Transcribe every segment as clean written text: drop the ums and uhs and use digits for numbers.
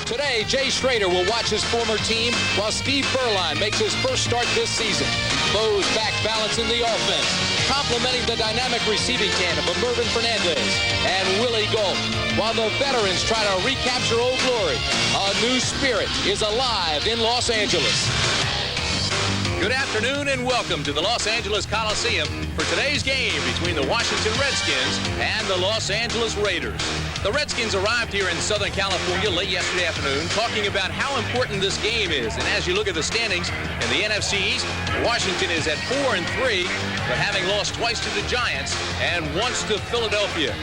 Today, Jay Schrader will watch his former team while Steve Berline makes his first start this season. Bo's back balancing the offense, complementing the dynamic receiving tandem of Mervin Fernandez and Willie Gault, while the veterans try to recapture Old Glory. A new spirit is alive in Los Angeles. Good afternoon and welcome to the Los Angeles Coliseum for today's game between the Washington Redskins and the Los Angeles Raiders. The Redskins arrived here in Southern California late yesterday afternoon talking about how important this game is. And as you look at the standings in the NFC East, Washington is at 4-3, but having lost twice to the Giants and once to Philadelphia.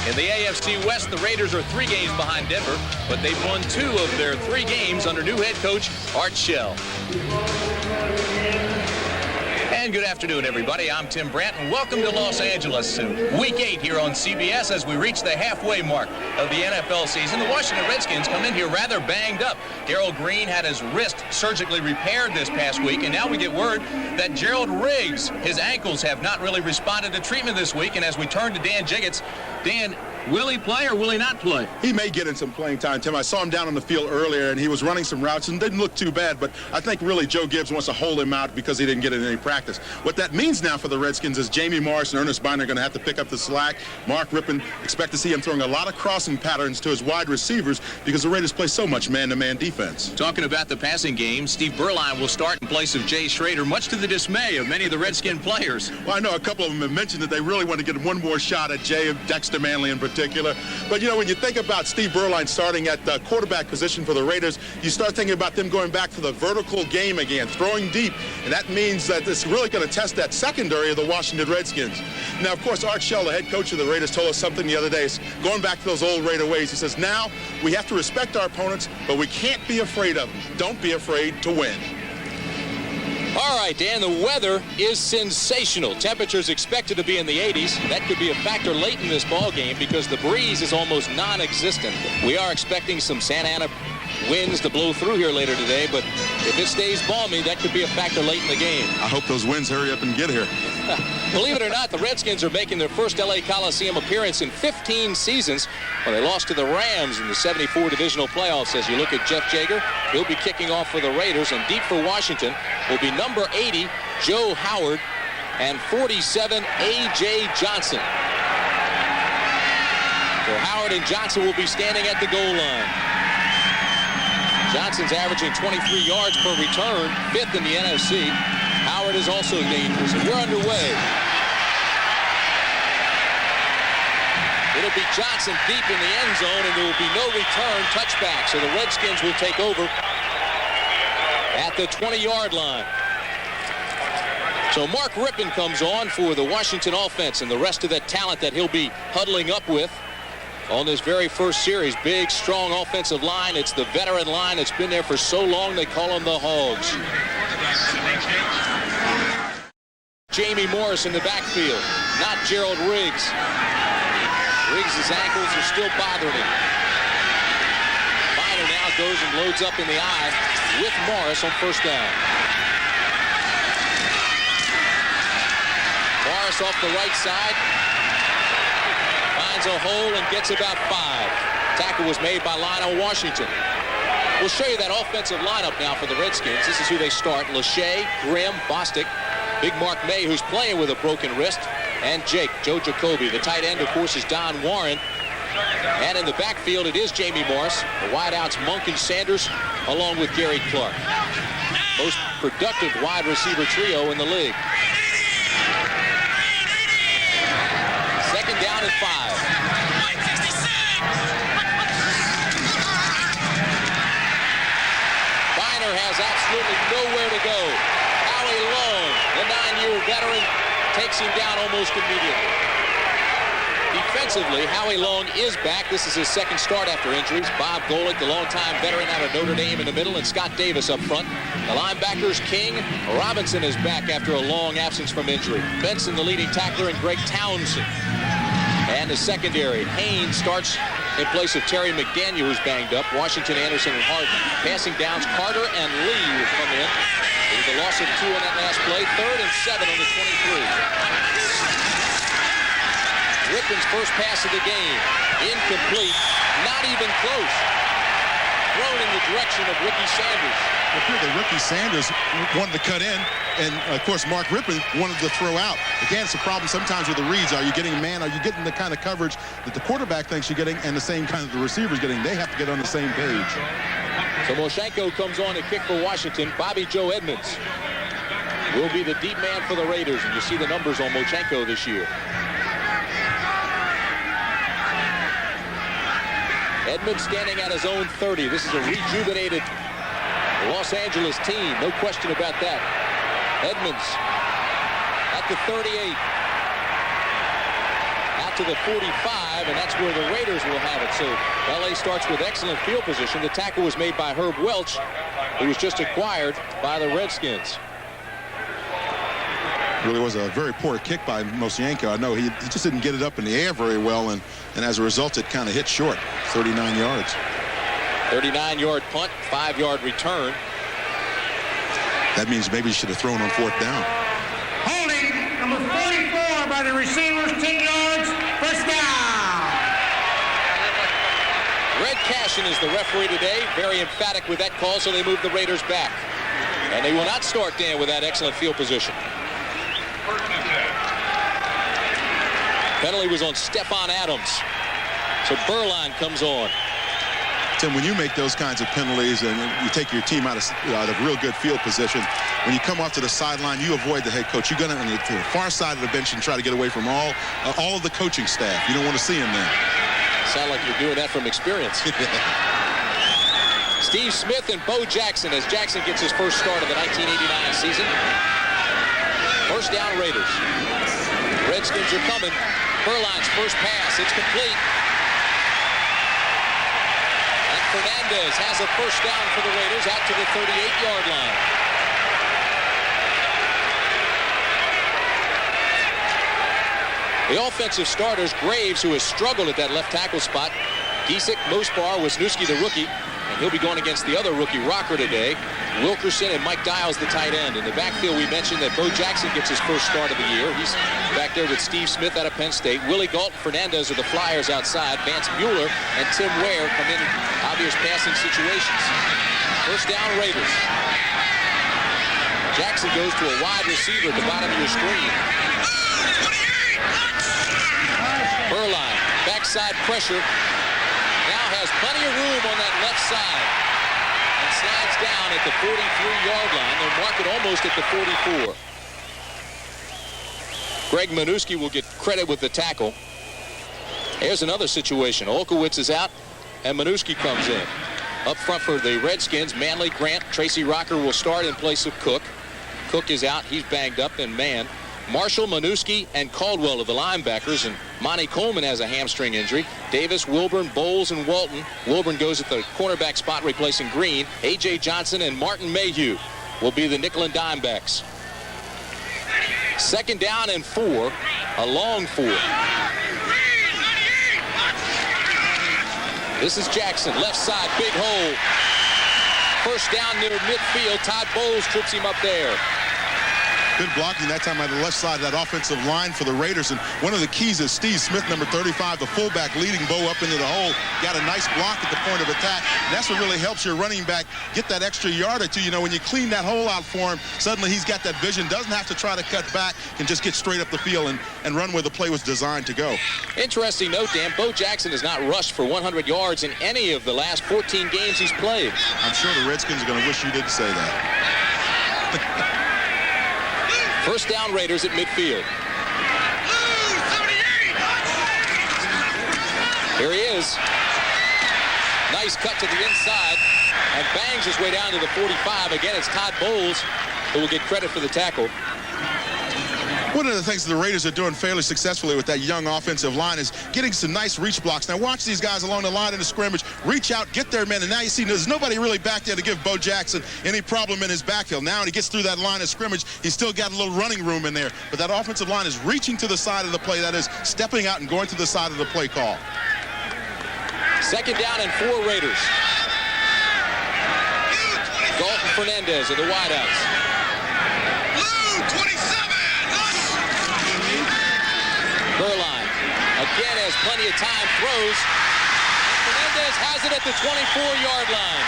In the AFC West, the Raiders are 3 games behind Denver, but they've won 2 of their 3 games under new head coach Art Shell. And good afternoon, everybody. I'm Tim Brandt, and welcome to Los Angeles. Week 8 here on CBS as we reach the halfway mark of the NFL season. The Washington Redskins come in here rather banged up. Darrell Green had his wrist surgically repaired this past week, and now we get word that Gerald Riggs, his ankles have not really responded to treatment this week. And as we turn to Dan JIGGERTS, Dan, will he play or will he not play? He may get in some playing time, Tim. I saw him down on the field earlier, and he was running some routes and didn't look too bad, but I think really Joe Gibbs wants to hold him out because he didn't get in any practice. What that means now for the Redskins is Jamie Morris and Ernest Biner are going to have to pick up the slack. Mark Rippon, expect to see him throwing a lot of crossing patterns to his wide receivers because the Raiders play so much man-to-man defense. Talking about the passing game, Steve Berline will start in place of Jay Schrader, much to the dismay of many of the Redskin players. Well, I know a couple of them have mentioned that they really want to get one more shot at Jay, Dexter Manley in particular. But, you know, when you think about Steve Berline starting at the quarterback position for the Raiders, you start thinking about them going back to the vertical game again, throwing deep. And that means that it's really going to test that secondary of the Washington Redskins. Now, of course, Art Shell, the head coach of the Raiders, told us something the other day. Going back to those old Raider ways, he says, now we have to respect our opponents, but we can't be afraid of them. Don't be afraid to win. All right, Dan, the weather is sensational. Temperatures expected to be in the 80s. That could be a factor late in this ball game because the breeze is almost non-existent. We are expecting some Santa Ana winds to blow through here later today, but if it stays balmy, that could be a factor late in the game. I hope those winds hurry up and get here. Believe it or not, the Redskins are making their first LA Coliseum appearance in 15 seasons when they lost to the Rams in the 74 divisional playoffs. As you look at Jeff Jaeger, he'll be kicking off for the Raiders, and deep for Washington will be number 80, Joe Howard, and 47, A.J. Johnson. So Howard and Johnson will be standing at the goal line. Johnson's averaging 23 yards per return, 5th in the NFC. Howard is also dangerous, and we're underway. It'll be Johnson deep in the end zone, and there will be no return touchback, so the Redskins will take over at the 20-yard line. So Mark Rippon comes on for the Washington offense and the rest of that talent that he'll be huddling up with on this very first series. Big, strong offensive line. It's the veteran line. It's been there for so long they call them the Hogs. Jamie Morris in the backfield, not Gerald Riggs. Riggs' ankles are still bothering him. Biner now goes and loads up in the eye with Morris on first down. Morris off the right side. Finds a hole and gets about 5. Tackle was made by Lionel Washington. We'll show you that offensive lineup now for the Redskins. This is who they start. Lachey, Grimm, Bostic, Big Mark May, who's playing with a broken wrist, and Joe Jacoby. The tight end, of course, is Don Warren. And in the backfield, it is Jamie Morris. The wideouts, Monk and Sanders, along with Gary Clark. Most productive wide receiver trio in the league. Second down and 5. Biner has absolutely nowhere to go. Howie Long, the 9-year veteran, takes him down almost immediately. Defensively, Howie Long is back. This is his second start after injuries. Bob Golick, the longtime veteran out of Notre Dame, in the middle, and Scott Davis up front. The linebackers, King. Robinson is back after a long absence from injury. Benson, the leading tackler, and Greg Townsend. And the secondary, Haynes starts in place of Terry McDaniel, who's banged up. Washington, Anderson, and Harden. Passing downs, Carter and Lee will come in. With the loss of 2 on that last play. 3rd and 7 on the 23. Rippon's first pass of the game. Incomplete. Not even close. Thrown direction of Ricky Sanders. It appeared that Ricky Sanders wanted to cut in, and of course Mark Rippon wanted to throw out. Again, it's a problem sometimes with the reads. Are you getting man? Are you getting the kind of coverage that the quarterback thinks you're getting and the same kind of the receiver's getting? They have to get on the same page. So Moshenko comes on to kick for Washington. Bobby Joe Edmonds will be the deep man for the Raiders, and you see the numbers on Moshenko this year. Edmonds standing at his own 30. This is a rejuvenated Los Angeles team, no question about that. Edmonds at the 38, out to the 45, and that's where the Raiders will have it. So LA starts with excellent field position. The tackle was made by Herb Welch, who was just acquired by the Redskins. Really was a very poor kick by Moshenko. I know he just didn't get it up in the air very well, and as a result, it kind of hit short, 39 yards. 39-yard punt, 5-yard return. That means maybe he should have thrown on 4th down. Holding, number 44 by the receivers, 10 yards, first down. Red Cashin is the referee today, very emphatic with that call, so they move the Raiders back. And they will not start Dan with that excellent field position. Penalty was on Stephon Adams. So Burline comes on. Tim, when you make those kinds of penalties and you take your team out of real good field position, when you come off to the sideline, you avoid the head coach. You go to the far side of the bench and try to get away from all of the coaching staff. You don't want to see them there. Sound like you're doing that from experience. Steve Smith and Bo Jackson as Jackson gets his first start of the 1989 season. First down Raiders. Redskins are coming. Burline's first pass. It's complete. And Fernandez has a first down for the Raiders out to the 38-yard line. The offensive starters, Graves, who has struggled at that left tackle spot. Giesick, Mospar, Wisniewski, the rookie. And he'll be going against the other rookie rocker today, Wilkerson, and Mike Dials, the tight end. In the backfield, we mentioned that Bo Jackson gets his first start of the year. He's back there with Steve Smith out of Penn State. Willie Galton, Fernandez are the Flyers outside. Vance Mueller and Tim Ware come in obvious passing situations. First down, Raiders. Jackson goes to a wide receiver at the bottom of your screen. Burline, backside pressure. Now has plenty of room on that left side and slides down at the 43-yard line. They'll mark it almost at the 44. Greg Minuski will get credit with the tackle. Here's another situation. Olkowitz is out and Minuski comes in. Up front for the Redskins, Manley, Grant, Tracy Rocker will start in place of Cook. Cook is out. He's banged up and man. Marshall, Minuski, and Caldwell are the linebackers, and Monty Coleman has a hamstring injury. Davis, Wilburn, Bowles, and Walton. Wilburn goes at the cornerback spot replacing Green. A.J. Johnson and Martin Mayhew will be the nickel and dime backs. Second down and 4, a long 4. This is Jackson, left side, big hole. First down near midfield. Todd Bowles trips him up there. Good blocking that time on the left side of that offensive line for the Raiders. And one of the keys is Steve Smith, number 35, the fullback, leading Bo up into the hole. Got a nice block at the point of attack. And that's what really helps your running back get that extra yard or two. You know, when you clean that hole out for him, suddenly he's got that vision, doesn't have to try to cut back, can just get straight up the field and run where the play was designed to go. Interesting note, Dan, Bo Jackson has not rushed for 100 yards in any of the last 14 games he's played. I'm sure the Redskins are going to wish you didn't say that. First down, Raiders at midfield. Here he is. Nice cut to the inside and bangs his way down to the 45. Again, it's Todd Bowles who will get credit for the tackle. One of the things the Raiders are doing fairly successfully with that young offensive line is getting some nice reach blocks. Now watch these guys along the line in the scrimmage, reach out, get their men, and now you see there's nobody really back there to give Bo Jackson any problem in his backfield. Now when he gets through that line of scrimmage, he's still got a little running room in there. But that offensive line is reaching to the side of the play, that is stepping out and going to the side of the play call. Second down and 4 Raiders. Galton, Fernandez are the wideouts. Burline again has plenty of time, throws. Fernandez has it at the 24-yard line.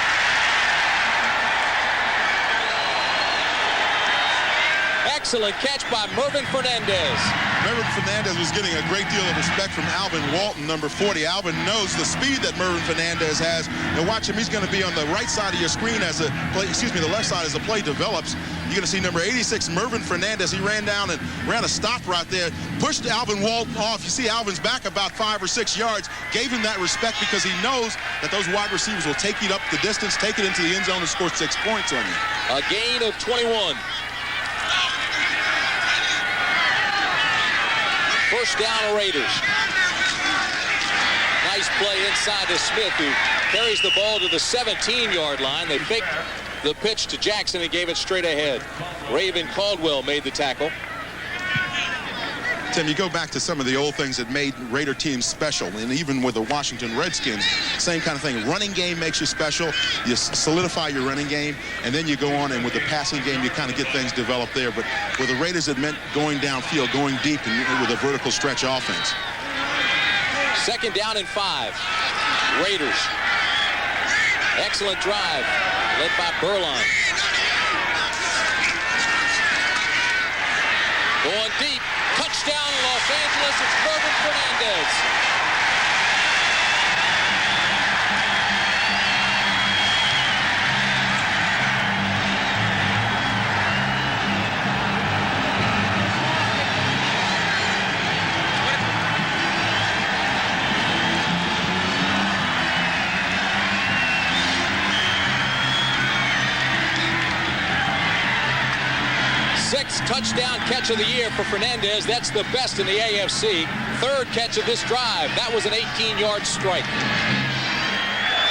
Excellent catch by Mervin Fernandez. Mervin Fernandez was getting a great deal of respect from Alvin Walton, number 40. Alvin knows the speed that Mervin Fernandez has. And watch him, he's going to be on the right side of your screen as the play, the left side as the play develops. You're going to see number 86, Mervin Fernandez. He ran down and ran a stop right there, pushed Alvin Walton off. You see Alvin's back about 5 or 6 yards, gave him that respect because he knows that those wide receivers will take it up the distance, take it into the end zone and score 6 points on you. A gain of 21. First down, Raiders. Nice play inside to Smith, who carries the ball to the 17-yard line. They faked the pitch to Jackson and gave it straight ahead. Raven Caldwell made the tackle. Tim, you go back to some of the old things that made Raider teams special, and even with the Washington Redskins, same kind of thing. Running game makes you special. You solidify your running game, and then you go on, and with the passing game, you kind of get things developed there. But with the Raiders, it meant going downfield, going deep, and with a vertical stretch offense. Second down and 5. Raiders. Excellent drive, led by Berline. Going deep. Touchdown, Los Angeles. It's Mervin Fernandez. Touchdown catch of the year for Fernandez. That's the best in the AFC. Third catch of this drive. That was an 18-yard strike.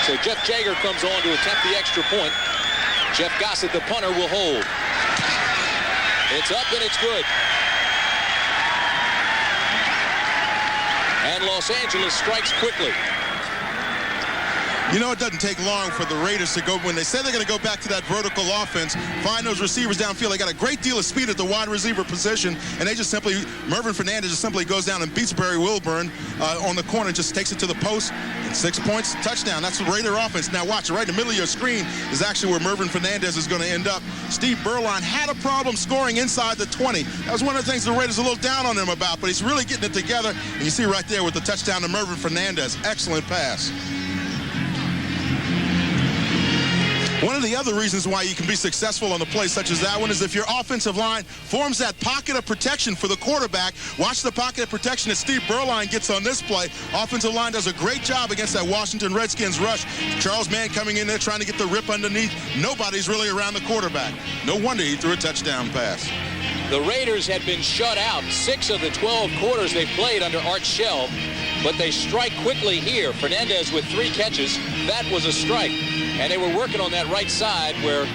So Jeff Jagger comes on to attempt the extra point. Jeff Gossett, the punter, will hold. It's up and it's good. And Los Angeles strikes quickly. You know, it doesn't take long for the Raiders to go, when they say they're going to go back to that vertical offense, find those receivers downfield. They got a great deal of speed at the wide receiver position, and they just simply, Mervin Fernandez just simply goes down and beats Barry Wilburn on the corner, just takes it to the post, and 6 points, touchdown. That's the Raider offense. Now watch, right in the middle of your screen is actually where Mervin Fernandez is going to end up. Steve Berline had a problem scoring inside the 20. That was one of the things the Raiders are a little down on him about, but he's really getting it together, and you see right there with the touchdown to Mervin Fernandez. Excellent pass. One of the other reasons why you can be successful on a play such as that one is if your offensive line forms that pocket of protection for the quarterback. Watch the pocket of protection that Steve Berline gets on this play. Offensive line does a great job against that Washington Redskins rush. Charles Mann coming in there trying to get the rip underneath. Nobody's really around the quarterback. No wonder he threw a touchdown pass. The Raiders had been shut out 6 of the 12 quarters they played under Art Shell, but they strike quickly here. Fernandez with 3 catches. That was a strike. And they were working on that right side where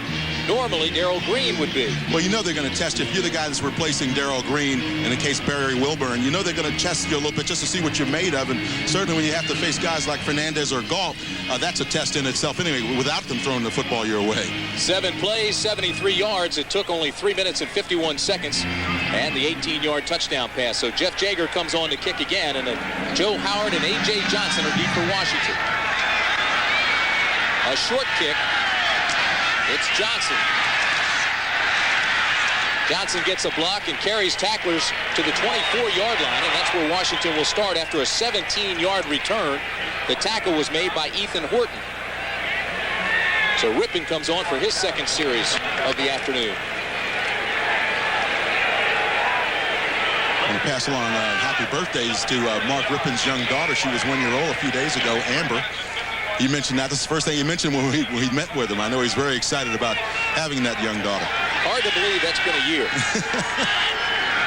normally Darrell Green would be. Well, you know they're going to test you. If you're the guy that's replacing Darrell Green, in the case Barry Wilburn, you know they're going to test you a little bit just to see what you're made of. And certainly when you have to face guys like Fernandez or Galt, that's a test in itself anyway, without them throwing the football your way. 7 plays, 73 yards. It took only 3 minutes and 51 seconds. And the 18-yard touchdown pass. So Jeff Jagger comes on to kick again. And Joe Howard and A.J. Johnson are deep for Washington. A short kick. It's Johnson. Johnson gets a block and carries tacklers to the 24-yard line, and that's where Washington will start after a 17-yard return. The tackle was made by Ethan Horton. So Rippon comes on for his second series of the afternoon. I want to pass along happy birthdays to Mark Rippon's young daughter. She was 1 year old a few days ago, Amber. You mentioned that. This is the first thing you mentioned when we met with him. I know he's very excited about having that young daughter. Hard to believe that's been a year.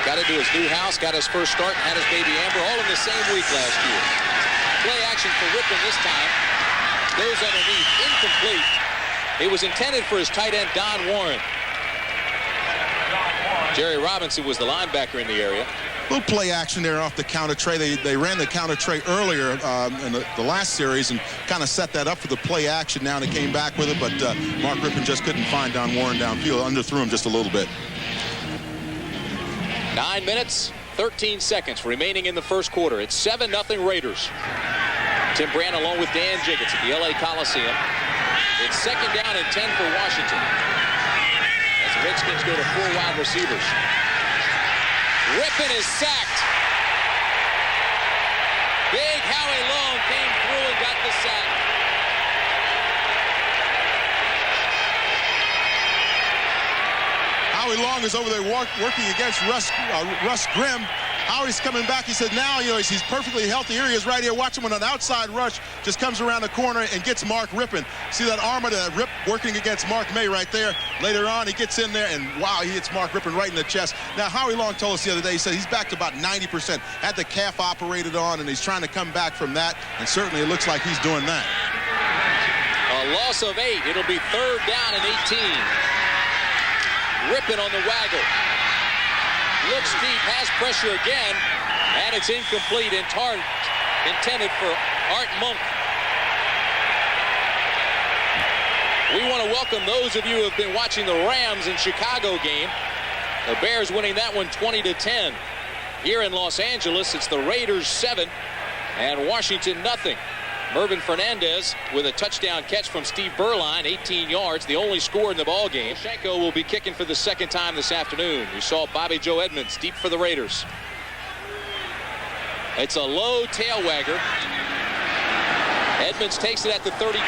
Got into his new house, got his first start, had his baby Amber, all in the same week last year. Play action for Rippon this time. Goes underneath, incomplete. It was intended for his tight end, Don Warren. Jerry Robinson was the linebacker in the area. Little play action there off the counter tray. They ran the counter tray earlier in the last series and kind of set that up for the play action now, and they came back with it, but Mark Rippon just couldn't find Don Warren downfield, underthrew him just a little bit. 9 minutes, 13 seconds remaining in the first quarter. It's 7-0 Raiders. Tim Brand along with Dan Jiggets at the LA Coliseum. It's second down and 10 for Washington. As The Redskins go to 4 wide receivers. Rypien is sacked. Big Howie Long came through and got the sack. Howie Long is over there working against Russ Grimm. Howie's coming back. He said now, he's perfectly healthy. Here he is right here. Watch him on an outside rush. Just comes around the corner and gets Mark Rypien. See that arm of that Rip working against Mark May right there. Later on, he gets in there, and wow, he hits Mark Rypien right in the chest. Now, Howie Long told us the other day, he said he's back to about 90%. Had the calf operated on, and he's trying to come back from that, and certainly it looks like he's doing that. A loss of 8. It'll be 3rd down and 18. Rypien on the waggle. Looks deep, has pressure again, and it's incomplete and intended for Art Monk. We want to welcome those of you who have been watching the Rams in Chicago game. The Bears winning that one 20-10. Here in Los Angeles, it's the Raiders 7 and Washington nothing. Mervin Fernandez with a touchdown catch from Steve Berline, 18 yards, the only score in the ball game. Shenko will be kicking for the 2nd time this afternoon. We saw Bobby Joe Edmonds deep for the Raiders. It's a low tail wagger. Edmonds takes it at the 32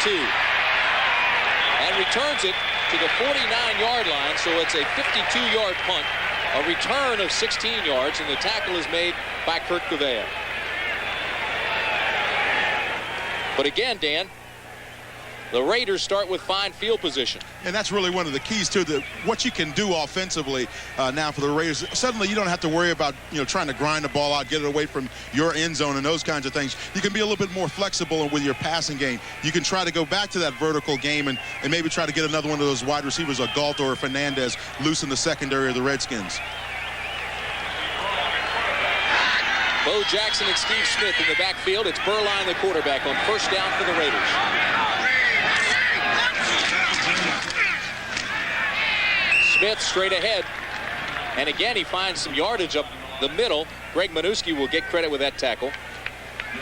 and returns it to the 49-yard line, so it's a 52-yard punt, a return of 16 yards, and the tackle is made by Kurt Covea. But again, Dan, the Raiders start with fine field position. And that's really one of the keys to what you can do offensively now for the Raiders. Suddenly you don't have to worry about trying to grind the ball out, get it away from your end zone and those kinds of things. You can be a little bit more flexible with your passing game. You can try to go back to that vertical game and maybe try to get another one of those wide receivers, a Galt or a Fernandez, loose in the secondary of the Redskins. Bo Jackson and Steve Smith in the backfield. It's Berline, the quarterback, on 1st down for the Raiders. Smith straight ahead. And again, he finds some yardage up the middle. Greg Minuski will get credit with that tackle.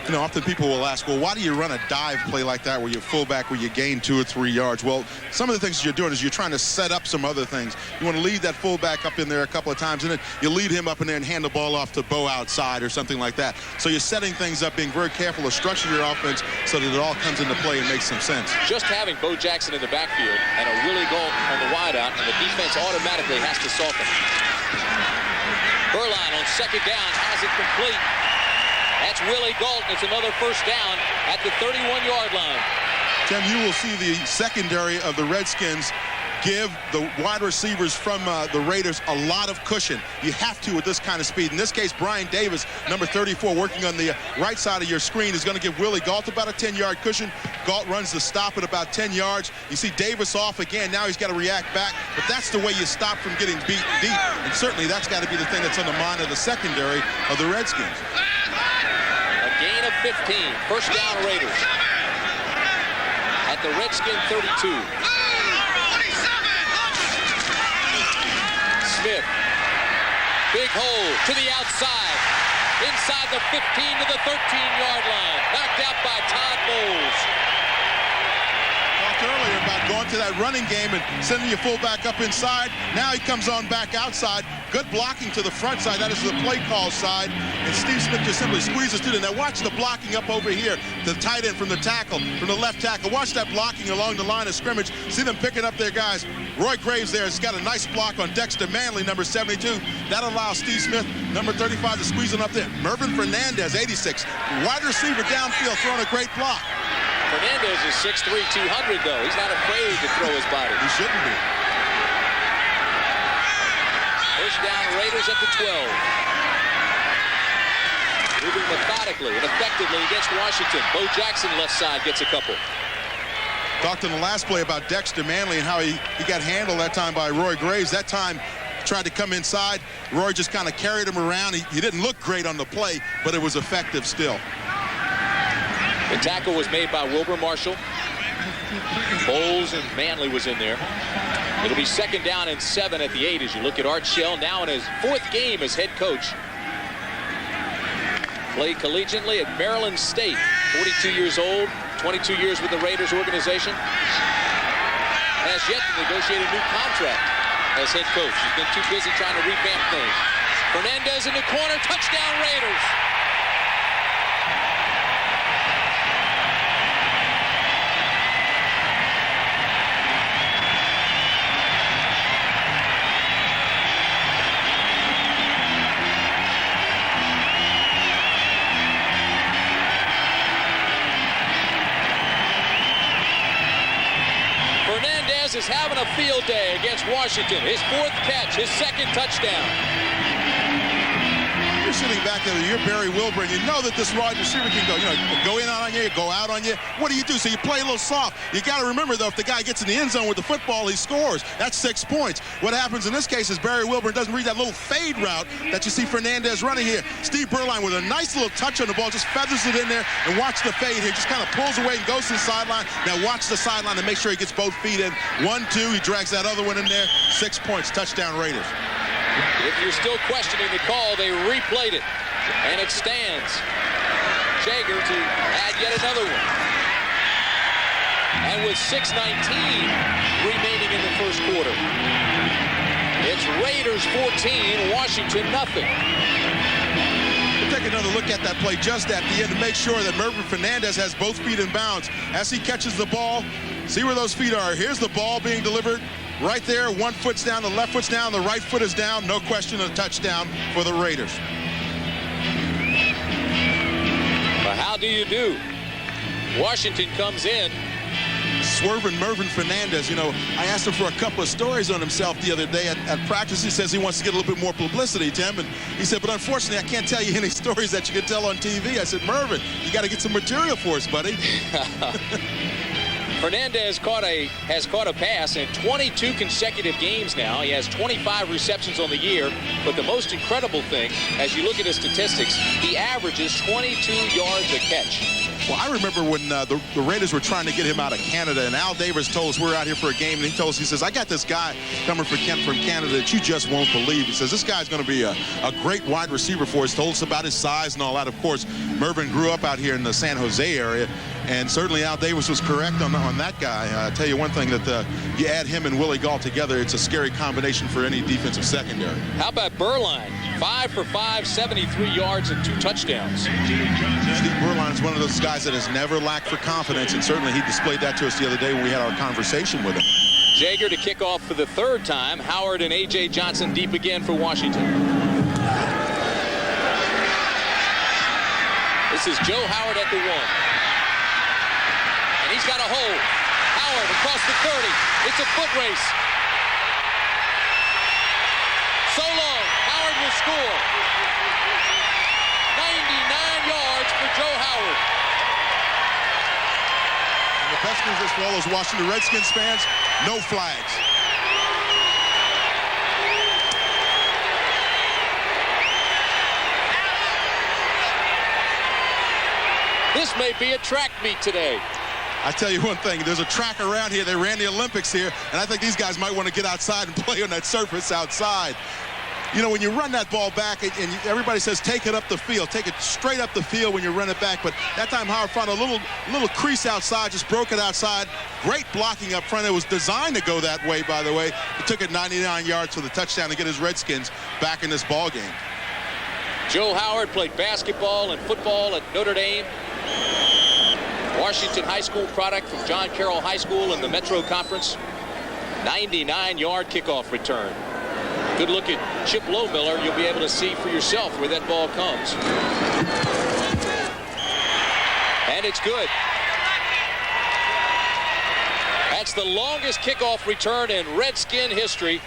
Often people will ask, well, why do you run a dive play like that where you're fullback, where you gain 2 or 3 yards? Well, some of the things you're doing is you're trying to set up some other things. You want to lead that fullback up in there a couple of times, and then you lead him up in there and hand the ball off to Bo outside or something like that. So you're setting things up, being very careful to structure your offense so that it all comes into play and makes some sense. Just having Bo Jackson in the backfield and a Willie Galt on the wideout, and the defense automatically has to soften. Berline on 2nd down has it complete. That's Willie Galt. It's another 1st down at the 31-yard line. Tim, you will see the secondary of the Redskins give the wide receivers from the Raiders a lot of cushion. You have to with this kind of speed. In this case, Brian Davis, number 34, working on the right side of your screen, is going to give Willie Galt about a 10-yard cushion. Galt runs the stop at about 10 yards. You see Davis off again. Now he's got to react back. But that's the way you stop from getting beat deep. And certainly that's got to be the thing that's on the mind of the secondary of the Redskins. A gain of 15. 1st down Raiders. At the Redskin 32. Smith, big hole to the outside, inside the 15 to the 13-yard line, knocked out by Todd Bowles. Talked earlier about going to that running game and sending your fullback up inside. Now he comes on back outside. Good blocking to the front side. That is the play call side. And Steve Smith just simply squeezes through it. Now watch the blocking up over here. The tight end from the tackle, from the left tackle. Watch that blocking along the line of scrimmage. See them picking up their guys. Roy Graves there has got a nice block on Dexter Manley, number 72. That allows Steve Smith, number 35, to squeeze it up there. Mervin Fernandez, 86. Wide receiver downfield, throwing a great block. Fernandez is 6'3", 200, though. He's not afraid to throw his body. He shouldn't be. 1st down Raiders at the 12. Moving methodically and effectively against Washington. Bo Jackson left side gets a couple. Talked in the last play about Dexter Manley and how he got handled that time by Roy Graves. That time tried to come inside. Roy just kind of carried him around. He didn't look great on the play, but it was effective still. The tackle was made by Wilbur Marshall. Bowles and Manley was in there. It'll be 2nd down and 7 at the 8 as you look at Art Shell, now in his 4th game as head coach. Played collegiately at Maryland State, 42 years old, 22 years with the Raiders organization. Has yet to negotiate a new contract. as head coach. He's been too busy trying to revamp things. Fernandez in the corner, touchdown Raiders. Fernandez is having a field day against Washington. His 4th catch, his 2nd touchdown. You're sitting back there, you're Barry Wilbur, and you know that this wide receiver can go in on you, go out on you. What do you do? So you play a little soft. You got to remember, though, if the guy gets in the end zone with the football, he scores. That's 6 points. What happens in this case is Barry Wilbur doesn't read that little fade route that you see Fernandez running here. Steve Berline with a nice little touch on the ball, just feathers it in there, and watch the fade here. Just kind of pulls away and goes to the sideline. Now watch the sideline and make sure he gets both feet in. 1-2, he drags that other one in there. 6 points, touchdown Raiders. If you're still questioning the call, they replayed it, and it stands. Jaeger to add yet another one. And with 6:19 remaining in the first quarter, it's Raiders 14, Washington nothing. We'll take another look at that play just at the end to make sure that Mervin Fernandez has both feet in bounds. As he catches the ball, see where those feet are. Here's the ball being delivered. Right there, 1 foot's down, the left foot's down, the right foot is down. No question, a touchdown for the Raiders. But how do you do? Washington comes in. Swerving Mervin Fernandez, I asked him for a couple of stories on himself the other day at practice. He says he wants to get a little bit more publicity, Tim. And he said, but unfortunately, I can't tell you any stories that you can tell on TV. I said, Mervin, you got to get some material for us, buddy. Fernandez has caught a pass in 22 consecutive games now. He has 25 receptions on the year. But the most incredible thing, as you look at his statistics, he averages 22 yards a catch. Well, I remember when the Raiders were trying to get him out of Canada, and Al Davis told us we're out here for a game, and he told us, he says, I got this guy coming from Canada that you just won't believe. He says, this guy's going to be a great wide receiver for us. Told us about his size and all that. Of course, Mervin grew up out here in the San Jose area, and certainly Al Davis was correct on that guy. I'll tell you one thing, that you add him and Willie Gault together, it's a scary combination for any defensive secondary. How about Berline? 5 for 5, 73 yards and 2 touchdowns. Steve Berline is one of those guys that has never lacked for confidence, and certainly he displayed that to us the other day when we had our conversation with him. Jaeger to kick off for the 3rd time. Howard and A.J. Johnson deep again for Washington. This is Joe Howard at the 1. And he's got a hole. Howard across the 30. It's a foot race. So long. Howard will score. 99 yards for Joe Howard. And the best news is for all those Washington Redskins fans, no flags. This may be a track meet today. I tell you one thing, there's a track around here. They ran the Olympics here, and I think these guys might want to get outside and play on that surface outside. When you run that ball back, and everybody says take it up the field, take it straight up the field when you run it back, but that time Howard found a little crease outside, just broke it outside. Great blocking up front. It was designed to go that way, by the way. He took it 99 yards for the touchdown to get his Redskins back in this ball game. Joe Howard played basketball and football at Notre Dame. Washington High School product from John Carroll High School in the Metro Conference. 99-yard kickoff return. Good look at Chip Lowmiller. You'll be able to see for yourself where that ball comes. And it's good. That's the longest kickoff return in Redskin history.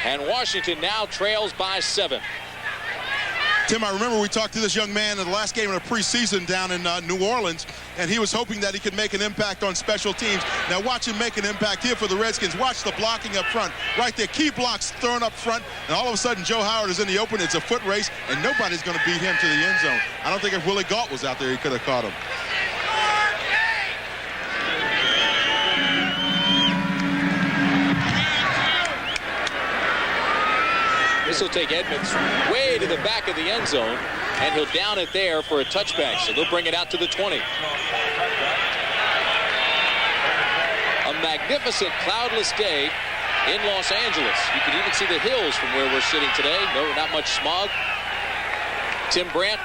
And Washington now trails by 7. Tim, I remember we talked to this young man in the last game of the preseason down in New Orleans, and he was hoping that he could make an impact on special teams. Now watch him make an impact here for the Redskins. Watch the blocking up front. Right there, key blocks thrown up front, and all of a sudden Joe Howard is in the open. It's a foot race, and nobody's going to beat him to the end zone. I don't think if Willie Gault was out there, he could have caught him. This will take Edmonds way to the back of the end zone, and he'll down it there for a touchback. So they'll bring it out to the 20. A magnificent cloudless day in Los Angeles. You can even see the hills from where we're sitting today. No, not much smog. Tim Brandt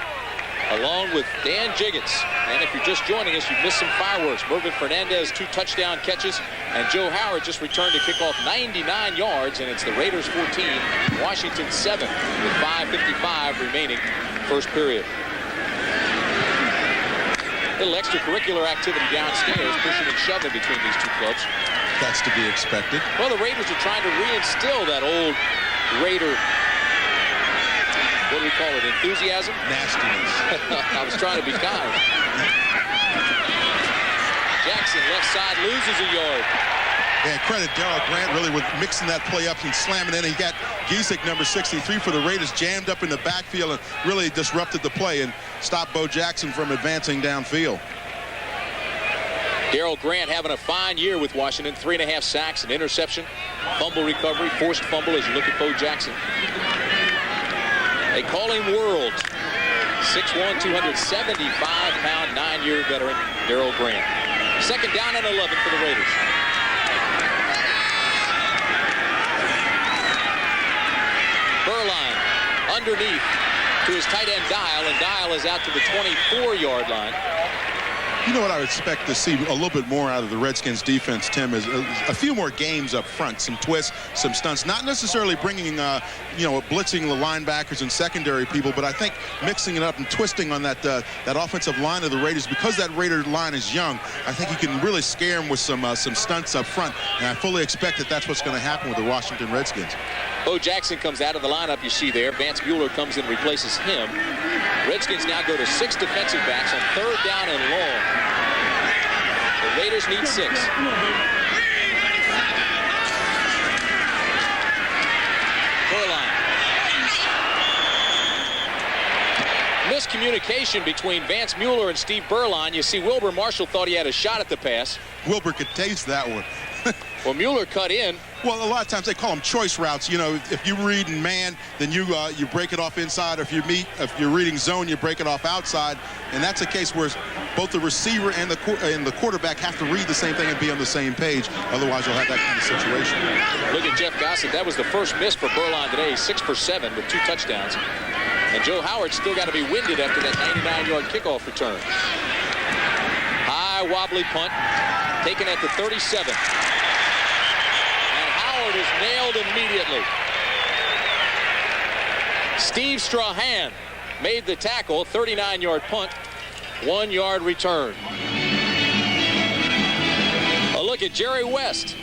along with Dan Jiggets. And if you're just joining us, you've missed some fireworks. Mervin Fernandez, 2 touchdown catches, and Joe Howard just returned to kick off 99 yards, and it's the Raiders 14, Washington 7, with 5:55 remaining first period. Little extracurricular activity downstairs, pushing and shoving between these two clubs. That's to be expected. Well, the Raiders are trying to reinstill that old Raider, what do we call it, enthusiasm? Nastiness. I was trying to be kind. Jackson, left side, loses a yard. Yeah, credit Darryl Grant really with mixing that play up and slamming in. He got Giesick, number 63 for the Raiders, jammed up in the backfield and really disrupted the play and stopped Bo Jackson from advancing downfield. Darryl Grant having a fine year with Washington. 3.5 sacks, an interception, fumble recovery, forced fumble as you look at Bo Jackson. They call him World. 6'1", 275-pound, 9-year veteran Darryl Grant. Second down and 11 for the Raiders. Burline underneath to his tight end Dial, and Dial is out to the 24-yard line. You know what I would expect to see a little bit more out of the Redskins defense, Tim, is a few more games up front, some twists, some stunts, not necessarily bringing, blitzing the linebackers and secondary people, but I think mixing it up and twisting on that offensive line of the Raiders. Because that Raider line is young, I think you can really scare them with some stunts up front, and I fully expect that that's what's going to happen with the Washington Redskins. Bo Jackson comes out of the lineup, you see there. Vance Mueller comes in and replaces him. Redskins now go to 6 defensive backs on 3rd down and long. The Raiders need 6. Burline. Miscommunication between Vance Mueller and Steve Burline. You see Wilbur Marshall thought he had a shot at the pass. Wilbur could taste that one. Well, Mueller cut in. Well, a lot of times they call them choice routes. You know, if you read in man, then you break it off inside. Or if you're reading zone, you break it off outside. And that's a case where both the receiver and the quarterback have to read the same thing and be on the same page. Otherwise, you'll have that kind of situation. Look at Jeff Gossett. That was the first miss for Burline today. 6 for 7 with 2 touchdowns. And Joe Howard still got to be winded after that 99-yard kickoff return. High wobbly punt taken at the 37. Is nailed immediately. Steve Strahan made the tackle, 39-yard punt, 1-yard return. A look at Jerry West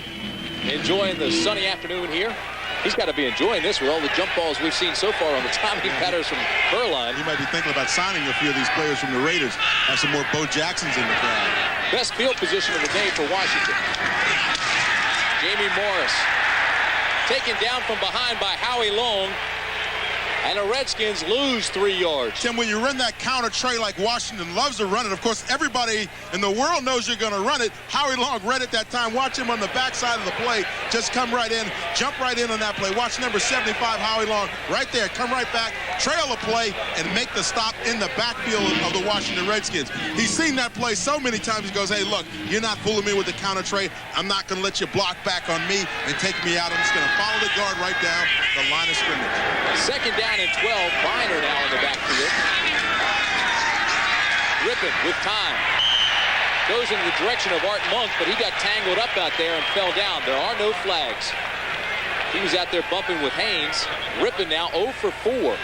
enjoying the sunny afternoon here. He's got to be enjoying this with all the jump balls we've seen so far on the timing patterns from Burline. He might be thinking about signing a few of these players from the Raiders. Have some more Bo Jacksons in the crowd. Best field position of the day for Washington. Jamie Morris taken down from behind by Howie Long, and the Redskins lose 3 yards. Tim, when you run that counter tray like Washington loves to run it, of course, everybody in the world knows you're going to run it. Howie Long read it that time. Watch him on the backside of the play. Just come right in, jump right in on that play. Watch number 75, Howie Long, right there. Come right back, trail the play, and make the stop in the backfield of the Washington Redskins. He's seen that play so many times. He goes, hey, look, you're not fooling me with the counter tray. I'm not going to let you block back on me and take me out. I'm just going to follow the guard right down the line of scrimmage. Second down and 12. Biner now in the backfield. Rippon with time. Goes in the direction of Art Monk, but he got tangled up out there and fell down. There are no flags. He was out there bumping with Haynes. Rippon now 0 for 4.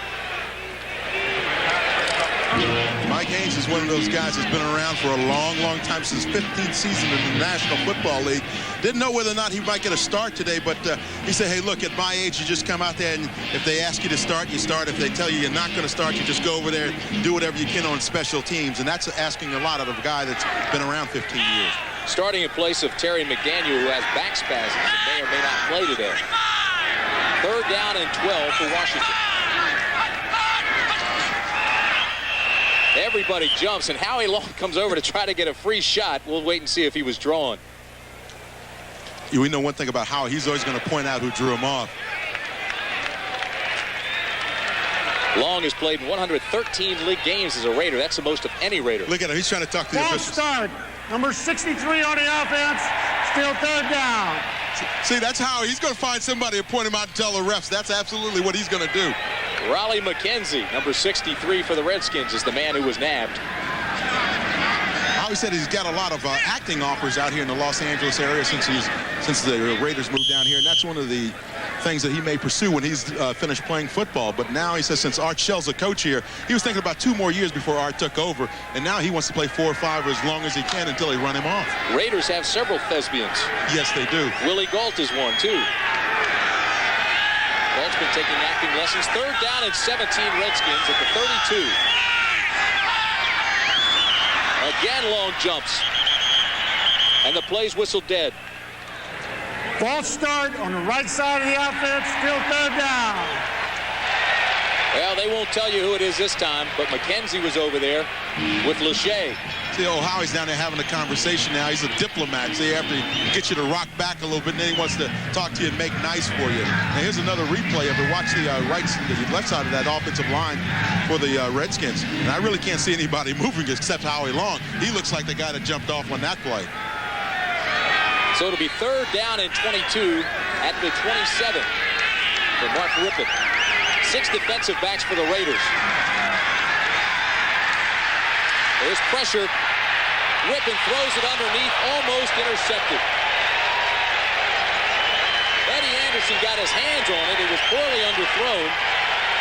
Mike Haynes is one of those guys that's been around for a long, long time, since 15th season in the National Football League. Didn't know whether or not he might get a start today, but he said, hey, look, at my age, you just come out there, and if they ask you to start, you start. If they tell you you're not going to start, you just go over there and do whatever you can on special teams, and that's asking a lot out of a guy that's been around 15 years. Starting in place of Terry McDaniel, who has back spasms and may or may not play today. 3rd down and 12 for Washington. Everybody jumps, and Howie Long comes over to try to get a free shot. We'll wait and see if he was drawn. We know one thing about Howie. He's always going to point out who drew him off. Long has played in 113 league games as a Raider. That's the most of any Raider. Look at him. He's trying to talk to the officials. Start. Number 63 on the offense. Still 3rd down. See, that's how he's going to find somebody and point him out and tell the refs. That's absolutely what he's going to do. Raleigh McKenzie, number 63 for the Redskins, is the man who was nabbed. He said he's got a lot of acting offers out here in the Los Angeles area since the Raiders moved down here, and that's one of the things that he may pursue when he's finished playing football. But now he says since Art Shell's a coach here, he was thinking about 2 more years before Art took over, and now he wants to play 4 or 5 as long as he can until they run him off. Raiders have several thespians. Yes, they do. Willie Galt is one, too. Galt's been taking acting lessons. 3rd down and 17, Redskins at the 32. Again, long jumps. And the play's whistled dead. False start on the right side of the offense, still 3rd down. Well, they won't tell you who it is this time, but McKenzie was over there with Lachey. See, Howie's down there having a conversation now. He's a diplomat. See, after he gets you to rock back a little bit, and then he wants to talk to you and make nice for you. Now, here's another replay of it. Watch the the left side of that offensive line for the Redskins. And I really can't see anybody moving except Howie Long. He looks like the guy that jumped off on that play. So it'll be 3rd down and 22 at the 27 for Mark Rippon. 6 defensive backs for the Raiders. There's pressure. Rippon throws it underneath, almost intercepted. Eddie Anderson got his hands on it. It was poorly underthrown.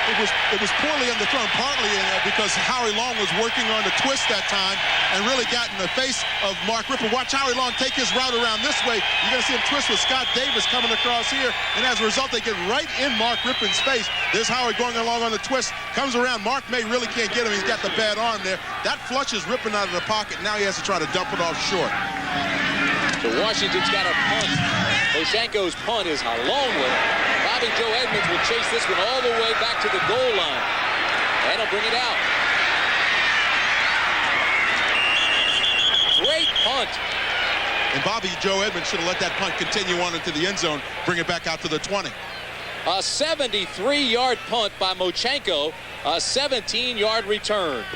It was poorly underthrown, partly because Howie Long was working on the twist that time and really got in the face of Mark Rippon. Watch Howie Long take his route around this way. You're going to see him twist with Scott Davis coming across here, and as a result, they get right in Mark Rippon's face. There's Howie going along on the twist, comes around. Mark May really can't get him. He's got the bad arm there. That flushes Rippon out of the pocket. Now he has to try to dump it off short. So Washington's got a punt. Oshanko's punt is a long way. Bobby Joe Edmonds will chase this one all the way back to the goal line. And he'll bring it out. Great punt. And Bobby Joe Edmonds should have let that punt continue on into the end zone, bring it back out to the 20. A 73-yard punt by Mochenko. A 17-yard return.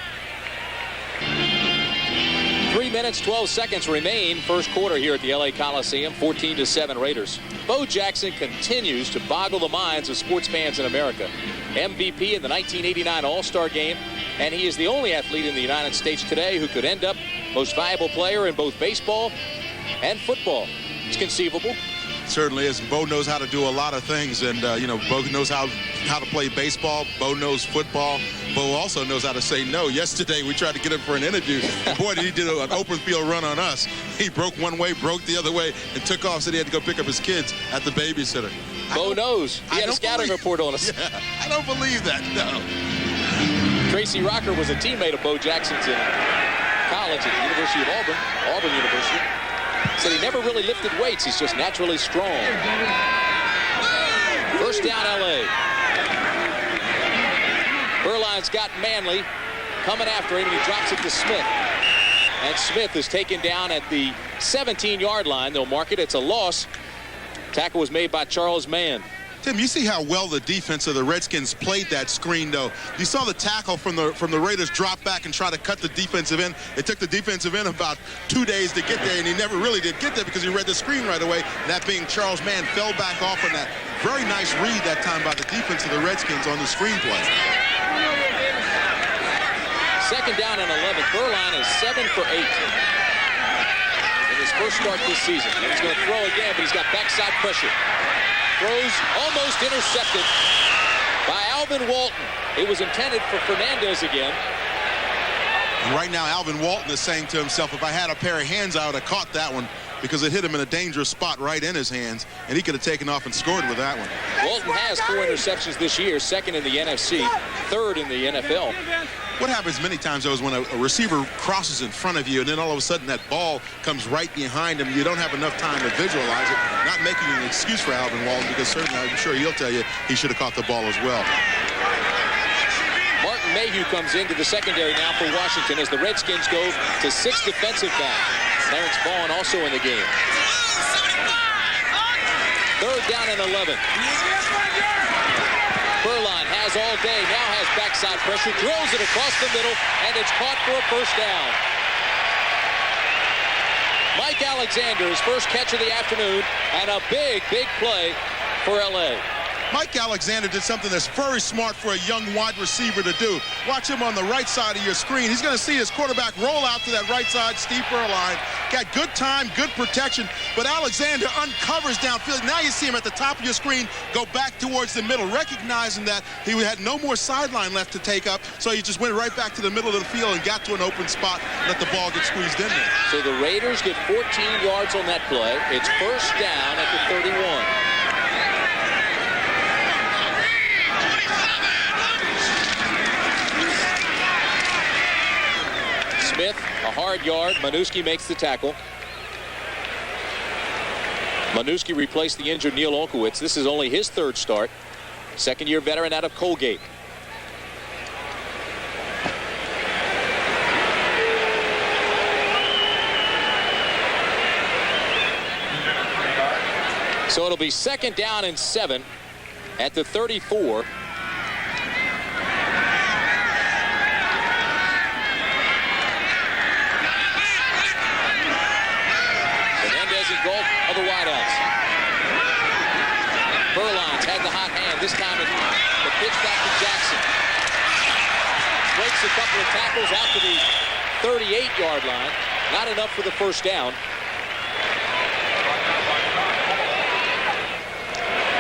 3 minutes, 12 seconds remain. First quarter here at the LA Coliseum. 14-7 Raiders. Bo Jackson continues to boggle the minds of sports fans in America. MVP in the 1989 All-Star Game, and he is the only athlete in the United States today who could end up most valuable player in both baseball and football. It's conceivable. Certainly is. Bo knows how to do a lot of things, and Bo knows how to play baseball. Bo knows football. Bo also knows how to say no. Yesterday we tried to get him for an interview. Boy, did he do an open field run on us. He broke one way, broke the other way, and took off. Said he had to go pick up his kids at the babysitter. Bo knows. He had a scouting report on us. Yeah, I don't believe that. No. Tracy Rocker was a teammate of Bo Jackson's in college at the University of Auburn University. Said he never really lifted weights. He's just naturally strong. First down, LA. Berline's got Manley coming after him, and he drops it to Smith. And Smith is taken down at the 17-yard line. They'll mark it. It's a loss. Tackle was made by Charles Mann. Tim, you see how well the defense of the Redskins played that screen, though. You saw the tackle from the Raiders drop back and try to cut the defensive end. It took the defensive end about 2 days to get there, and he never really did get there because he read the screen right away. That being Charles Mann fell back off on that very nice read that time by the defense of the Redskins on the screenplay. Second down and 11. Berline is 7 for 8 in his first start this season. And he's going to throw again, but he's got backside pressure. Throws almost intercepted by Alvin Walton. It was intended for Fernandez again. And right now, Alvin Walton is saying to himself, if I had a pair of hands, I would have caught that one because it hit him in a dangerous spot right in his hands, and he could have taken off and scored with that one. Walton has 4 interceptions this year, 2nd in the NFC, 3rd in the NFL. What happens many times, though, is when a receiver crosses in front of you, and then all of a sudden that ball comes right behind him. You don't have enough time to visualize it. Not making an excuse for Alvin Walton, because certainly I'm sure he'll tell you he should have caught the ball as well. Martin Mayhew comes into the secondary now for Washington as the Redskins go to 6 defensive back. Clarence Vaughn also in the game. 3rd down and 11. Berline has all day, now has backside pressure, throws it across the middle, and it's caught for a first down. Mike Alexander, his first catch of the afternoon, and a big, big play for LA. Mike Alexander did something that's very smart for a young wide receiver to do. Watch him on the right side of your screen. He's going to see his quarterback roll out to that right side, Steve Berline. Got good time, good protection, but Alexander uncovers downfield. Now you see him at the top of your screen go back towards the middle, recognizing that he had no more sideline left to take up, so he just went right back to the middle of the field and got to an open spot, let the ball get squeezed in there. So the Raiders get 14 yards on that play. It's first down at the 31. Smith, a hard yard. Manuski makes the tackle. Manuski replaced the injured Neil Olkowitz. This is only his third start. Second-year veteran out of Colgate. So it'll be second down and 7 at the 34. Goal of the wideouts. Berline's had the hot hand. This time it's the pitch back to Jackson. Breaks a couple of tackles out to the 38-yard line. Not enough for the first down.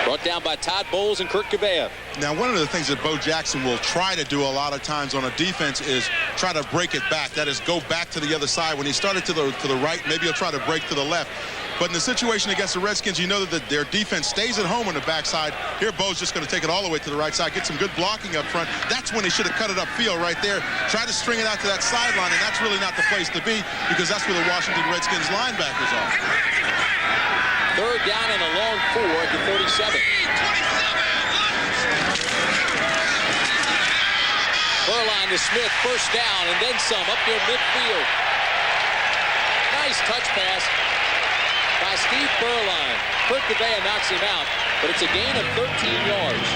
Brought down by Todd Bowles and Kurt Gavea. Now, one of the things that Bo Jackson will try to do a lot of times on a defense is try to break it back. That is, go back to the other side. When he started to the right, maybe he'll try to break to the left. But in the situation against the Redskins, you know that their defense stays at home on the backside. Here, Bo's just going to take it all the way to the right side, get some good blocking up front. That's when he should have cut it upfield right there. Try to string it out to that sideline, and that's really not the place to be because that's where the Washington Redskins linebackers are. Third down and a long 4 at the 37. Berline to Smith, first down, and then some up near midfield. Nice touch pass by Steve Berline. Kurt Gavea knocks him out, but it's a gain of 13 yards.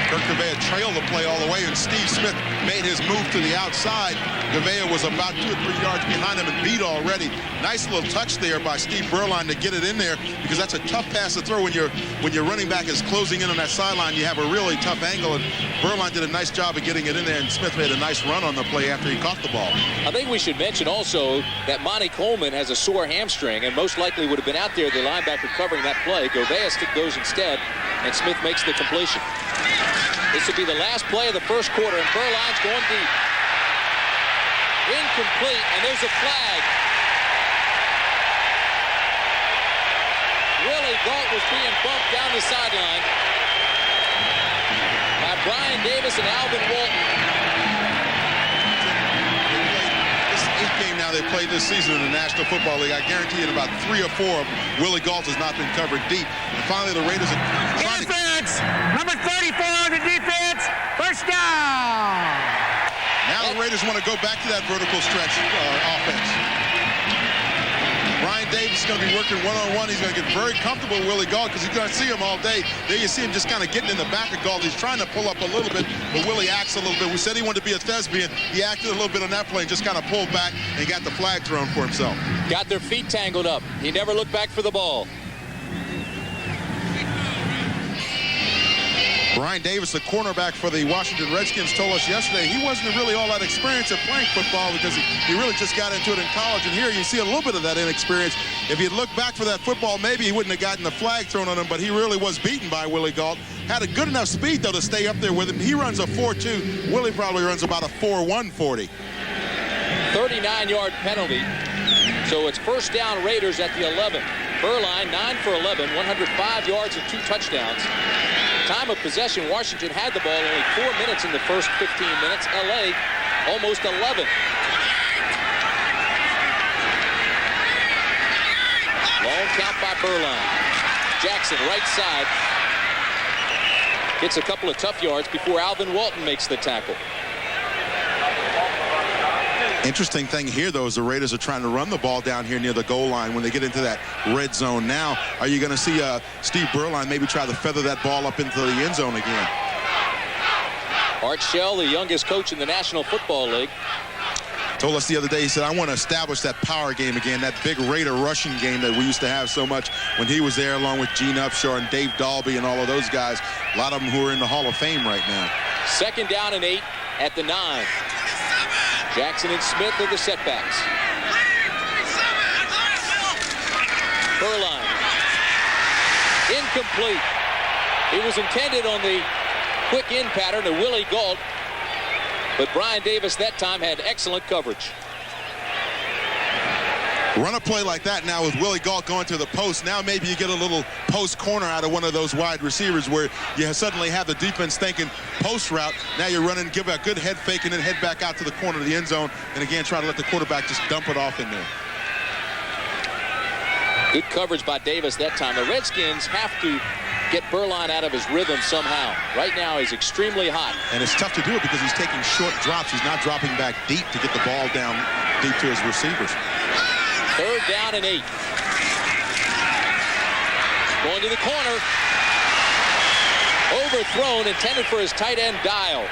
Kurt Gavea trailed the play all the way, and Steve Smith made his move to the outside. Gavea was about 2 or 3 yards behind him and beat already. Nice little touch there by Steve Berline to get it in there because that's a tough pass to throw when your running back is closing in on that sideline. You have a really tough angle, and Berline did a nice job of getting it in there, and Smith made a nice run on the play after he caught the ball. I think we should mention also that Monty Coleman has a sore hamstring and most likely would have been out there, the linebacker covering that play. Gavea goes instead, and Smith makes the completion. This will be the last play of the first quarter, and Berline's going deep. Incomplete, and there's a flag. Willie Gault was being bumped down the sideline by Brian Davis and Alvin Walton. This is the 8th game now they played this season in the National Football League. I guarantee in about 3 or 4 of them, Willie Gault has not been covered deep. And finally, the Raiders are trying defense, number 34 on the defense, first down. Now the Raiders want to go back to that vertical stretch offense. Brian Davis is going to be working one-on-one. He's going to get very comfortable with Willie Gault because he's going to see him all day. There you see him just kind of getting in the back of Gault. He's trying to pull up a little bit, but Willie acts a little bit. We said he wanted to be a thespian. He acted a little bit on that play and just kind of pulled back and got the flag thrown for himself. Got their feet tangled up. He never looked back for the ball. Brian Davis, the cornerback for the Washington Redskins, told us yesterday he wasn't really all that experienced at playing football because he really just got into it in college. And here you see a little bit of that inexperience. If he'd looked back for that football, maybe he wouldn't have gotten the flag thrown on him, but he really was beaten by Willie Gault. Had a good enough speed, though, to stay up there with him. He runs a 4.2. Willie probably runs about a 4.1 40. 39-yard penalty. So it's first down Raiders at the 11. Berline, 9 for 11, 105 yards and 2 touchdowns. Time of possession, Washington had the ball only 4 minutes in the first 15 minutes. LA, almost 11. Long count by Berline. Jackson, right side. Gets a couple of tough yards before Alvin Walton makes the tackle. Interesting thing here, though, is the Raiders are trying to run the ball down here near the goal line when they get into that red zone. Now, are you going to see Steve Berline maybe try to feather that ball up into the end zone again? Art Shell, the youngest coach in the National Football League. told us the other day, he said, I want to establish that power game again, that big Raider rushing game that we used to have so much when he was there, along with Gene Upshaw and Dave Dalby and all of those guys. A lot of them who are in the Hall of Fame right now. 2nd down and 8 at the 9. Jackson and Smith are the setbacks. Beuerlein. Incomplete. It was intended on the quick in pattern to Willie Gault, but Brian Davis that time had excellent coverage. Run a play like that now with Willie Gault going to the post. Now maybe you get a little post corner out of one of those wide receivers where you suddenly have the defense thinking post route. Now you're running, give a good head fake, and then head back out to the corner of the end zone. And again, try to let the quarterback just dump it off in there. Good coverage by Davis that time. The Redskins have to get Beuerlein out of his rhythm somehow. Right now he's extremely hot. And it's tough to do it because he's taking short drops. He's not dropping back deep to get the ball down deep to his receivers. 3rd down and 8. Going to the corner. Overthrown, intended for his tight end Dial.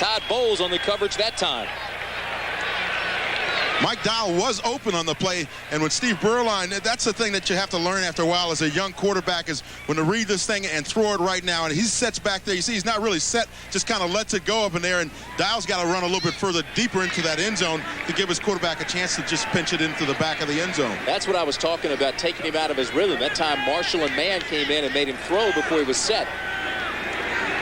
Todd Bowles on the coverage that time. Mike Dial was open on the play, and with Steve Beuerlein, that's the thing that you have to learn after a while as a young quarterback, is when to read this thing and throw it right now. And he sets back there. You see, he's not really set, just kind of lets it go up in there, and Dial's got to run a little bit further deeper into that end zone to give his quarterback a chance to just pinch it into the back of the end zone. That's what I was talking about, taking him out of his rhythm. That time Marshall and Mann came in and made him throw before he was set.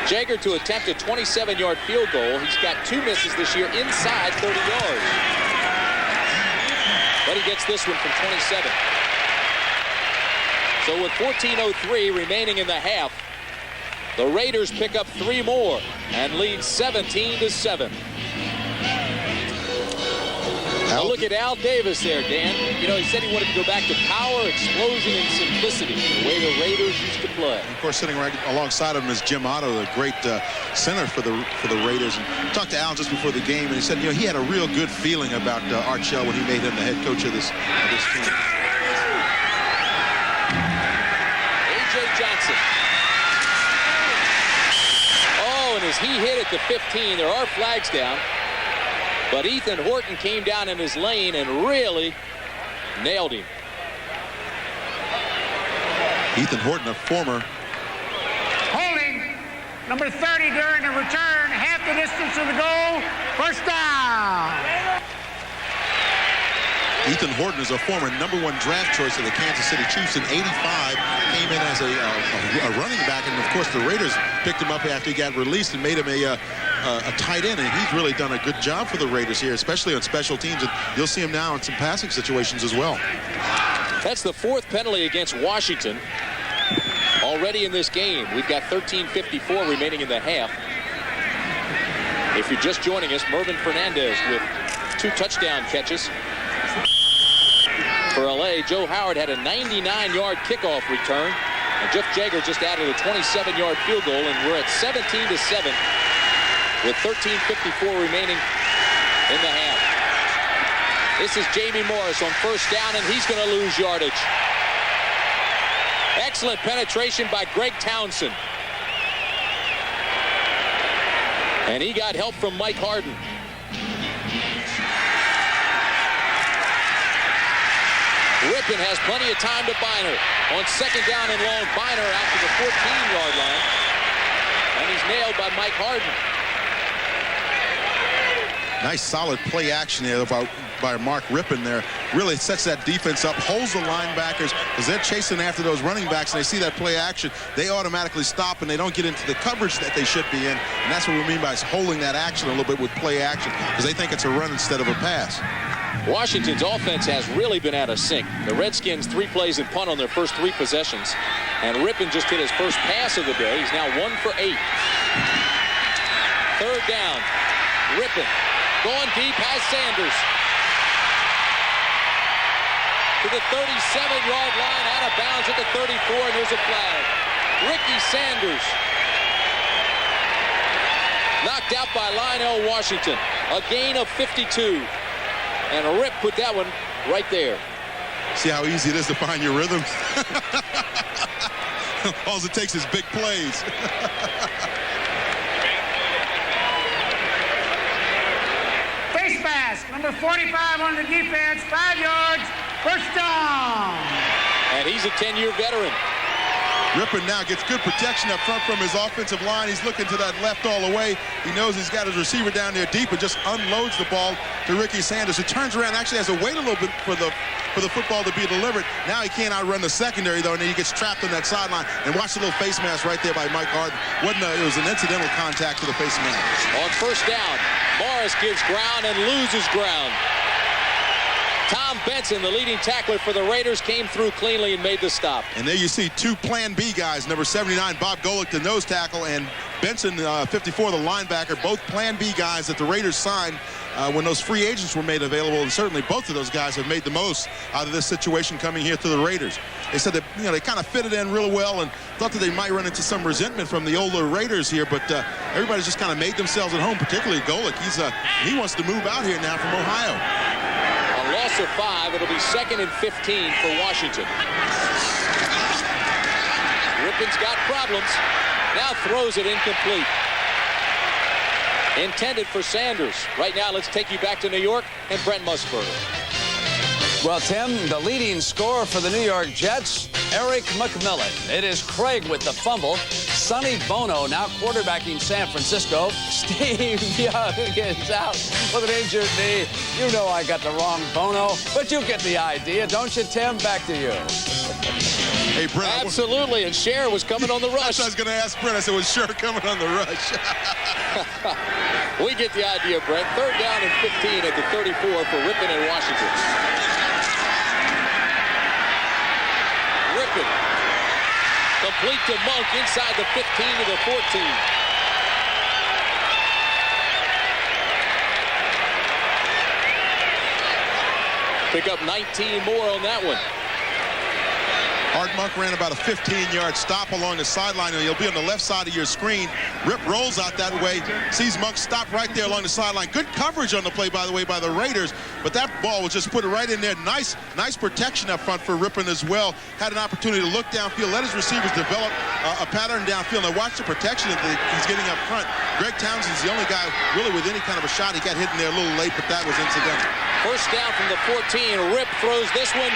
Jagger to attempt a 27-yard field goal. He's got 2 misses this year inside 30 yards. But he gets this one from 27. So with 14:03 remaining in the half, the Raiders pick up 3 more and lead 17-7. Now look at Al Davis there, Dan. You know, he said he wanted to go back to power, explosion, and simplicity, the way the Raiders used to play. And of course, sitting right alongside of him is Jim Otto, the great center for the Raiders. And I talked to Al just before the game, and he said, you know, he had a real good feeling about Art Shell when he made him the head coach of this team. A.J. Johnson. Oh, and as he hit at the 15, there are flags down. But Ethan Horton came down in his lane and really nailed him. Ethan Horton, a former. Holding number 30 during the return, half the distance of the goal, 1st down. Ethan Horton is a former #1 draft choice of the Kansas City Chiefs in '85. Came in as a running back, and of course the Raiders picked him up after he got released and made him a tight end, and he's really done a good job for the Raiders here, especially on special teams, and you'll see him now in some passing situations as well. That's the 4th penalty against Washington already in this game. We've got 13:54 remaining in the half. If you're just joining us, Mervin Fernandez with 2 touchdown catches for LA. Joe Howard had a 99-yard kickoff return, and Jeff Jagger just added a 27-yard field goal, and we're at 17-7 with 13:54 remaining in the half. This is Jamie Morris on 1st down, and he's going to lose yardage. Excellent penetration by Greg Townsend. And he got help from Mike Harden. Rippon has plenty of time to Biner. On 2nd down and long, Biner out to the 14-yard line. And he's nailed by Mike Harden. Nice solid play action there by Mark Rippon there. Really sets that defense up, holds the linebackers as they're chasing after those running backs, and they see that play action. They automatically stop, and they don't get into the coverage that they should be in. And that's what we mean by holding that action a little bit with play action, because they think it's a run instead of a pass. Washington's offense has really been out of sync. The Redskins 3 plays and punt on their first 3 possessions. And Rippon just hit his first pass of the day. He's now 1 for 8. 3rd down. Rippon going deep, has Sanders. To the 37-yard line, out of bounds at the 34, and there's a flag. Ricky Sanders knocked out by Lionel Washington. A gain of 52. And Rip put that one right there. See how easy it is to find your rhythm? All it takes is big plays. Face mask, Number 45 on the defense, 5 yards, first down. And he's a 10-year veteran. Rippon now gets good protection up front from his offensive line. He's looking to that left all the way. He knows he's got his receiver down there deep and just unloads the ball to Ricky Sanders, who turns around, actually has to wait a little bit for the football to be delivered. Now he can't outrun the secondary, though, and then he gets trapped on that sideline. And watch the little face mask right there by Mike Harden. It was an incidental contact to the face mask. On first down, Morris gives ground and loses ground. Tom Benson, the leading tackler for the Raiders, came through cleanly and made the stop. And there you see two Plan B guys, number 79, Bob Golick, the nose tackle, and Benson, 54, the linebacker, both Plan B guys that the Raiders signed when those free agents were made available, and certainly both of those guys have made the most out of this situation coming here to the Raiders. They said that they kind of fitted in real well and thought that they might run into some resentment from the older Raiders here, but everybody's just kind of made themselves at home, particularly Golick. He wants to move out here now from Ohio. A loss of 5, it'll be 2nd and 15 for Washington. Rippon's got problems. Now throws it incomplete. Intended for Sanders. Right now, let's take you back to New York and Brent Musburger. Well, Tim, the leading scorer for the New York Jets, Eric McMillan. It is Craig with the fumble. Sonny Bono now quarterbacking San Francisco. Steve Young is out with an injured knee. You know I got the wrong Bono, but you get the idea, don't you, Tim? Back to you. Hey, Brent. Absolutely, and Cher was coming on the rush. I was going to ask Brent. I said, was Cher coming on the rush? We get the idea, Brent. 3rd down and 15 at the 34 for Rippon and Washington. Rippon. Complete to Monk inside the 15 to the 14. Pick up 19 more on that one. Art Monk ran about a 15-yard stop along the sideline, and he'll be on the left side of your screen. Rip rolls out that way, sees Monk stop right there along the sideline. Good coverage on the play, by the way, by the Raiders, but that ball was just put it right in there. Nice protection up front for Rippon as well. Had an opportunity to look downfield, let his receivers develop a pattern downfield. Now watch the protection that he's getting up front. Greg Townsend's the only guy really with any kind of a shot. He got hit in there a little late, but that was incidental. First down from the 14. Rip throws this one.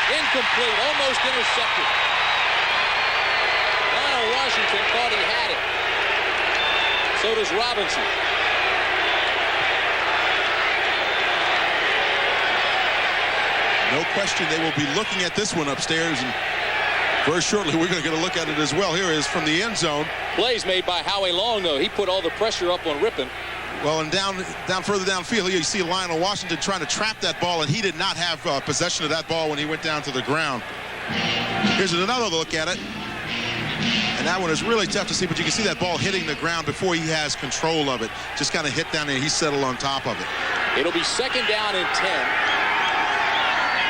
Incomplete, almost intercepted. Lionel Washington thought he had it. So does Robinson. No question they will be looking at this one upstairs, and very shortly we're going to get a look at it as well. Here is from the end zone. Plays made by Howie Long, though. He put all the pressure up on Rippon. Well, and down further downfield, you see Lionel Washington trying to trap that ball, and he did not have possession of that ball when he went down to the ground. Here's another look at it. And that one is really tough to see, but you can see that ball hitting the ground before he has control of it. Just kind of hit down there. He settled on top of it. It'll be 2nd down and 10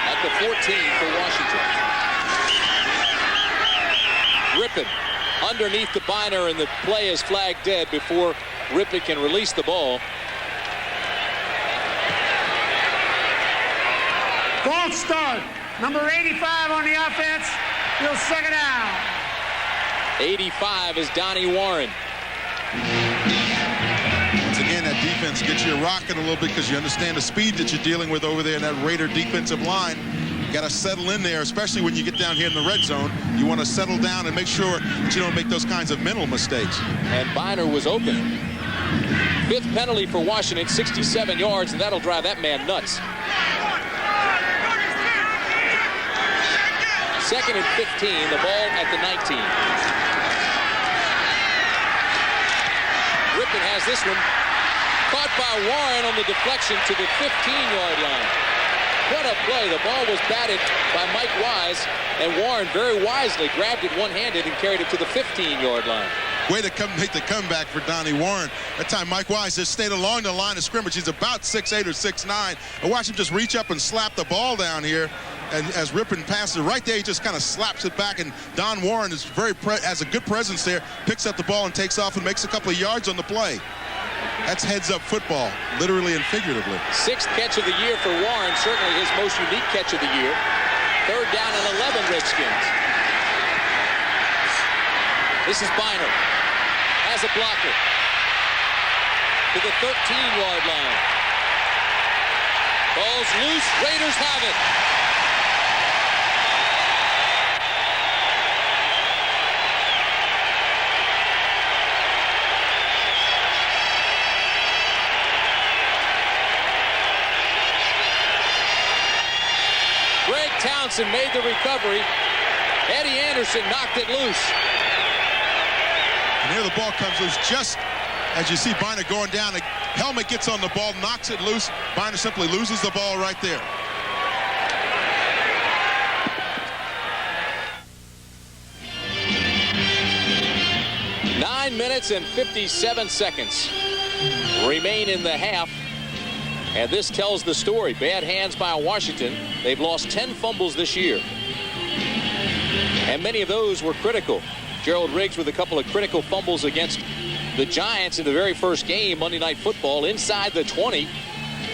at the 14 for Washington. Rippon underneath the Biner, and the play is flagged dead before Rippon can release the ball. False start. Number 85 on the offense. He'll 2nd down. 85 is Donnie Warren. Once again, that defense gets you rocking a little bit because you understand the speed that you're dealing with over there in that Raider defensive line. You got to settle in there, especially when you get down here in the red zone. You want to settle down and make sure that you don't make those kinds of mental mistakes. And Biner was open. 5th penalty for Washington, 67 yards, and that'll drive that man nuts. 2nd and 15, the ball at the 19. Rippon has this one. Caught by Warren on the deflection to the 15-yard line. What a play. The ball was batted by Mike Wise, and Warren very wisely grabbed it one-handed and carried it to the 15-yard line. Way to make the comeback for Donnie Warren. That time Mike Wise just stayed along the line of scrimmage. He's about 6'8" or 6'9". And watch him just reach up and slap the ball down here. And as Rippon passes right there, he just kind of slaps it back. And Don Warren is has a good presence there, picks up the ball and takes off and makes a couple of yards on the play. That's heads-up football, literally and figuratively. 6th catch of the year for Warren, certainly his most unique catch of the year. 3rd down and 11, Redskins. This is Biner. Has a blocker to the 13-yard line. Ball's loose. Raiders have it. Greg Townsend made the recovery. Eddie Anderson knocked it loose. And here the ball comes loose just as you see Biner going down. The helmet gets on the ball, knocks it loose. Biner simply loses the ball right there. Nine minutes and 57 seconds remain in the half. And this tells the story. Bad hands by Washington. They've lost 10 fumbles this year. And many of those were critical. Gerald Riggs with a couple of critical fumbles against the Giants in the very first game, Monday Night Football, inside the 20.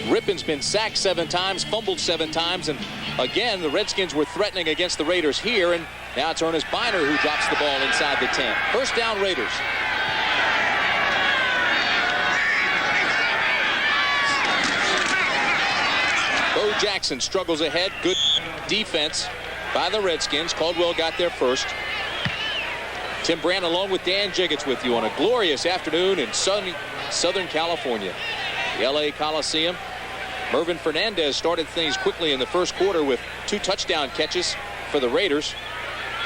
Rippon's been sacked 7 times, fumbled 7 times, and again, the Redskins were threatening against the Raiders here, and now it's Ernest Biner who drops the ball inside the 10. First down, Raiders. Bo Jackson struggles ahead. Good defense by the Redskins. Caldwell got there first. Tim Brand along with Dan Jiggetts with you on a glorious afternoon in sunny Southern California. The LA Coliseum. Mervin Fernandez started things quickly in the first quarter with 2 touchdown catches for the Raiders.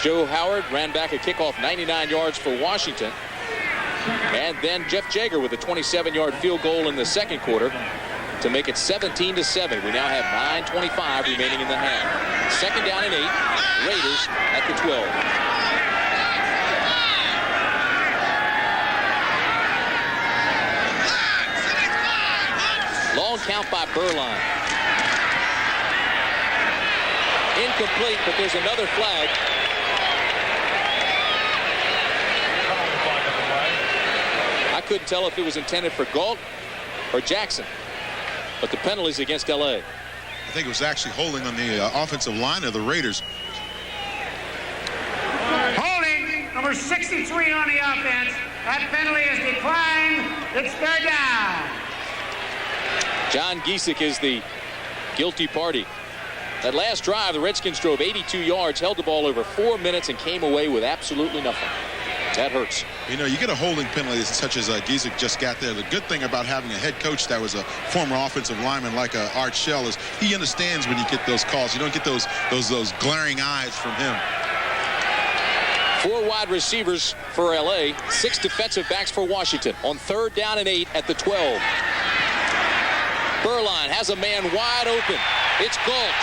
Joe Howard ran back a kickoff 99 yards for Washington. And then Jeff Jagger with a 27-yard field goal in the second quarter to make it 17-7. We now have 9:25 remaining in the half. Second down and 8. Raiders at the 12. Long count by Berline. Incomplete, but there's another flag. I couldn't tell if it was intended for Galt or Jackson, but the penalty's against LA. I think it was actually holding on the offensive line of the Raiders. Holding, number 63 on the offense. That penalty is declined. It's third down. John Giesick is the guilty party. That last drive, the Redskins drove 82 yards, held the ball over 4 minutes, and came away with absolutely nothing. That hurts. You know, you get a holding penalty such as Giesick just got there. The good thing about having a head coach that was a former offensive lineman like Art Shell is he understands when you get those calls. You don't get those glaring eyes from him. 4 wide receivers for LA, 6 defensive backs for Washington on third down and 8 at the 12. Berline has a man wide open. It's Galt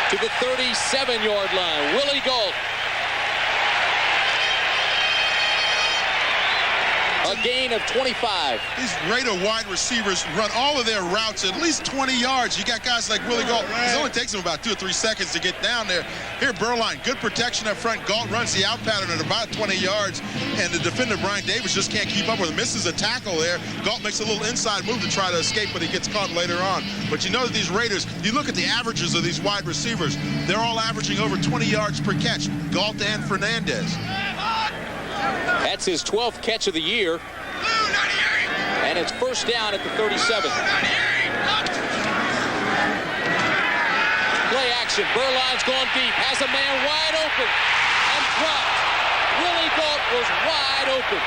to the 37-yard line. Willie Galt. A gain of 25. These Raider wide receivers run all of their routes at least 20 yards. You got guys like Willie Galt. It only takes him about 2 or 3 seconds to get down there. Here, Berline, good protection up front. Galt runs the out pattern at about 20 yards, and the defender, Brian Davis, just can't keep up with him. Misses a tackle there. Galt makes a little inside move to try to escape, but he gets caught later on. But you know that these Raiders, you look at the averages of these wide receivers, they're all averaging over 20 yards per catch. Galt and Fernandez. That's his 12th catch of the year. And it's first down at the 37. Play action. Berline's gone deep. Has a man wide open. And dropped. Willie Galt was wide open.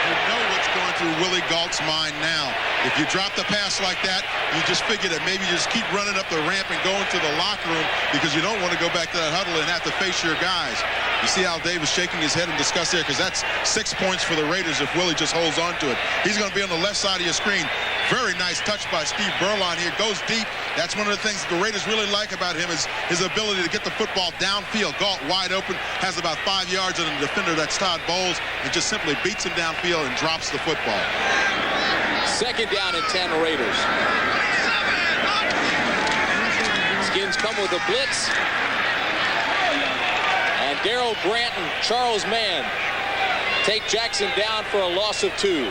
You know what's going through Willie Galt's mind now. If you drop the pass like that, you just figure that maybe you just keep running up the ramp and going to the locker room because you don't want to go back to that huddle and have to face your guys. You see Al Davis shaking his head in disgust there because that's 6 points for the Raiders if Willie just holds on to it. He's going to be on the left side of your screen. Very nice touch by Steve Berline here. Goes deep. That's one of the things the Raiders really like about him is his ability to get the football downfield. Galt wide open, has about 5 yards on the defender, that's Todd Bowles, and just simply beats him downfield and drops the football. Second down and 10 Raiders. Skins come with a blitz. And Darrell Brandt and Charles Mann take Jackson down for a loss of 2.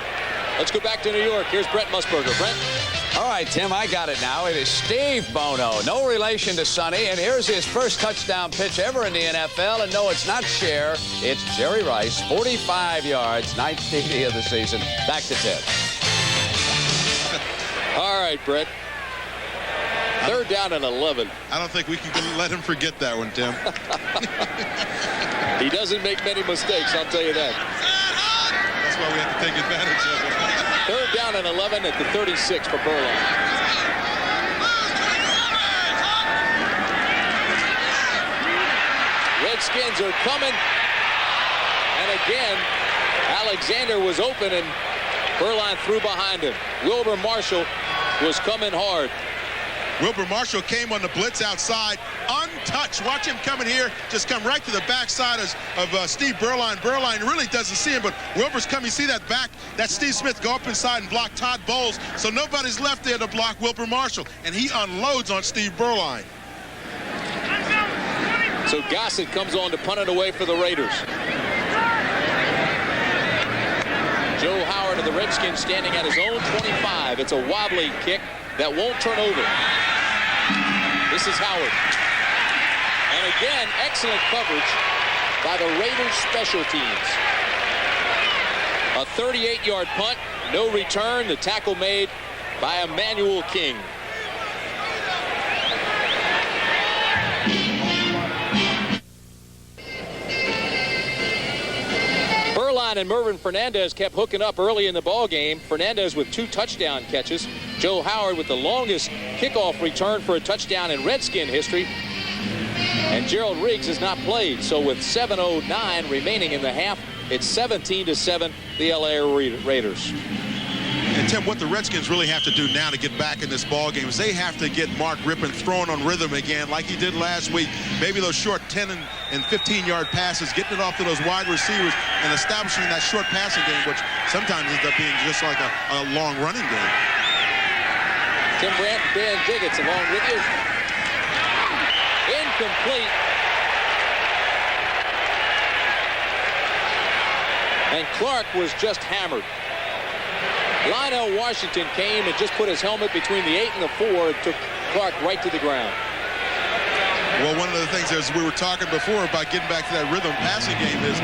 Let's go back to New York. Here's Brent Musburger. Brent? All right, Tim, I got it now. It is Steve Bono. No relation to Sonny. And here's his first touchdown pitch ever in the NFL. And no, it's not Cher. It's Jerry Rice. 45 yards, 9th TD of the season. Back to Tim. All right, Brett. 3rd down and 11. I don't think we can let him forget that one, Tim. He doesn't make many mistakes, I'll tell you that. That's why we have to take advantage of it. 3rd down and 11 at the 36 for Burline. Redskins are coming. And again, Alexander was open and Burline threw behind him. Wilbur Marshall was coming hard. Wilbur Marshall came on the blitz outside, untouched. Watch him coming here, just come right to the backside of Steve Burline. Burline really doesn't see him, but Wilbur's coming. You see that back, that Steve Smith go up inside and block Todd Bowles, so nobody's left there to block Wilbur Marshall, and he unloads on Steve Burline. So Gossett comes on to punt it away for the Raiders. Joe Howard of the Redskins standing at his own 25. It's a wobbly kick that won't turn over. This is Howard. And again, excellent coverage by the Raiders special teams. A 38-yard punt, no return. The tackle made by Emmanuel King. Burline and Mervin Fernandez kept hooking up early in the ball game. Fernandez with 2 touchdown catches. Joe Howard with the longest kickoff return for a touchdown in Redskin history. And Gerald Riggs has not played. So with 7:09 remaining in the half, it's 17-7, the LA Raiders. And Tim, what the Redskins really have to do now to get back in this ball game is they have to get Mark Rippon thrown on rhythm again like he did last week. Maybe those short 10 and 15-yard passes, getting it off to those wide receivers and establishing that short passing game, which sometimes ends up being just like a long running game. Tim Brandt and Dan Jiggets along with you. Incomplete. And Clark was just hammered. Lionel Washington came and just put his helmet between the 8 and the 4 and took Clark right to the ground. Well, one of the things, as we were talking before about getting back to that rhythm passing game, is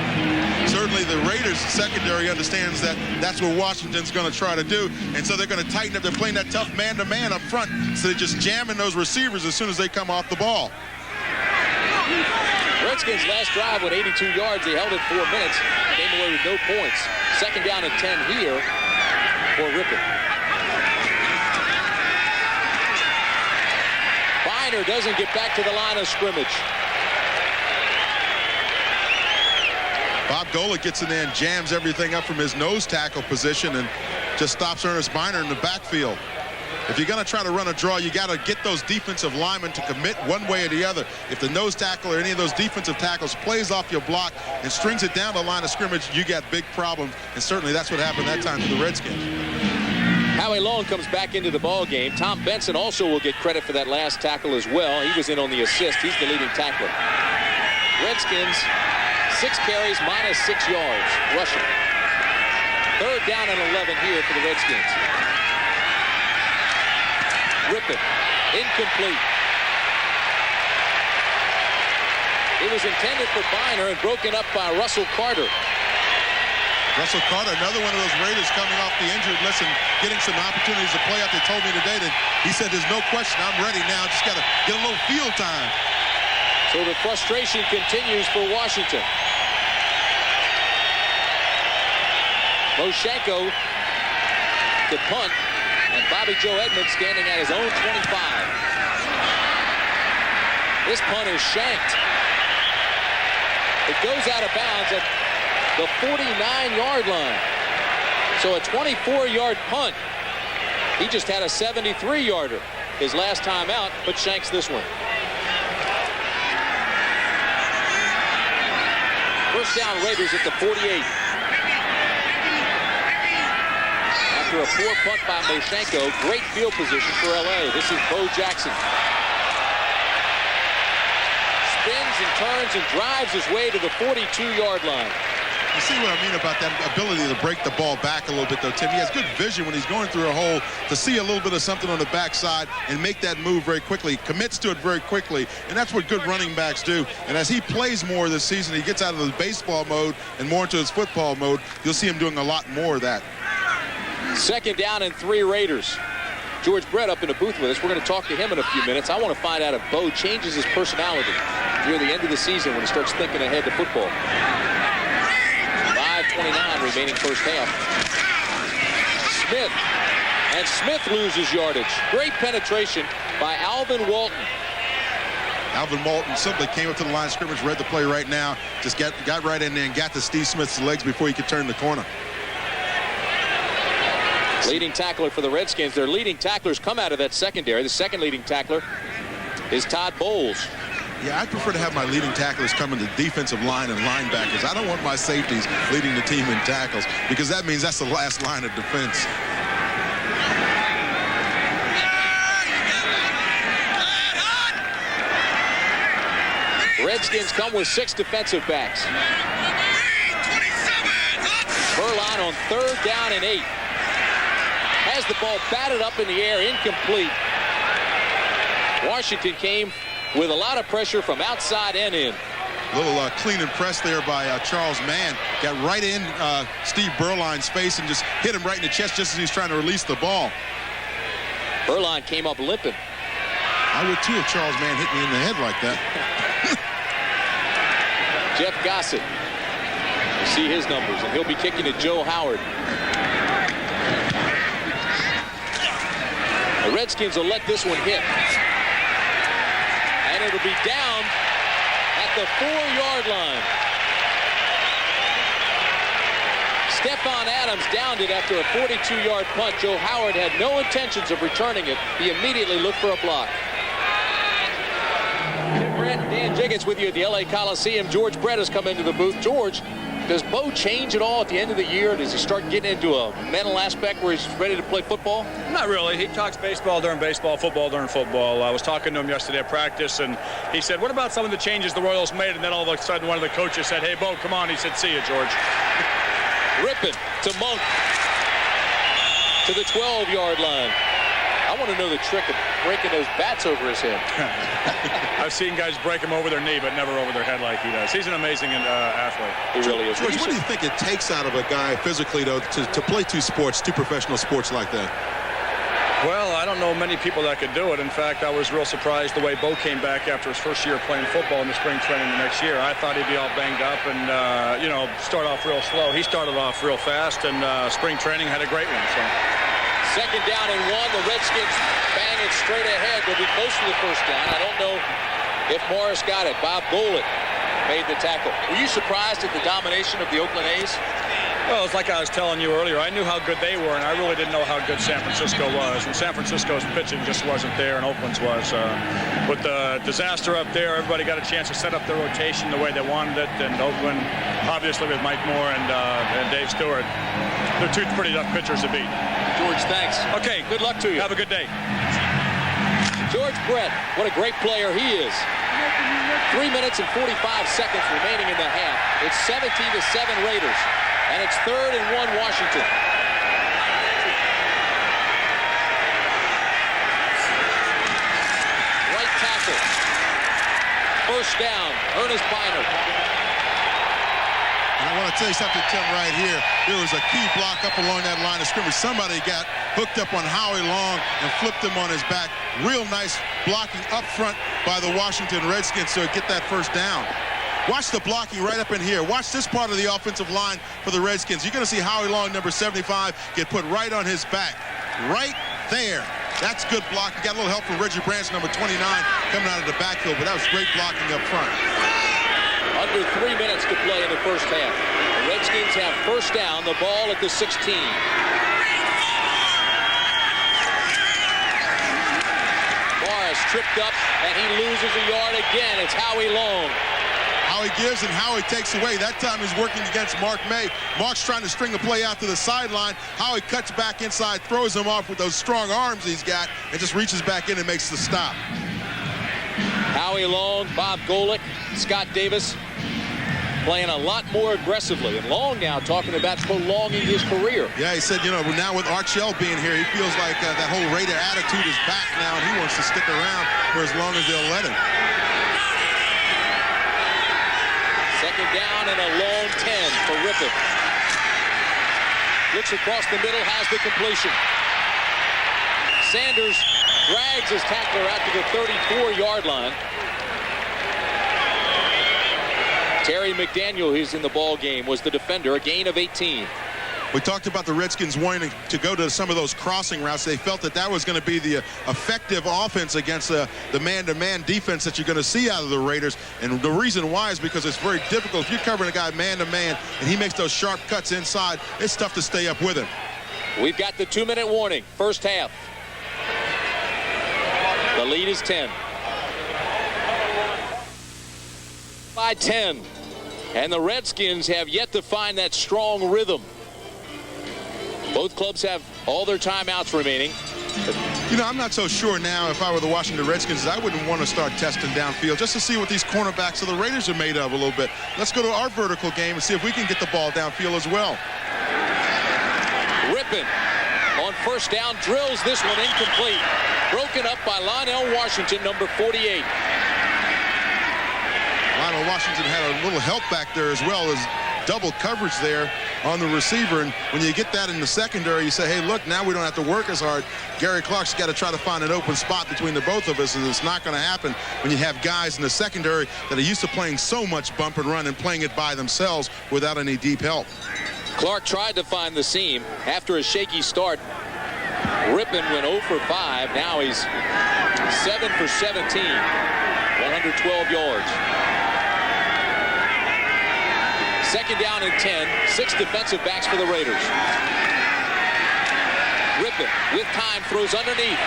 certainly the Raiders secondary understands that that's what Washington's going to try to do. And so they're going to tighten up. They're playing that tough man-to-man up front. So they're just jamming those receivers as soon as they come off the ball. Redskins' last drive with 82 yards. They held it 4 minutes. Came away with no points. 2nd down and 10 here for Rippon. Biner doesn't get back to the line of scrimmage. Bob Golick gets in there and jams everything up from his nose tackle position and just stops Ernest Biner in the backfield. If you're going to try to run a draw, you got to get those defensive linemen to commit one way or the other. If the nose tackle or any of those defensive tackles plays off your block and strings it down the line of scrimmage, you got big problems. And certainly that's what happened that time to the Redskins. Howie Long comes back into the ball game. Tom Benson also will get credit for that last tackle as well. He was in on the assist. He's the leading tackler. Redskins, 6 carries, -6 yards, rushing. 3rd down and 11 here for the Redskins. Rippon, incomplete. It was intended for Biner and broken up by Russell Carter. Russell Carter, another one of those Raiders coming off the injured list and getting some opportunities to play out. They told me today that he said, there's no question, I'm ready now. Just got to get a little field time. So the frustration continues for Washington. Moshenko to punt, and Bobby Joe Edmonds standing at his own 25. This punt is shanked. It goes out of bounds at the 49-yard line. So a 24-yard punt. He just had a 73-yarder his last time out, but shanks this one. 1st down, Raiders at the 48. After a poor punt by Moshenko, great field position for LA. This is Bo Jackson. Spins and turns and drives his way to the 42-yard line. You see what I mean about that ability to break the ball back a little bit, though, Tim. He has good vision when he's going through a hole to see a little bit of something on the backside and make that move very quickly, commits to it very quickly, and that's what good running backs do. And as he plays more this season, he gets out of the baseball mode and more into his football mode. You'll see him doing a lot more of that. 2nd down and 3 Raiders. George Brett up in the booth with us. We're going to talk to him in a few minutes. I want to find out if Bo changes his personality near the end of the season when he starts thinking ahead to football. 5:29 remaining first half. Smith. And Smith loses yardage. Great penetration by Alvin Walton. Alvin Walton simply came up to the line of scrimmage, read the play right now, just got right in there and got to Steve Smith's legs before he could turn the corner. Leading tackler for the Redskins. Their leading tacklers come out of that secondary. The second leading tackler is Todd Bowles. Yeah, I prefer to have my leading tacklers come in the defensive line and linebackers. I don't want my safeties leading the team in tackles because that means that's the last line of defense. Redskins come with 6 defensive backs. Berline on 3rd down and 8. Has the ball batted up in the air, incomplete. Washington came with a lot of pressure from outside and in. Little clean and press there by Charles Mann. Got right in Steve Berline's face and just hit him right in the chest just as he was trying to release the ball. Berline came up limping. I would too if Charles Mann hit me in the head like that. Jeff Gossett. You see his numbers, and he'll be kicking to Joe Howard. The Redskins will let this one hit. And it'll be down at the 4-yard line. Stephon Adams downed it after a 42-yard punt. Joe Howard had no intentions of returning it. He immediately looked for a block. Tim Brandt and Dan Jiggers with you at the LA Coliseum. George Brett has come into the booth. George, does Bo change at all at the end of the year? Does he start getting into a mental aspect where he's ready to play football? Not really. He talks baseball during baseball, football during football. I was talking to him yesterday at practice, and he said, what about some of the changes the Royals made? And then all of a sudden one of the coaches said, hey, Bo, come on. He said, see you, George. Rippon to Monk to the 12-yard line. I want to know the trick of breaking those bats over his head. I've seen guys break them over their knee, but never over their head like he does. He's an amazing athlete. He really is. George, what do you think it takes out of a guy physically, though, to play 2 professional sports like that? Well, I don't know many people that could do it. In fact, I was real surprised the way Bo came back after his first year playing football in the spring training the next year. I thought he'd be all banged up and, start off real slow. He started off real fast, and spring training had a great one. So. 2nd down and 1. The Redskins bang it straight ahead. They'll be close to the first down. I don't know if Morris got it. Bob Golick made the tackle. Were you surprised at the domination of the Oakland A's? Well, it's like I was telling you earlier. I knew how good they were, and I really didn't know how good San Francisco was. And San Francisco's pitching just wasn't there, and Oakland's was. With the disaster up there, everybody got a chance to set up their rotation the way they wanted it. And Oakland, obviously with Mike Moore and Dave Stewart, they're 2 pretty tough pitchers to beat. George, thanks. Okay. Good luck to you. Have a good day. George Brett, what a great player he is. 3 minutes and 45 seconds remaining in the half. It's 17-7 Raiders. And it's 3rd and 1 Washington. Right tackle. First down, Ernest Biner. And I want to tell you something, Tim, right here. There was a key block up along that line of scrimmage. Somebody got hooked up on Howie Long and flipped him on his back. Real nice blocking up front by the Washington Redskins to get that first down. Watch the blocking right up in here. Watch this part of the offensive line for the Redskins. You're going to see Howie Long, number 75, get put right on his back. Right there. That's good blocking. Got a little help from Reggie Branch, number 29, coming out of the backfield, but that was great blocking up front. Under 3 minutes to play in the first half. The Redskins have first down, the ball at the 16. Morris tripped up, and he loses a yard again. It's Howie Long. Howie gives and Howie takes away. That time he's working against Mark May. Mark's trying to string the play out to the sideline. Howie cuts back inside, throws him off with those strong arms he's got, and just reaches back in and makes the stop. Howie Long, Bob Golick, Scott Davis. playing a lot more aggressively. And Long now talking about prolonging his career. Yeah, he said, you know, now with Archell being here, he feels like that whole Raider attitude is back now, and he wants to stick around for as long as they'll let him. Second down and a long 10 for Rippon. Looks across the middle, has the completion. Sanders drags his tackler out to the 34-yard line. Terry McDaniel, who's in the ball game, was the defender, a gain of 18. We talked about the Redskins wanting to go to some of those crossing routes. They felt that was going to be the effective offense against the man-to-man defense that you're going to see out of the Raiders. And the reason why is because it's very difficult. If you're covering a guy man-to-man and he makes those sharp cuts inside, it's tough to stay up with him. We've got the 2-minute warning, first half. The lead is 10. By 10. And the Redskins have yet to find that strong rhythm. Both clubs have all their timeouts remaining. You know, I'm not so sure now if I were the Washington Redskins, I wouldn't want to start testing downfield just to see what these cornerbacks of the Raiders are made of a little bit. Let's go to our vertical game and see if we can get the ball downfield as well. Rippon on first down drills this one incomplete. Broken up by Lionel Washington, number 48. Lionel Washington had a little help back there as well as double coverage there on the receiver, and when you get that in the secondary, you say, hey, look, now we don't have to work as hard. Gary Clark's got to try to find an open spot between the both of us, and it's not going to happen when you have guys in the secondary that are used to playing so much bump and run and playing it by themselves without any deep help. Clark tried to find the seam after a shaky start. Rippon went 0 for 5. Now he's 7 for 17, 112 yards. Second down and 10, 6 defensive backs for the Raiders. Rippon with time throws underneath.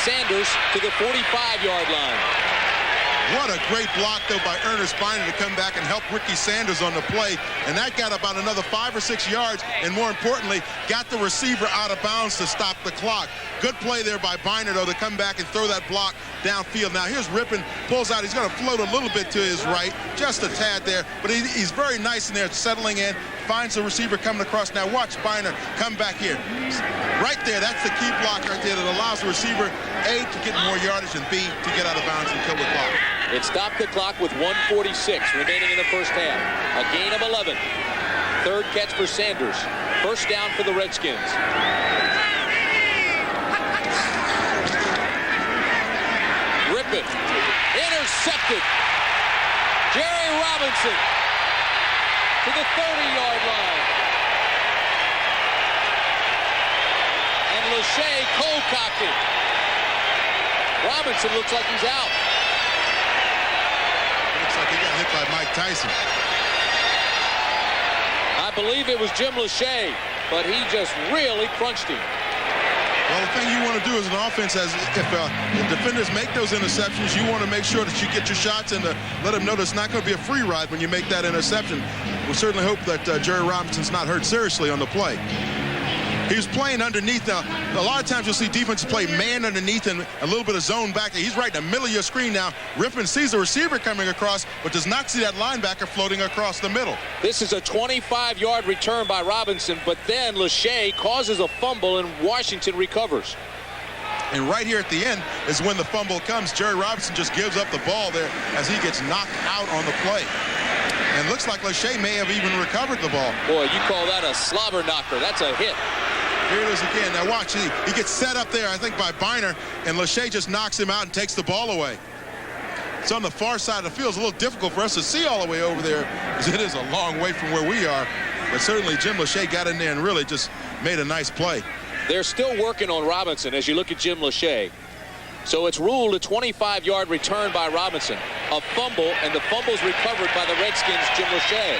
Sanders to the 45-yard line. What a great block, though, by Ernest Biner to come back and help Ricky Sanders on the play. And that got about another 5 or 6 yards, and more importantly, got the receiver out of bounds to stop the clock. Good play there by Biner, though, to come back and throw that block downfield. Now, here's Rippon, pulls out. He's going to float a little bit to his right, just a tad there. But he's very nice in there, settling in, finds the receiver coming across. Now, watch Biner come back here. Right there, that's the key block right there that allows the receiver, A, to get more yardage, and B, to get out of bounds and kill the clock. It stopped the clock with 1:46 remaining in the first half. A gain of 11. Third catch for Sanders. First down for the Redskins. Rippon intercepted. Jerry Robinson to the 30-yard line. And Lachey cold-cocked it. Robinson looks like he's out. Looks like he got hit by Mike Tyson. I believe it was Jim Lachey, but he just really crunched him. Well, the thing you want to do as an offense, as if defenders make those interceptions, you want to make sure that you get your shots and let them know that it's not going to be a free ride when you make that interception. We'll certainly hope that Jerry Robinson's not hurt seriously on the play. He was playing underneath. Now, a lot of times you'll see defenses play man underneath and a little bit of zone back there. He's right in the middle of your screen now. Rippon sees the receiver coming across, but does not see that linebacker floating across the middle. This is a 25-yard return by Robinson, but then Lachey causes a fumble and Washington recovers. And right here at the end is when the fumble comes. Jerry Robinson just gives up the ball there as he gets knocked out on the play. And looks like Lachey may have even recovered the ball. Boy, you call that a slobber knocker. That's a hit. Here it is again. Now watch, he gets set up there, I think, by Biner, and Lachey just knocks him out and takes the ball away. It's on the far side of the field. It's a little difficult for us to see all the way over there, because it is a long way from where we are. But certainly Jim Lachey got in there and really just made a nice play. They're still working on Robinson as you look at Jim Lachey. So it's ruled a 25-yard return by Robinson. A fumble, and the fumble's recovered by the Redskins' Jim Lachey.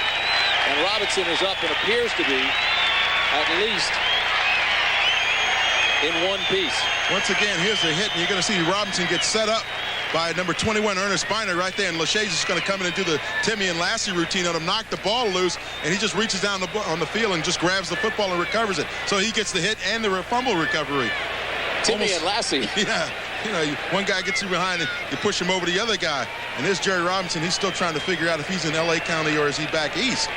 And Robinson is up and appears to be at least in one piece. Once again, here's the hit, and you're going to see Robinson get set up by number 21, Ernest Biner, right there. And Lachey's just going to come in and do the Timmy and Lassie routine on him, knock the ball loose, and he just reaches down on the field and just grabs the football and recovers it. So he gets the hit and the fumble recovery. Timmy and Lassie. Yeah. you know, one guy gets you behind and you push him over the other guy. And there's Jerry Robinson. He's still trying to figure out if he's in L.A. County or is he back east.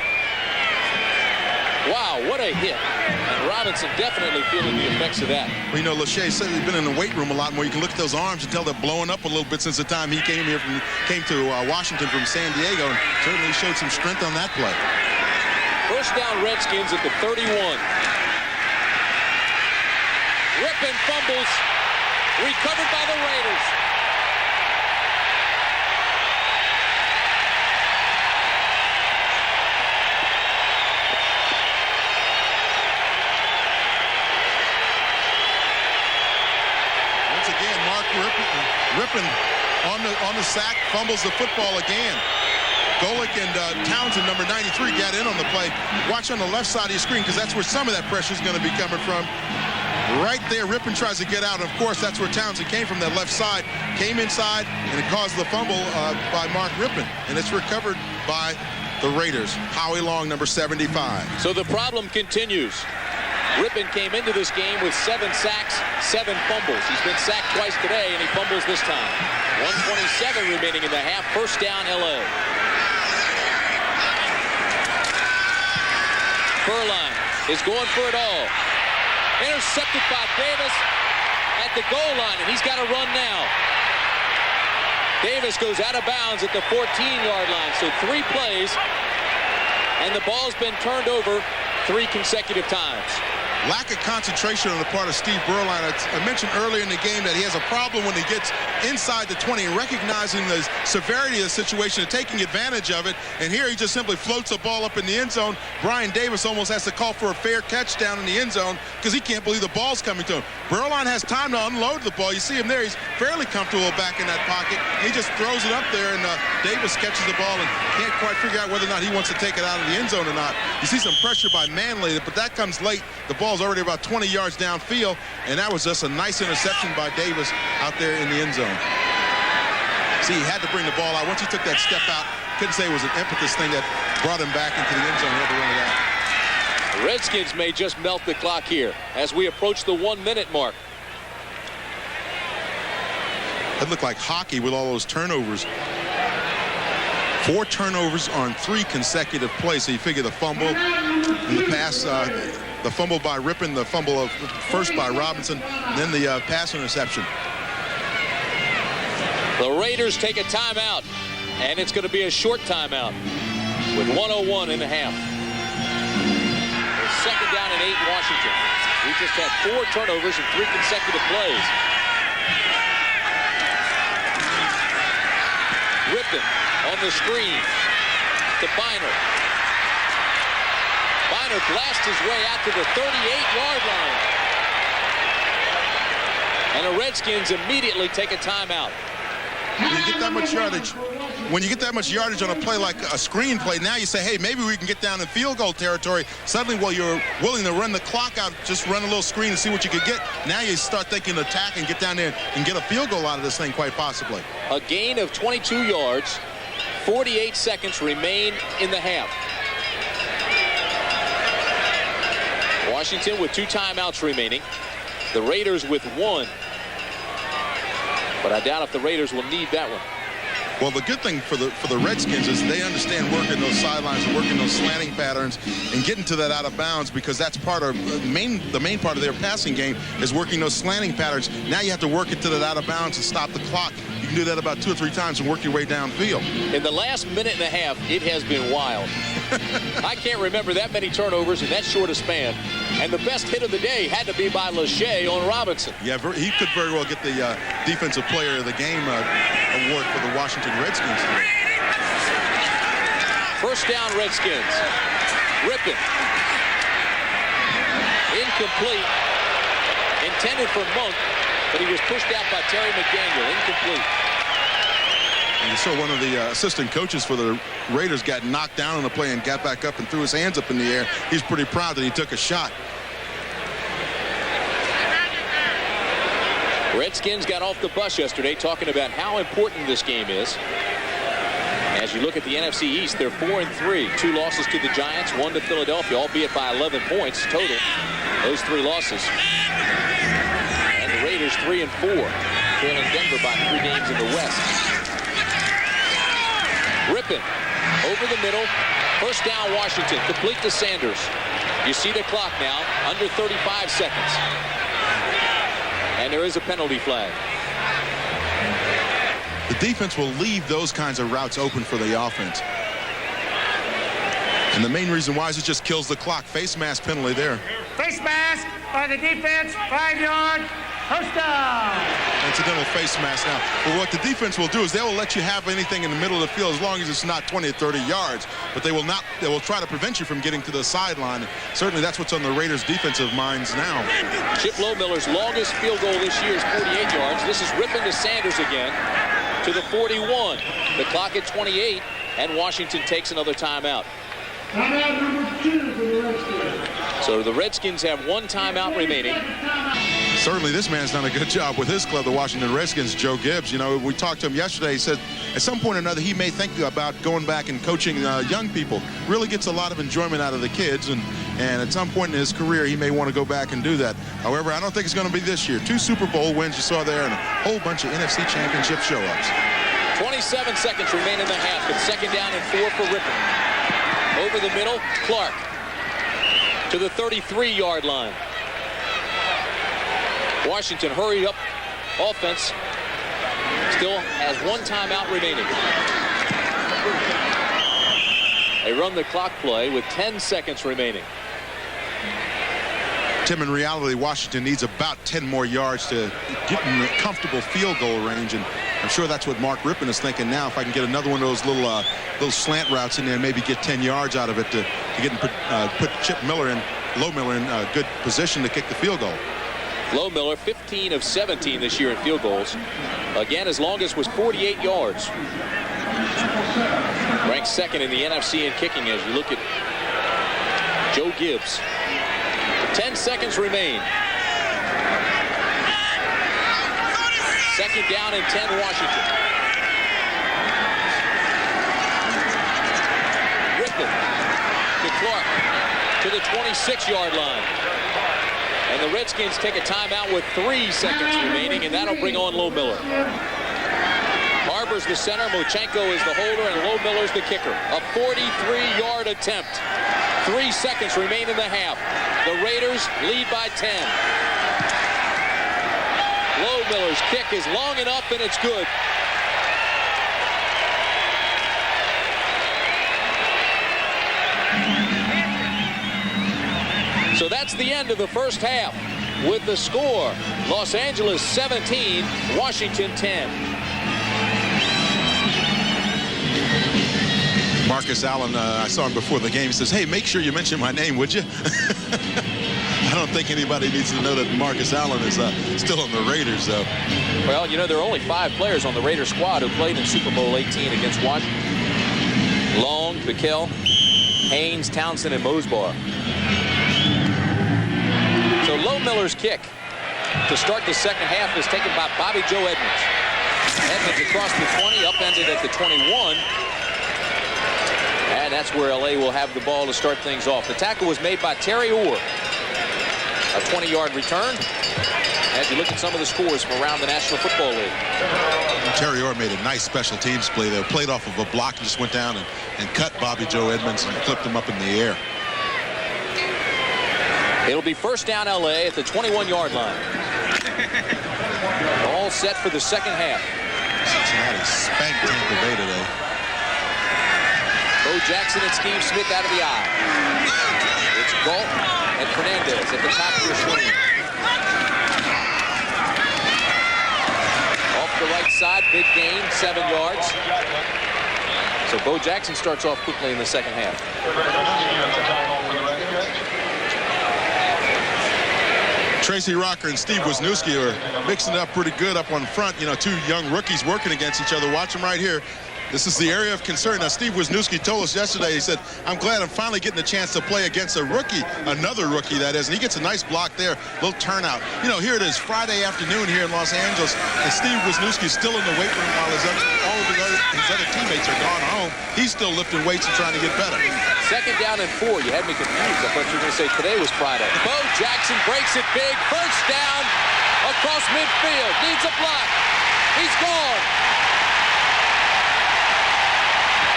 Wow, what a hit. And Robinson definitely feeling the effects of that. Well, you know, Lachey said he's been in the weight room a lot more. You can look at those arms and tell they're blowing up a little bit since the time he came to Washington from San Diego, and certainly showed some strength on that play. First down, Redskins at the 31. Rippon fumbles, recovered by the Raiders. Rippon on the sack, fumbles the football again. Golick and Townsend, number 93, got in on the play. Watch on the left side of your screen, because that's where some of that pressure is going to be coming from. Right there, Rippon tries to get out. And of course, that's where Townsend came from, that left side. Came inside, and it caused the fumble by Mark Rippon. And it's recovered by the Raiders. Howie Long, number 75. So the problem continues. Rippon came into this game with 7 sacks, 7 fumbles. He's been sacked twice today, and he fumbles this time. 1:27 remaining in the half. First down, L.A. Furline is going for it all. Intercepted by Davis at the goal line, and he's got to run now. Davis goes out of bounds at the 14-yard line. So 3 plays, and the ball's been turned over 3 consecutive times. Lack of concentration on the part of Steve Berline. I mentioned earlier in the game that he has a problem when he gets inside the 20 and recognizing the severity of the situation and taking advantage of it. And here he just simply floats the ball up in the end zone. Brian Davis almost has to call for a fair catch down in the end zone because he can't believe the ball's coming to him. Berline has time to unload the ball. You see him there. He's fairly comfortable back in that pocket. He just throws it up there, and Davis catches the ball and can't quite figure out whether or not he wants to take it out of the end zone or not. You see some pressure by Manley, but that comes late. The ball's already about 20 yards downfield, and that was just a nice interception by Davis out there in the end zone. See, he had to bring the ball out. Once he took that step out, couldn't say it was an impetus thing that brought him back into the end zone. He had to run it out. The Redskins may just melt the clock here as we approach the 1-minute mark. It looked like hockey with all those turnovers. 4 turnovers on 3 consecutive plays. So you figure the fumble and the pass, the fumble by Rippon, the fumble of first by Robinson, and then the pass interception. The Raiders take a timeout, and it's going to be a short timeout with 1:01 in the half. Second down and 8, Washington. We just had 4 turnovers in 3 consecutive plays. Rippon on the screen to Biner. Biner blasts his way out to the 38-yard line. And the Redskins immediately take a timeout. When you get that much yardage on a play like a screen play, now you say, hey, maybe we can get down in field goal territory. Suddenly, while you're willing to run the clock out, just run a little screen and see what you could get. Now you start thinking attack and get down there and get a field goal out of this thing quite possibly. A gain of 22 yards. 48 seconds remain in the half. Washington with 2 timeouts remaining. The Raiders with 1. But I doubt if the Raiders will need that one. Well, the good thing for the Redskins is they understand working those sidelines and working those slanting patterns and getting to that out of bounds, because that's part of the main part of their passing game is working those slanting patterns. Now you have to work it to that out of bounds and stop the clock. You can do that about 2 or 3 times and work your way downfield. In the last minute and a half, it has been wild. I can't remember that many turnovers in that short a span. And the best hit of the day had to be by Lachey on Robinson. Yeah, he could very well get the Defensive Player of the Game award for the Washington Redskins today. First down, Redskins. Rippon. Incomplete. Intended for Monk, but he was pushed out by Terry McDaniel. Incomplete. And you saw one of the assistant coaches for the Raiders got knocked down on the play and got back up and threw his hands up in the air. He's pretty proud that he took a shot. Redskins got off the bus yesterday talking about how important this game is. As you look at the NFC East, they're 4-3. 2 losses to the Giants, 1 to Philadelphia, albeit by 11 points total. Those 3 losses. And the Raiders 3-4. trailing Denver by 3 games in the West. Rippon over the middle. First down, Washington. Complete to Sanders. You see the clock now, under 35 seconds. And there is a penalty flag. The defense will leave those kinds of routes open for the offense. And the main reason why is it just kills the clock. Face mask penalty there. Face mask by the defense, 5-yard, first down. Incidental face mask now. But what the defense will do is they will let you have anything in the middle of the field as long as it's not 20 or 30 yards. But they will not. They will try to prevent you from getting to the sideline. Certainly that's what's on the Raiders' defensive minds now. Chip Lohmiller's longest field goal this year is 48 yards. This is Rippon to Sanders again to the 41. The clock at 28, and Washington takes another timeout. Timeout number 2 for the Redskins. So the Redskins have 1 timeout remaining. Certainly this man's done a good job with his club, the Washington Redskins, Joe Gibbs. You know, we talked to him yesterday. He said at some point or another he may think about going back and coaching young people. Really gets a lot of enjoyment out of the kids, and at some point in his career he may want to go back and do that. However, I don't think it's going to be this year. 2 Super Bowl wins you saw there and a whole bunch of NFC Championship show-ups. 27 seconds remain in the half. It's second down and 4 for Rippon. Over the middle, Clark to the 33-yard line. Washington hurried up offense. Still has 1 timeout remaining. They run the clock play with 10 seconds remaining. Tim, in reality, Washington needs about 10 more yards to get in a comfortable field goal range, and I'm sure that's what Mark Rippon is thinking now. If I can get another one of those little slant routes in there and maybe get 10 yards out of it to get and put Lohmiller in a good position to kick the field goal. Lohmiller, 15 of 17 this year in field goals. Again, his longest was 48 yards. Ranked second in the NFC in kicking as you look at Joe Gibbs. 10 seconds remain. Second down and 10, Washington. Rippon to Clark to the 26-yard line. And the Redskins take a timeout with 3 seconds remaining, and that'll bring on Lohmiller. Barber's the center, Mochenko is the holder, and Lohmiller's the kicker. A 43-yard attempt. 3 seconds remain in the half. The Raiders lead by 10. Lohmiller's kick is long enough, and it's good. So that's the end of the first half with the score. Los Angeles 17, Washington 10. Marcus Allen, I saw him before the game. He says, hey, make sure you mention my name, would you? I don't think anybody needs to know that Marcus Allen is still on the Raiders, though. Well, you know, there are only 5 players on the Raiders squad who played in Super Bowl 18 against Washington. Long, Bikel, Haynes, Townsend, and Mosbar. So Lohmiller's kick to start the second half is taken by Bobby Joe Edmonds. Edmonds across the 20, upended at the 21. And that's where LA will have the ball to start things off. The tackle was made by Terry Orr. A 20-yard return. As you look at some of the scores from around the National Football League. Terry Orr made a nice special teams play there. Played off of a block and just went down and cut Bobby Joe Edmonds and flipped him up in the air. It'll be first down LA at the 21-yard line. All set for the second half. Cincinnati spanked Tampa Bay today. Bo Jackson and Steve Smith out of the eye. It's Galt and Fernandez at the top of your screen. Off the right side, big gain, 7 yards. So Bo Jackson starts off quickly in the second half. Tracy Rocker and Steve Wisniewski are mixing it up pretty good up on front. You know, 2 young rookies working against each other. Watch them right here. This is the area of concern. Now, Steve Wisniewski told us yesterday, he said, I'm glad I'm finally getting a chance to play against a rookie, another rookie, that is. And he gets a nice block there, little turnout. You know, here it is, Friday afternoon here in Los Angeles, and Steve Wisniewski is still in the weight room while all of his other teammates are gone home. He's still lifting weights and trying to get better. Second down and 4. You had me confused. I thought you were going to say today was Friday. Bo Jackson breaks it big. First down across midfield. Needs a block. He's gone.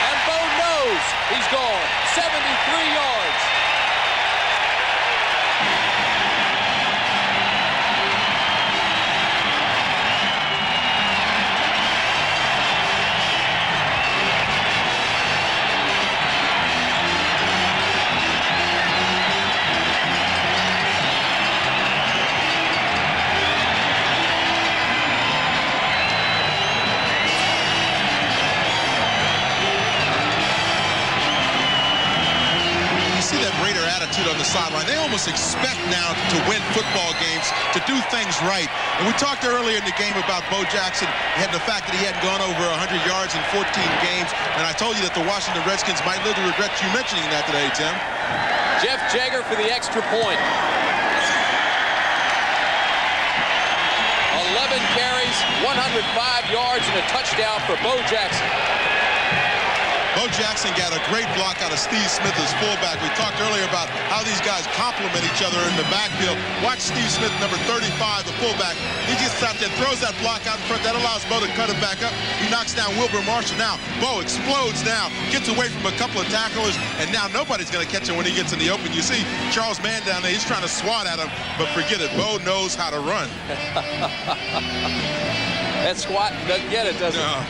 And Bo knows he's gone. 73 yards. On the sideline. They almost expect now to win football games, to do things right. And we talked earlier in the game about Bo Jackson and the fact that he hadn't gone over 100 yards in 14 games. And I told you that the Washington Redskins might live to regret you mentioning that today, Tim. Jeff Jagger for the extra point. 11 carries, 105 yards, and a touchdown for Bo Jackson. Bo Jackson got a great block out of Steve Smith as fullback. We talked earlier about how these guys complement each other in the backfield. Watch Steve Smith, number 35, the fullback. He gets out there, throws that block out in front. That allows Bo to cut it back up. He knocks down Wilbur Marshall. Now, Bo explodes now, gets away from a couple of tacklers, and now nobody's going to catch him when he gets in the open. You see Charles Mann down there. He's trying to swat at him, but forget it. Bo knows how to run. That swat doesn't get it, does it? No.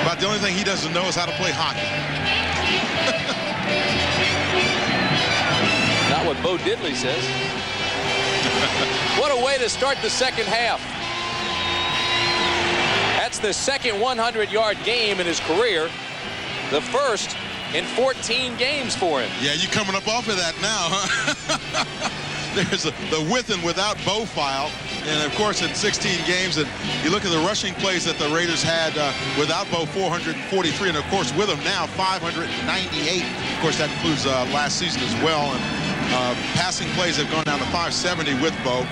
About the only thing he doesn't know is how to play hockey. Not what Bo Diddley says. What a way to start the second half. That's the second 100-yard game in his career. The first in 14 games for him. Yeah, you're coming up off of that now, huh? There's the with and without Bo file. And, of course, in 16 games, and you look at the rushing plays that the Raiders had without Bo, 443, and, of course, with him now, 598. Of course, that includes last season as well. And passing plays have gone down to 570 with Bo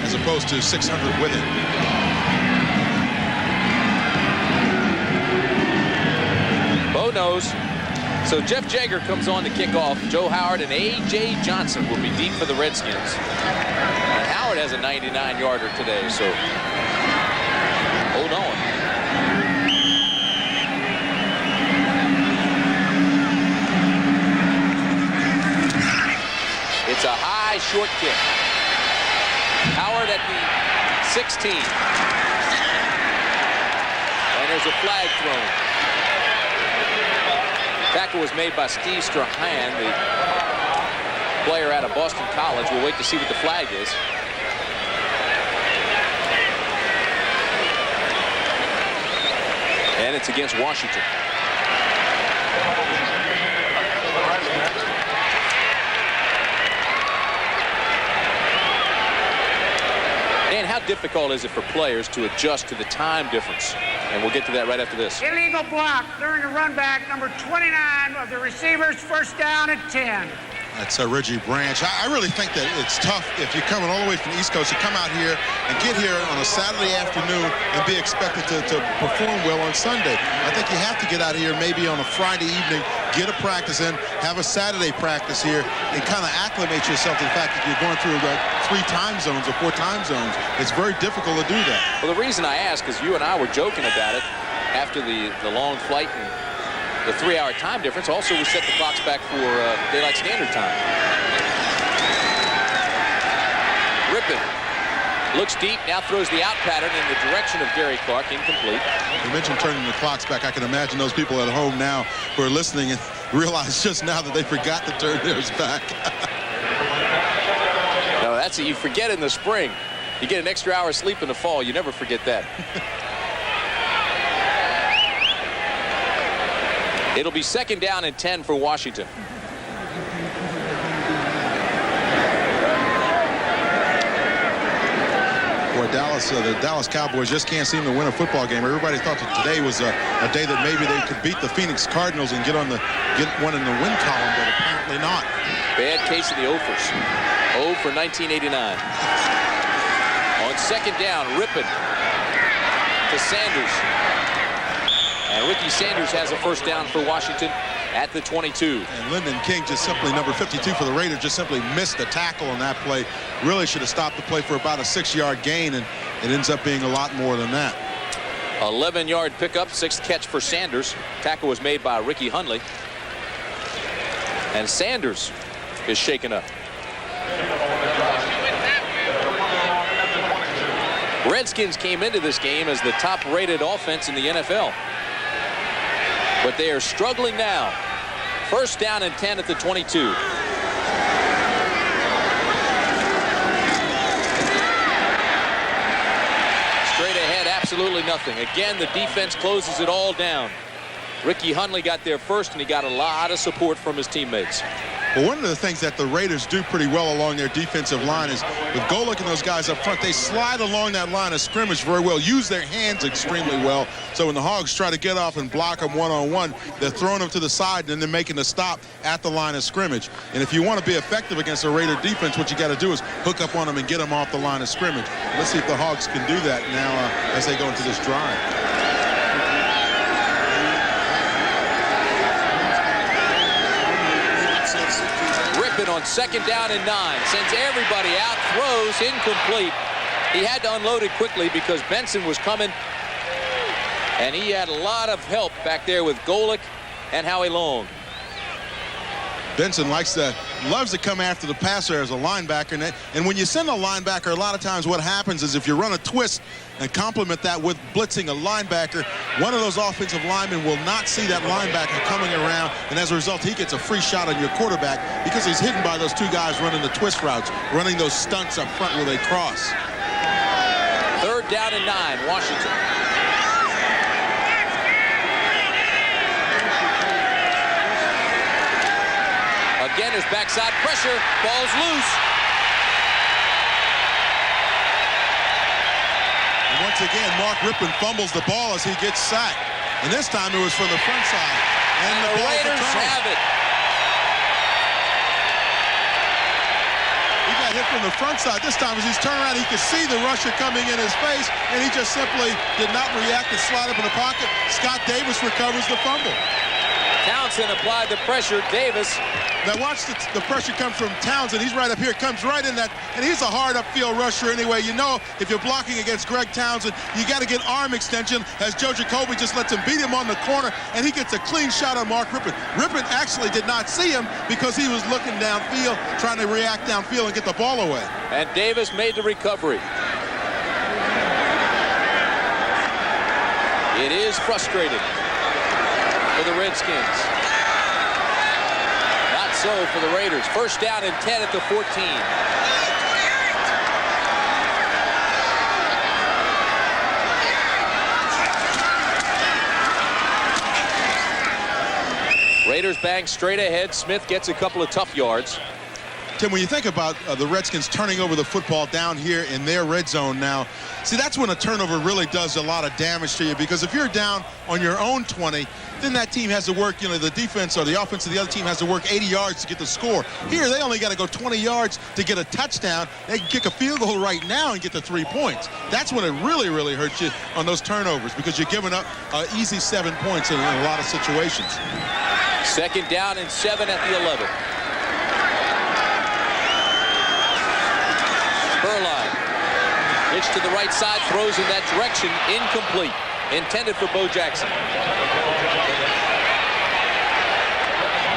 as opposed to 600 with him. Bo knows. So Jeff Jagger comes on to kick off. Joe Howard and A.J. Johnson will be deep for the Redskins. And Howard has a 99-yarder today, so hold on. It's a high, short kick. Howard at the 16. And there's a flag thrown. Tackle was made by Steve Strahan, the player out of Boston College. We'll wait to see what the flag is. And it's against Washington. And how difficult is it for players to adjust to the time difference? And we'll get to that right after this. Illegal block during the run back, number 29 of the receivers, first down at 10. That's Reggie Branch. I really think that it's tough if you're coming all the way from the East Coast to come out here and get here on a Saturday afternoon and be expected to perform well on Sunday. I think you have to get out of here maybe on a Friday evening, get a practice in, have a Saturday practice here, and kind of acclimate yourself to the fact that you're going through 3 time zones or 4 time zones. It's very difficult to do that. Well, the reason I ask is you and I were joking about it after the long flight and the 3-hour time difference. Also, we set the clocks back for daylight standard time. Rippon looks deep, now throws the out pattern in the direction of Gary Clark, incomplete. You mentioned turning the clocks back. I can imagine those people at home now who are listening and realize just now that they forgot to turn theirs back. No, that's it. You forget in the spring. You get an extra hour of sleep in the fall. You never forget that. It'll be 2nd down and 10 for Washington. Boy, the Dallas Cowboys just can't seem to win a football game. Everybody thought that today was a day that maybe they could beat the Phoenix Cardinals and get one in the win column, but apparently not. Bad case of the Ophers. 0 for 1989. On 2nd down, Rippon to Sanders. And Ricky Sanders has a first down for Washington at the 22. And Lyndon King, just simply number 52 for the Raiders, just simply missed the tackle on that play. Really should have stopped the play for about a 6-yard gain. And it ends up being a lot more than that. 11-yard pickup, 6th catch for Sanders. Tackle was made by Ricky Hundley. And Sanders is shaken up. Redskins came into this game as the top-rated offense in the NFL. But they are struggling now. 1st down and 10 at the 22. Straight ahead, absolutely nothing. Again, the defense closes it all down. Ricky Hundley got there first, and he got a lot of support from his teammates. Well, one of the things that the Raiders do pretty well along their defensive line is with Golick and those guys up front, they slide along that line of scrimmage very well, use their hands extremely well. So when the Hogs try to get off and block them one-on-one, they're throwing them to the side and then they're making a stop at the line of scrimmage. And if you want to be effective against a Raider defense, what you got to do is hook up on them and get them off the line of scrimmage. Let's see if the Hogs can do that now as they go into this drive. On 2nd down and 9, sends everybody out, throws incomplete. He had to unload it quickly because Benson was coming, and he had a lot of help back there with Golick and Howie Long. Benson loves to come after the passer as a linebacker. And when you send a linebacker, a lot of times what happens is if you run a twist and complement that with blitzing a linebacker, one of those offensive linemen will not see that linebacker coming around, and as a result, he gets a free shot on your quarterback because he's hidden by those 2 guys running the twist routes, running those stunts up front where they cross. 3rd down and 9, Washington. Again, his backside pressure, ball's loose. And once again, Mark Rippon fumbles the ball as he gets sacked. And this time it was from the front side. And the Raiders have it. He got hit from the front side. This time as he's turned around, he could see the rusher coming in his face, and he just simply did not react and slide up in the pocket. Scott Davis recovers the fumble. Townsend applied the pressure. Davis. Now watch the pressure come from Townsend. He's right up here. Comes right in that. And he's a hard upfield rusher anyway. You know, if you're blocking against Greg Townsend, you got to get arm extension as Joe Jacoby just lets him beat him on the corner. And he gets a clean shot on Mark Rippon. Rippon actually did not see him because he was looking downfield, trying to react downfield and get the ball away. And Davis made the recovery. It is frustrating for the Redskins. Not so for the Raiders. 1st down and 10 at the 14. Raiders bang straight ahead. Smith gets a couple of tough yards. Tim, when you think about the Redskins turning over the football down here in their red zone now, see, that's when a turnover really does a lot of damage to you, because if you're down on your own 20, then that team has to work, you know, the defense or the offense of the other team has to work 80 yards to get the score. Here, they only got to go 20 yards to get a touchdown. They can kick a field goal right now and get the 3 points. That's when it really, really hurts you on those turnovers, because you're giving up easy 7 points in a lot of situations. 2nd down and 7 at the 11. Burline, pitch to the right side, throws in that direction, incomplete. Intended for Bo Jackson.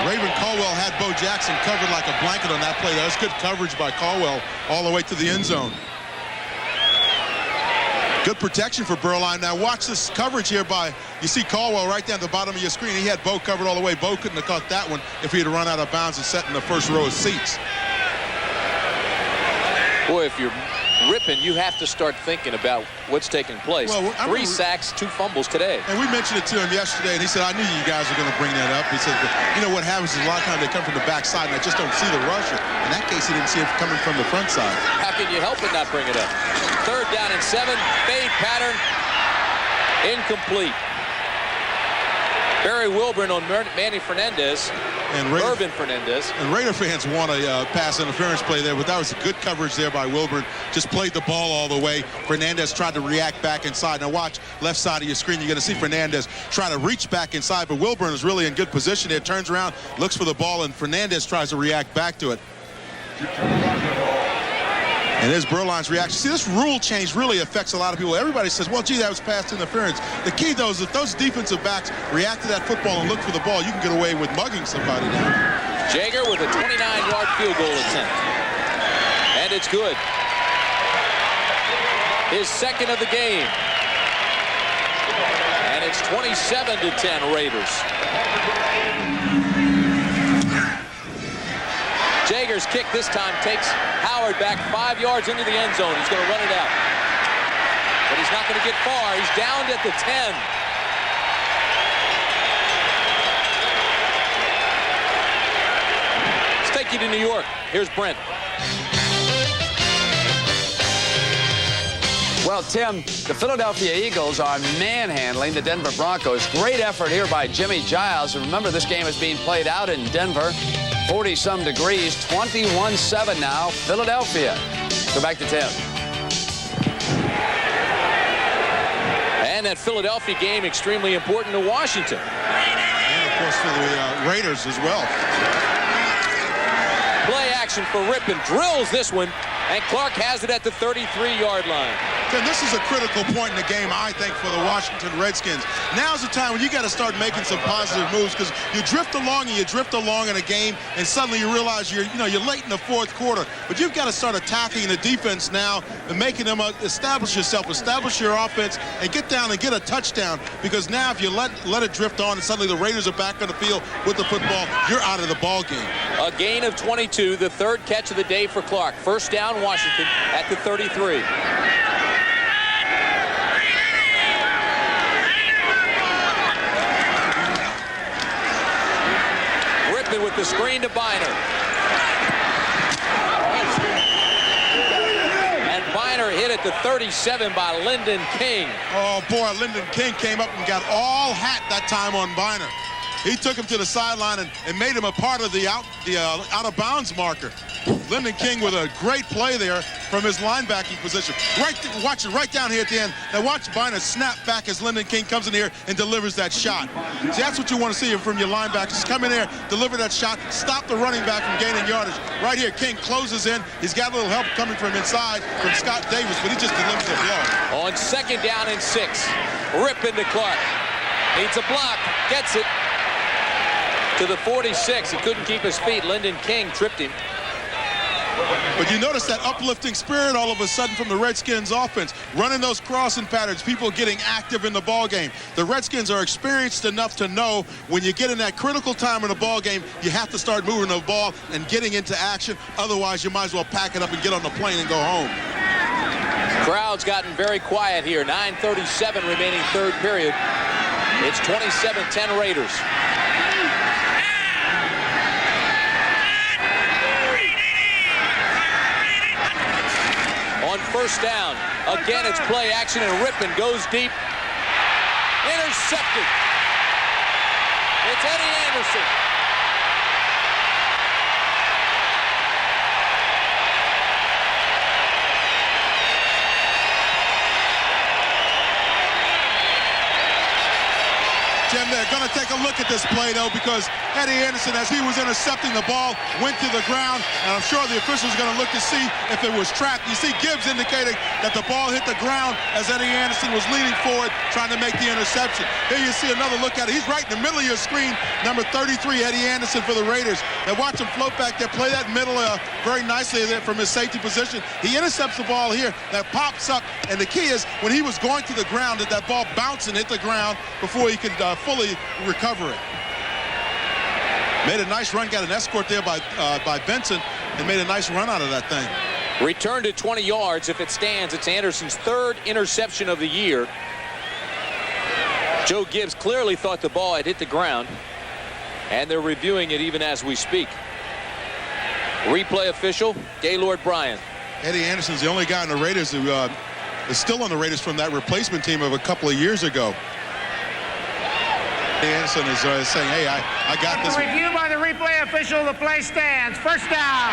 Raven Caldwell had Bo Jackson covered like a blanket on that play. That was good coverage by Caldwell all the way to the end zone. Good protection for Burline. Now watch this coverage here by, you see Caldwell right down at the bottom of your screen. He had Bo covered all the way. Bo couldn't have caught that one if he had run out of bounds and sat in the first row of seats. Boy, if you're Rippon, you have to start thinking about what's taking place. Well, 3 sacks, 2 fumbles today. And we mentioned it to him yesterday, and he said, I knew you guys were going to bring that up. He said, you know what happens is a lot of times they come from the backside, and I just don't see the rusher. In that case, he didn't see it coming from the front side. How can you help but not bring it up? 3rd down and 7, fade pattern, incomplete. Barry Wilburn on Manny Fernandez. And Mervin Fernandez. And Raider fans want a pass interference play there, but that was good coverage there by Wilburn. Just played the ball all the way. Fernandez tried to react back inside. Now watch left side of your screen. You're going to see Fernandez try to reach back inside, but Wilburn is really in good position there. Turns around, looks for the ball, and Fernandez tries to react back to it. And there's Berline's reaction. See, this rule change really affects a lot of people. Everybody says, well, gee, that was pass interference. The key, though, is if those defensive backs react to that football and look for the ball, you can get away with mugging somebody down. Jagger with a 29-yard field goal attempt. And it's good. His second of the game. And it's 27-10 Raiders. Jagger's kick this time takes Howard back 5 yards into the end zone. He's going to run it out. But he's not going to get far. He's down at the 10. Let's take you to New York. Here's Brent. Well, Tim, the Philadelphia Eagles are manhandling the Denver Broncos. Great effort here by Jimmy Giles. Remember, this game is being played out in Denver. 40-some degrees, 21-7 now, Philadelphia. Go back to Tim. And that Philadelphia game extremely important to Washington. And, of course, for the Raiders as well. Play action for Rippon. Drills this one, and Clark has it at the 33-yard line. Tim, this is a critical point in the game, I think, for the Washington Redskins. Now's the time when you got to start making some positive moves, because you drift along in a game, and suddenly you realize you're late in the fourth quarter. But you've got to start attacking the defense now and making them establish yourself, establish your offense, and get down and get a touchdown. Because now if you let it drift on and suddenly the Raiders are back on the field with the football, you're out of the ball game. A gain of 22, the third catch of the day for Clark. First down, Washington at the 33. With the screen to Biner. And Biner hit at the 37 by Lyndon King. Oh, boy, Lyndon King came up and got all hat that time on Biner. He took him to the sideline and made him a part of the out-of-bounds marker. Lyndon King with a great play there from his linebacking position. Watch it right down here at the end. Now watch Biner snap back as Lyndon King comes in here and delivers that shot. See, that's what you want to see from your linebackers. Come in there, deliver that shot, stop the running back from gaining yardage. Right here, King closes in. He's got a little help coming from inside from Scott Davis, but he just delivers a blow. On second down and 6, Rippon to Clark. Needs a block, gets it to the 46. He couldn't keep his feet. Lyndon King tripped him. But you notice that uplifting spirit all of a sudden from the Redskins offense, running those crossing patterns, people getting active in the ball game. The Redskins are experienced enough to know when you get in that critical time in the ball game, you have to start moving the ball and getting into action. Otherwise, you might as well pack it up and get on the plane and go home. Crowd's gotten very quiet here. 9:37 remaining third period. It's 27-10 Raiders. On first down, again it's play action, and Rippon goes deep. Intercepted. It's Eddie Anderson. Jim, they're going to take a look at this play, though, because Eddie Anderson, as he was intercepting the ball, went to the ground, and I'm sure the officials are going to look to see if it was trapped. You see Gibbs indicating that the ball hit the ground as Eddie Anderson was leaning forward, trying to make the interception. Here you see another look at it. He's right in the middle of your screen, number 33, Eddie Anderson for the Raiders. Now watch him float back there, play that middle very nicely there from his safety position. He intercepts the ball here, that pops up, and the key is when he was going to the ground, did that ball bounce and hit the ground before he could fully recover it. Made a nice run, got an escort there by Benson, and made a nice run out of that thing. Returned at 20 yards. If it stands, it's Anderson's third interception of the year. Joe Gibbs clearly thought the ball had hit the ground, and they're reviewing it even as we speak. Replay official, Gaylord Bryan. Eddie Anderson's the only guy in the Raiders who is still on the Raiders from that replacement team of a couple of years ago. Anderson is saying, hey, I got this. Review by the replay official, the play stands. First down.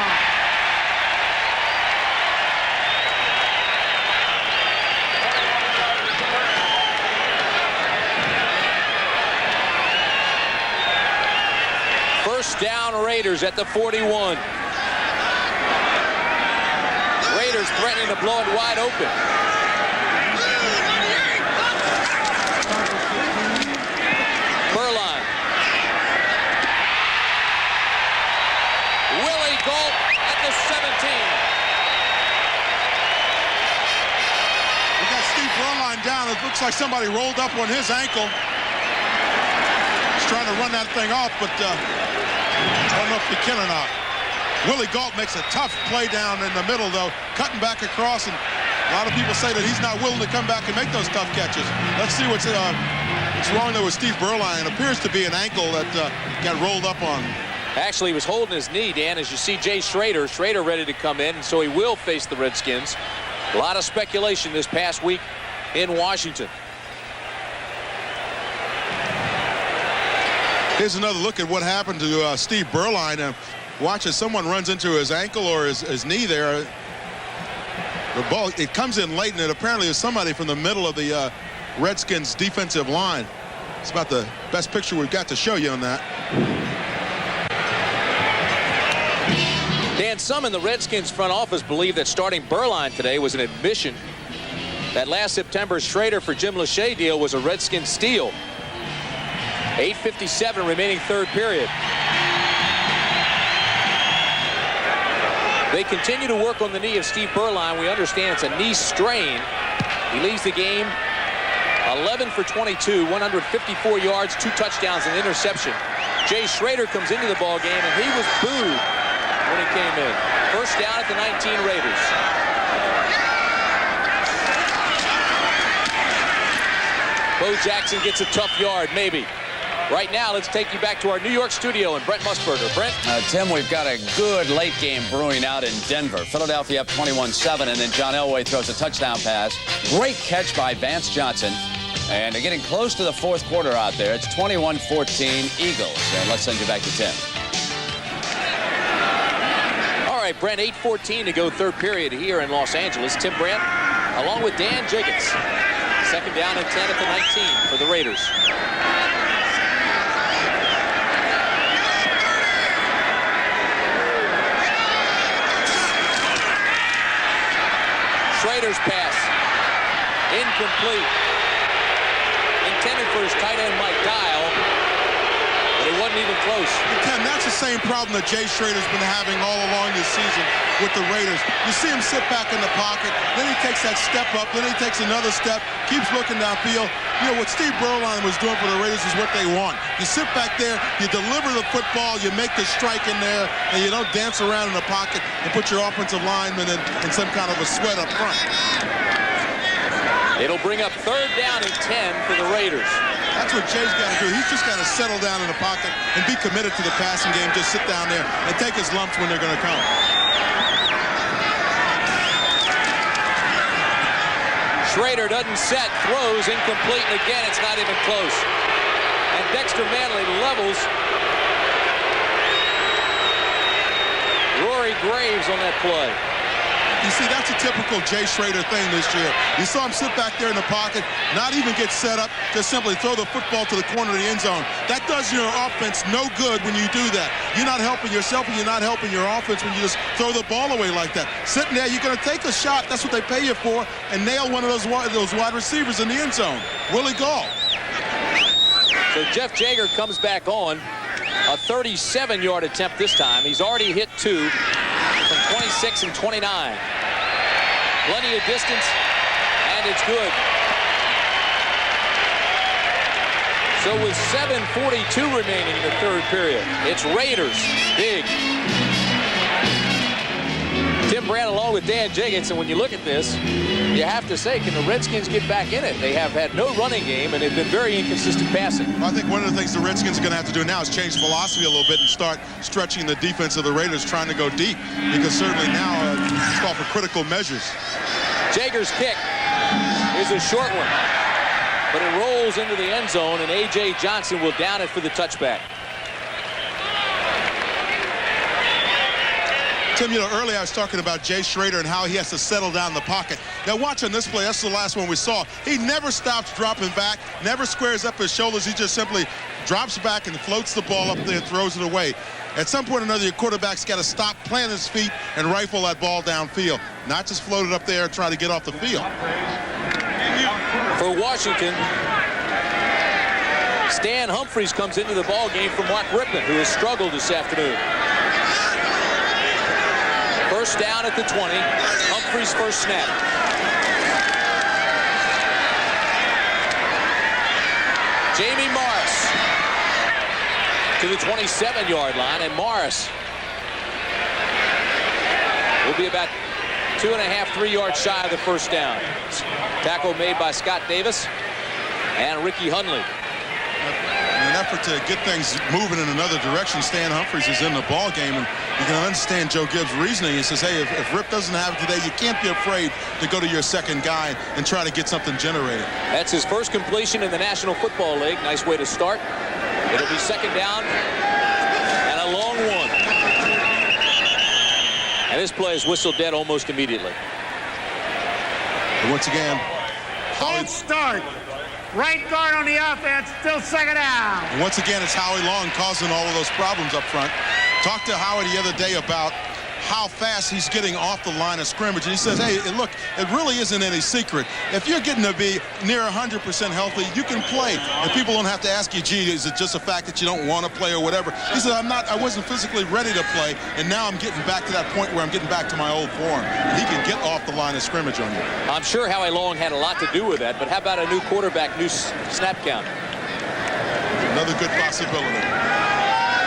First down Raiders at the 41. Raiders beginning to blow it wide open. Beuerlein. Willie Gault at the 17. We got Steve Beuerlein down. It looks like somebody rolled up on his ankle. He's trying to run that thing off, but I don't know if he can or not. Willie Gault makes a tough play down in the middle, though, cutting back across, and a lot of people say that he's not willing to come back and make those tough catches. Let's see what's wrong there with Steve Beuerlein. It appears to be an ankle that got rolled up on. Actually, he was holding his knee, Dan, as you see Jay Schrader ready to come in, and so he will face the Redskins. A lot of speculation this past week in Washington. Here's another look at what happened to Steve Beuerlein. Watch as someone runs into his ankle or his knee there. The ball, it comes in late, and it apparently is somebody from the middle of the Redskins defensive line. It's about the best picture we've got to show you on that. Dan, some in the Redskins front office believe that starting Beuerlein today was an admission that last September's Schrader for Jim Lachey deal was a Redskin steal. 8:57 remaining third period. They continue to work on the knee of Steve Beuerlein. We understand it's a knee strain. He leaves the game 11 for 22, 154 yards, 2 touchdowns, and interception. Jay Schrader comes into the ball game, and he was booed when he came in. First down at the 19 Raiders. Bo Jackson gets a tough yard, maybe. Right now, let's take you back to our New York studio and Brent Musburger. Brent? Tim, we've got a good late game brewing out in Denver. Philadelphia up 21-7, and then John Elway throws a touchdown pass. Great catch by Vance Johnson. And they're getting close to the fourth quarter out there. It's 21-14 Eagles. And let's send you back to Tim. All right, Brent, 8:14 to go third period here in Los Angeles. Tim Brent, along with Dan JIGGERTS. Second down and 10 at the 19 for the Raiders. Schrader's pass, incomplete. Intended for his tight end, Mike Dial, but it wasn't even close. Ken, that's the same problem that Jay Schrader's been having all along this season with the Raiders. You see him sit back in the pocket, then he takes that step up, then he takes another step, keeps looking downfield. You know, what Steve Beuerlein was doing for the Raiders is what they want. You sit back there, you deliver the football, you make the strike in there, and you don't dance around in the pocket and put your offensive lineman in some kind of a sweat up front. It'll bring up third down and 10 for the Raiders. That's what Jay's got to do. He's just got to settle down in the pocket and be committed to the passing game. Just sit down there and take his lumps when they're going to come. Schrader doesn't set, throws incomplete, and again it's not even close. And Dexter Manley levels Rory Graves on that play. You see, that's a typical Jay Schrader thing this year. You saw him sit back there in the pocket, not even get set up, just simply throw the football to the corner of the end zone. That does your offense no good when you do that. You're not helping yourself and you're not helping your offense when you just throw the ball away like that. Sitting there, you're going to take a shot, that's what they pay you for, and nail one of those wide receivers in the end zone. Willie Gault. So Jeff Jaeger comes back on. A 37-yard attempt this time. He's already hit 2 from 26 and 29. Plenty of distance, and it's good. So with 7:42 remaining in the third period, it's Raiders big. Tim Brand along with Dan JIGGERTS, and when you look at this, you have to say, can the Redskins get back in it? They have had no running game, and they've been very inconsistent passing. I think one of the things the Redskins are going to have to do now is change philosophy a little bit and start stretching the defense of the Raiders, trying to go deep, because certainly now it's called for critical measures. Jaeger's kick is a short one, but it rolls into the end zone, and A.J. Johnson will down it for the touchback. Tim, you know, earlier I was talking about Jay Schrader and how he has to settle down in the pocket. Now, watching this play, that's the last one we saw. He never stops dropping back, never squares up his shoulders. He just simply drops back and floats the ball up there, throws it away. At some point or another, your quarterback's got to stop, plant his feet, and rifle that ball downfield. Not just float it up there and try to get off the field. For Washington, Stan Humphries comes into the ball game for Mark Rippon, who has struggled this afternoon. First down at the 20. Humphries' first snap. Jamie Morris to the 27-yard line, and Morris will be about 2.5, 3 yards shy of the first down. Tackle made by Scott Davis and Ricky Hundley. In an effort to get things moving in another direction, Stan Humphries is in the ball game, and you can understand Joe Gibbs' reasoning. He says, hey, if Rip doesn't have it today, you can't be afraid to go to your second guy and try to get something generated. That's his first completion in the National Football League. Nice way to start. It'll be second down and a long one. And this play is whistled dead almost immediately. And once again, Don't start. Right guard on the offense, still second down. And once again, it's Howie Long causing all of those problems up front. Talked to Howie the other day about how fast he's getting off the line of scrimmage. And he says, hey, look, it really isn't any secret. If you're getting to be near 100% healthy, you can play. And people don't have to ask you, gee, is it just a fact that you don't want to play or whatever? He said, I wasn't physically ready to play, and now I'm getting back to that point where I'm getting back to my old form. And he can get off the line of scrimmage on you. I'm sure Howie Long had a lot to do with that, but how about a new quarterback, new snap count? Another good possibility.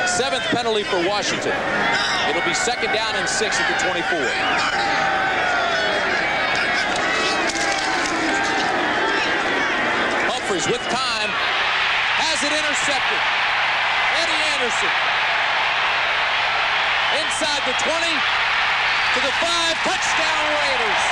Seventh penalty for Washington. It'll be second down and 6 at the 24. Humphries with time, has it intercepted. Eddie Anderson. Inside the 20 to the 5, touchdown Raiders.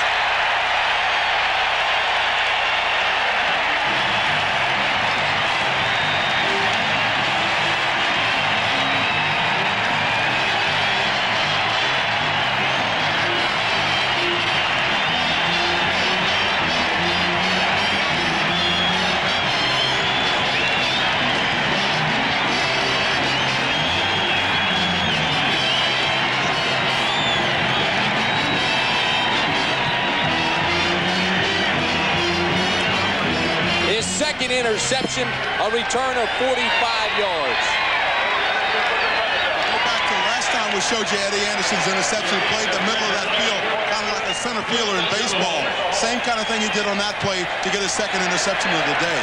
Second interception, a return of 45 yards. Go back to last time we showed you Eddie Anderson's interception. He played the middle of that field, kind of like a center fielder in baseball. Same kind of thing he did on that play to get his second interception of the day.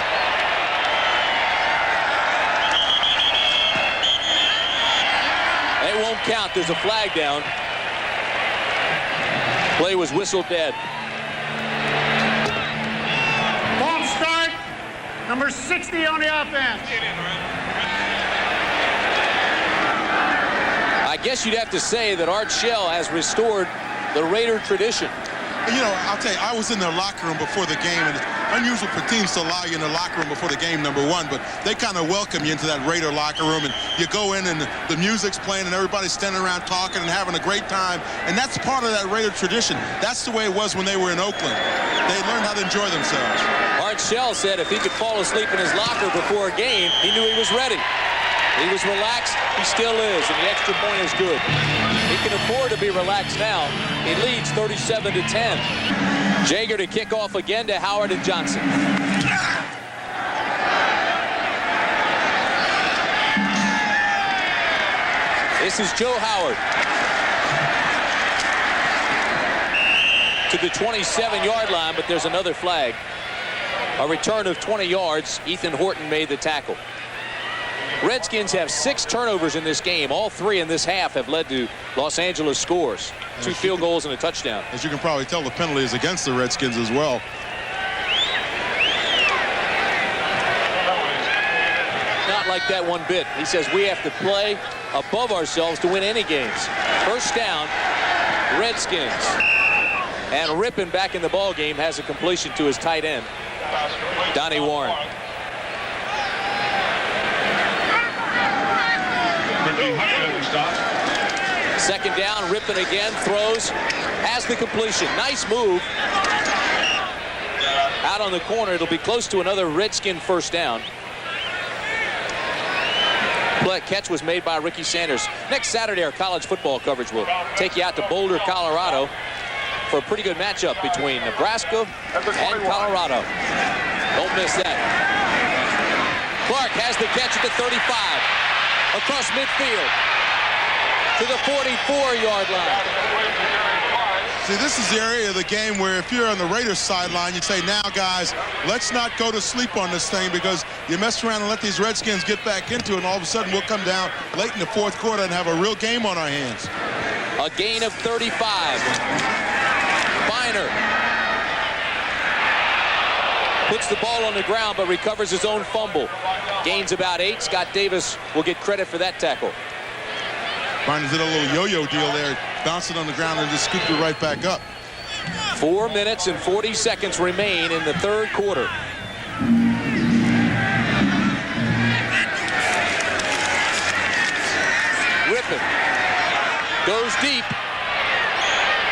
It won't count. There's a flag down. Play was whistled dead. Number 60 on the offense. I guess you'd have to say that Art Shell has restored the Raider tradition. You know, I'll tell you, I was in their locker room before the game, and it's unusual for teams to allow you in the locker room before the game, number one, but they kind of welcome you into that Raider locker room, and you go in and the music's playing and everybody's standing around talking and having a great time, and that's part of that Raider tradition. That's the way it was when they were in Oakland. They learned how to enjoy themselves. Art Shell said if he could fall asleep in his locker before a game, he knew he was ready. He was relaxed. He still is, and the extra point is good. He can afford to be relaxed now. He leads 37-10. Jaeger to kick off again to Howard and Johnson. This is Joe Howard. To the 27-yard line, but there's another flag. A return of 20 yards. Ethan Horton made the tackle. Redskins have 6 turnovers in this game. All 3 in this half have led to Los Angeles scores. 2 field goals and a touchdown. As you can probably tell, the penalty is against the Redskins as well. Not like that one bit. He says we have to play above ourselves to win any games. First down, Redskins. And Rippon back in the ball game has a completion to his tight end, Donnie Warren. Second down, Rippon again, throws, has the completion. Nice move. Out on the corner, it'll be close to another Redskin first down. catch was made by Ricky Sanders. Next Saturday, our college football coverage will take you out to Boulder, Colorado for a pretty good matchup between Nebraska and Colorado. Don't miss that. Clark has the catch at the 35. Across midfield to the 44-yard line. See, this is the area of the game where if you're on the Raiders sideline, you'd say, now, guys, let's not go to sleep on this thing, because you mess around and let these Redskins get back into it, and all of a sudden we'll come down late in the fourth quarter and have a real game on our hands. A gain of 35. Biner puts the ball on the ground but recovers his own fumble. Gains about 8. Scott Davis will get credit for that tackle. Biner did a little yo-yo deal there, bouncing on the ground and just scooped it right back up. 4 minutes and 40 seconds remain in the third quarter. Rippon goes deep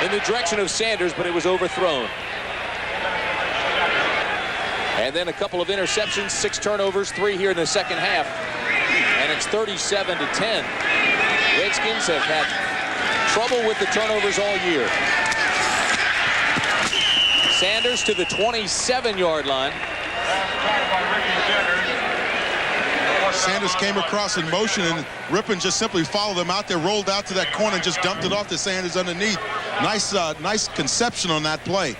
in the direction of Sanders, but it was overthrown. And then a couple of interceptions, 6 turnovers, 3 here in the second half. And it's 37-10. Redskins have had trouble with the turnovers all year. Sanders to the 27-yard line. Sanders came across in motion, and Rippon just simply followed him out there, rolled out to that corner, and just dumped it off to Sanders underneath. Nice conception on that play.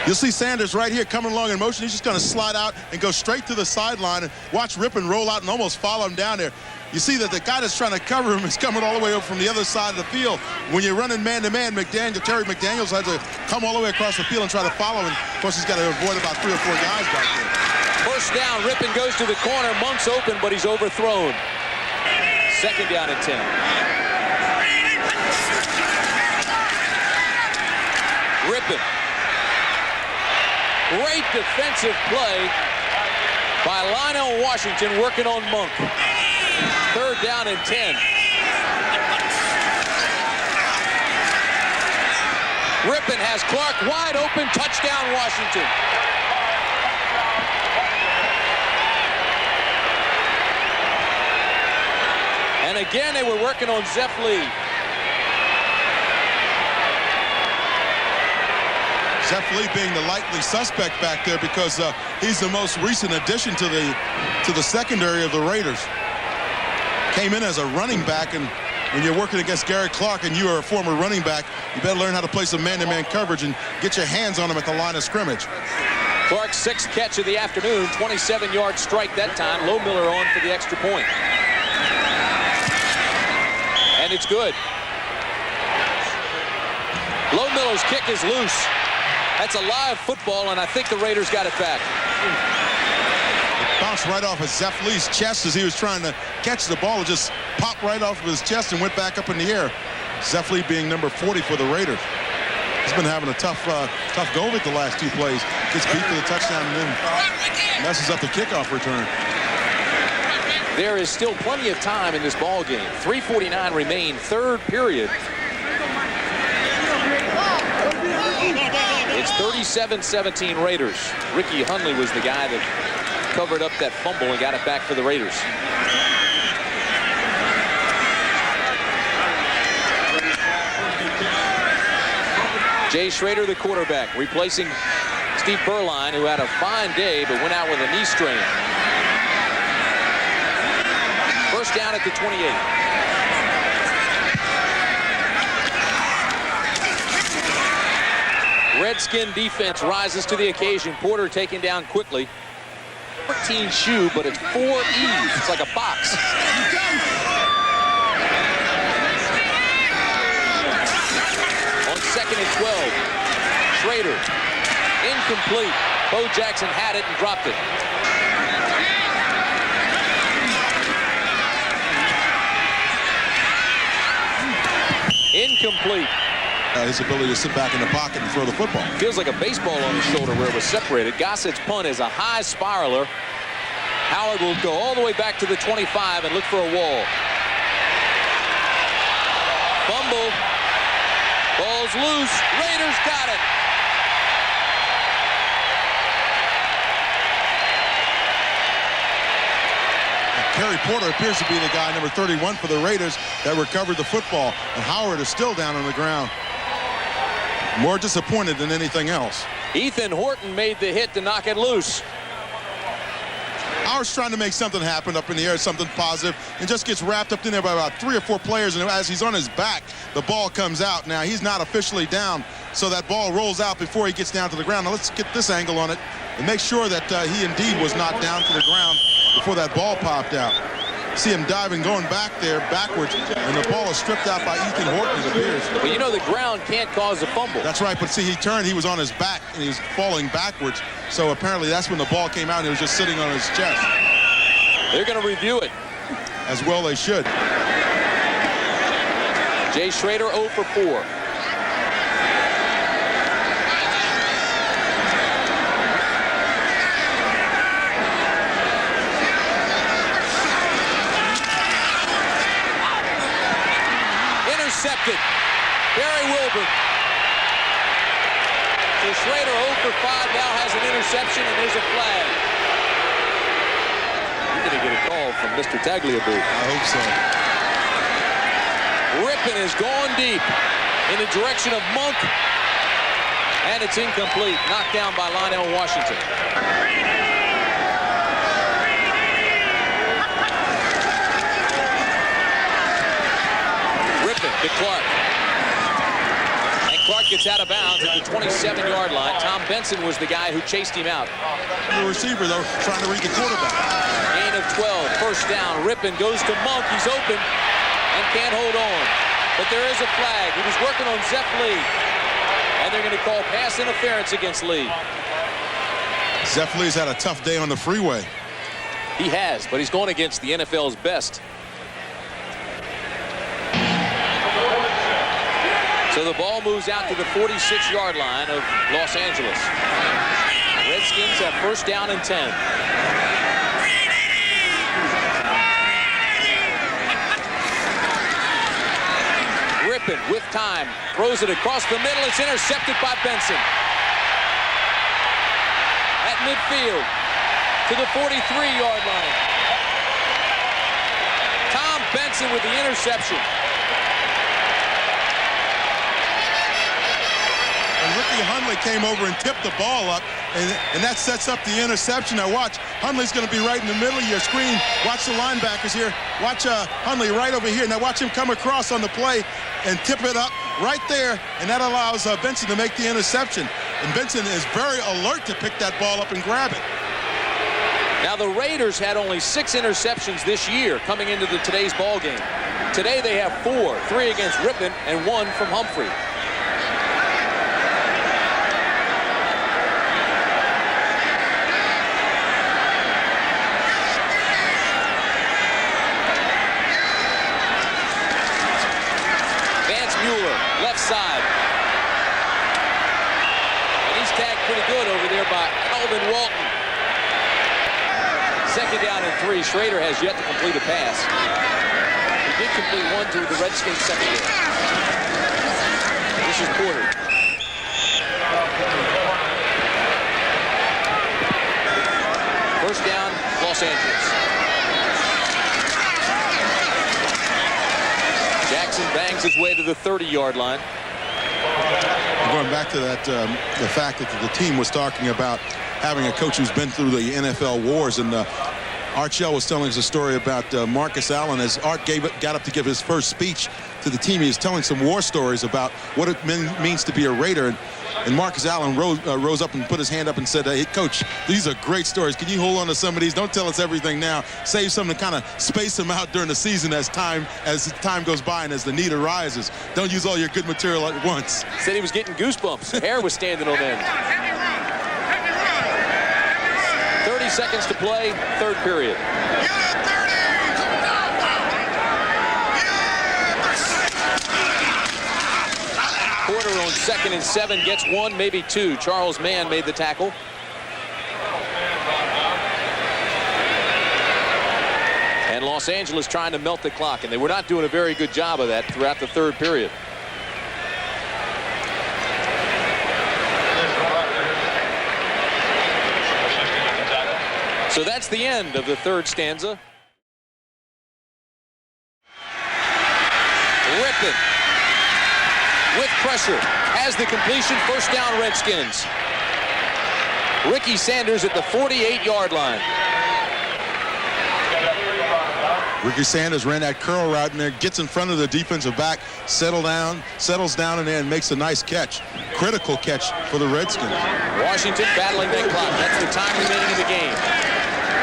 You'll see Sanders right here coming along in motion. He's just going to slide out and go straight to the sideline, and watch Rippon roll out and almost follow him down there. You see that the guy that's trying to cover him is coming all the way over from the other side of the field. When you're running man-to-man, Terry McDaniels has to come all the way across the field and try to follow him. Of course, he's got to avoid about 3 or 4 guys back there. First down, Rippon goes to the corner. Monk's open, but he's overthrown. Second down and 10. Rippon. Great defensive play by Lionel Washington working on Monk. Third down and 10. Rippon has Clark wide open. Touchdown, Washington. And again, they were working on Zeph Lee. Zeph Lee being the likely suspect back there, because he's the most recent addition to the secondary of the Raiders. Came in as a running back, and when you're working against Gary Clark and you are a former running back, you better learn how to play some man-to-man coverage and get your hands on him at the line of scrimmage. Clark's 6th catch of the afternoon, 27-yard strike that time. Lohmiller on for the extra point. And it's good. Lohmiller's kick is loose. That's a live football, and I think the Raiders got it back. Bounced right off of Zeph Lee's chest as he was trying to catch the ball. It just popped right off of his chest and went back up in the air. Zeph Lee being number 40 for the Raiders. He's been having a tough go of it the last 2 plays. Gets beat for the touchdown and then messes up the kickoff return. There is still plenty of time in this ball game. 3:49 remain, third period. It's 37-17 Raiders. Ricky Hundley was the guy that covered up that fumble and got it back for the Raiders. Jay Schrader, the quarterback, replacing Steve Berline, who had a fine day but went out with a knee strain. First down at the 28. Redskin defense rises to the occasion. Porter taken down quickly. 14 shoe, but it's 4 E's. It's like a box. On 2nd and 12. Schrader. Incomplete. Bo Jackson had it and dropped it. Incomplete. His ability to sit back in the pocket and throw the football. Feels like a baseball on his shoulder where it was separated. Gossett's punt is a high spiraler. Howard will go all the way back to the 25 and look for a wall. Fumble. Ball's loose. Raiders got it. Harry Porter appears to be the guy, number 31 for the Raiders, that recovered the football. And Howard is still down on the ground. More disappointed than anything else. Ethan Horton made the hit to knock it loose. Howard's trying to make something happen up in the air, something positive, and just gets wrapped up in there by about 3 or 4 players. And as he's on his back, the ball comes out. Now, he's not officially down, so that ball rolls out before he gets down to the ground. Now, let's get this angle on it and make sure that he indeed was not down to the ground before that ball popped out. See him diving, going back there backwards, and the ball is stripped out by Ethan Horton, it appears. Well, you know the ground can't cause a fumble. That's right, but see, he turned, he was on his back, and he was falling backwards. So apparently that's when the ball came out, and he was just sitting on his chest. They're going to review it. As well they should. Jay Schrader 0 for 4. Intercepted. Barry Wilburn. So Schrader 0 for 5 now has an interception, and there's a flag. You're going to get a call from Mr. Tagliabue. I hope so. Rippon is going deep in the direction of Monk, and it's incomplete. Knocked down by Lionel Washington. Rippon to Clark. And Clark gets out of bounds at the 27-yard line. Tom Benson was the guy who chased him out. The receiver, though, trying to read the quarterback. Gain of 12, first down. Rippon goes to Monk. He's open and can't hold on. But there is a flag. He was working on Zeph Lee. And they're going to call pass interference against Lee. Zeph Lee's had a tough day on the freeway. He has, but he's going against the NFL's best. So the ball moves out to the 46-yard line of Los Angeles. Redskins have first down and 10. Rippon with time, throws it across the middle. It's intercepted by Benson. At midfield to the 43-yard line. Tom Benson with the interception. And Ricky Hundley came over and tipped the ball up, and that sets up the interception. Now watch, Hundley's going to be right in the middle of your screen. Watch the linebackers here. Watch Hundley right over here. Now watch him come across on the play and tip it up right there, and that allows Benson to make the interception. And Benson is very alert to pick that ball up and grab it. Now the Raiders had only 6 interceptions this year coming into today's ball game. Today they have 4, 3 against Rippon and 1 from Humphrey. Left side. And he's tagged pretty good over there by Alvin Walton. Second down and 3. Schrader has yet to complete a pass. He did complete one to the Redskins secondary. This is Porter. First down, Los Angeles. Jackson bangs his way to the 30-yard line. Going back to that, the fact that the team was talking about having a coach who's been through the NFL wars, and Art Shell was telling us a story about Marcus Allen. As Art got up to give his first speech to the team, he was telling some war stories about what it means to be a Raider. And Marcus Allen rose up and put his hand up and said, "Hey, Coach, these are great stories. Can you hold on to some of these? Don't tell us everything now. Save some to kind of space them out during the season as time goes by and as the need arises. Don't use all your good material at once." Said he was getting goosebumps. Hair was standing on end. 30 seconds to play, third period. Porter on 2nd and 7 gets 1, maybe 2. Charles Mann made the tackle. And Los Angeles trying to melt the clock, and they were not doing a very good job of that throughout the third period. So that's the end of the third stanza. Rippon with pressure has the completion. First down, Redskins. Ricky Sanders at the 48-yard line. Ricky Sanders ran that curl route in there, gets in front of the defensive back, settles down in there and makes a nice catch. Critical catch for the Redskins. Washington battling that clock. That's the time remaining in the game.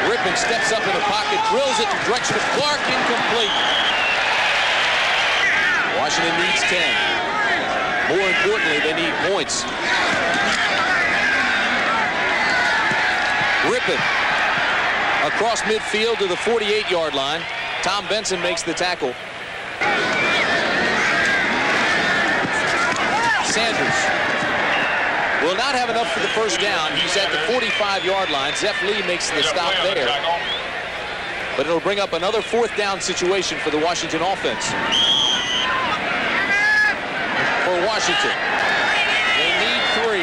Rippon steps up in the pocket, drills it in the direction of Clark, incomplete. Washington needs 10. More importantly, they need points. Rippon across midfield to the 48-yard line. Tom Benson makes the tackle. Sanders will not have enough for the first down. He's at the 45-yard line. Zeph Lee makes the stop there. But it'll bring up another fourth down situation for the Washington offense. For Washington, they need 3.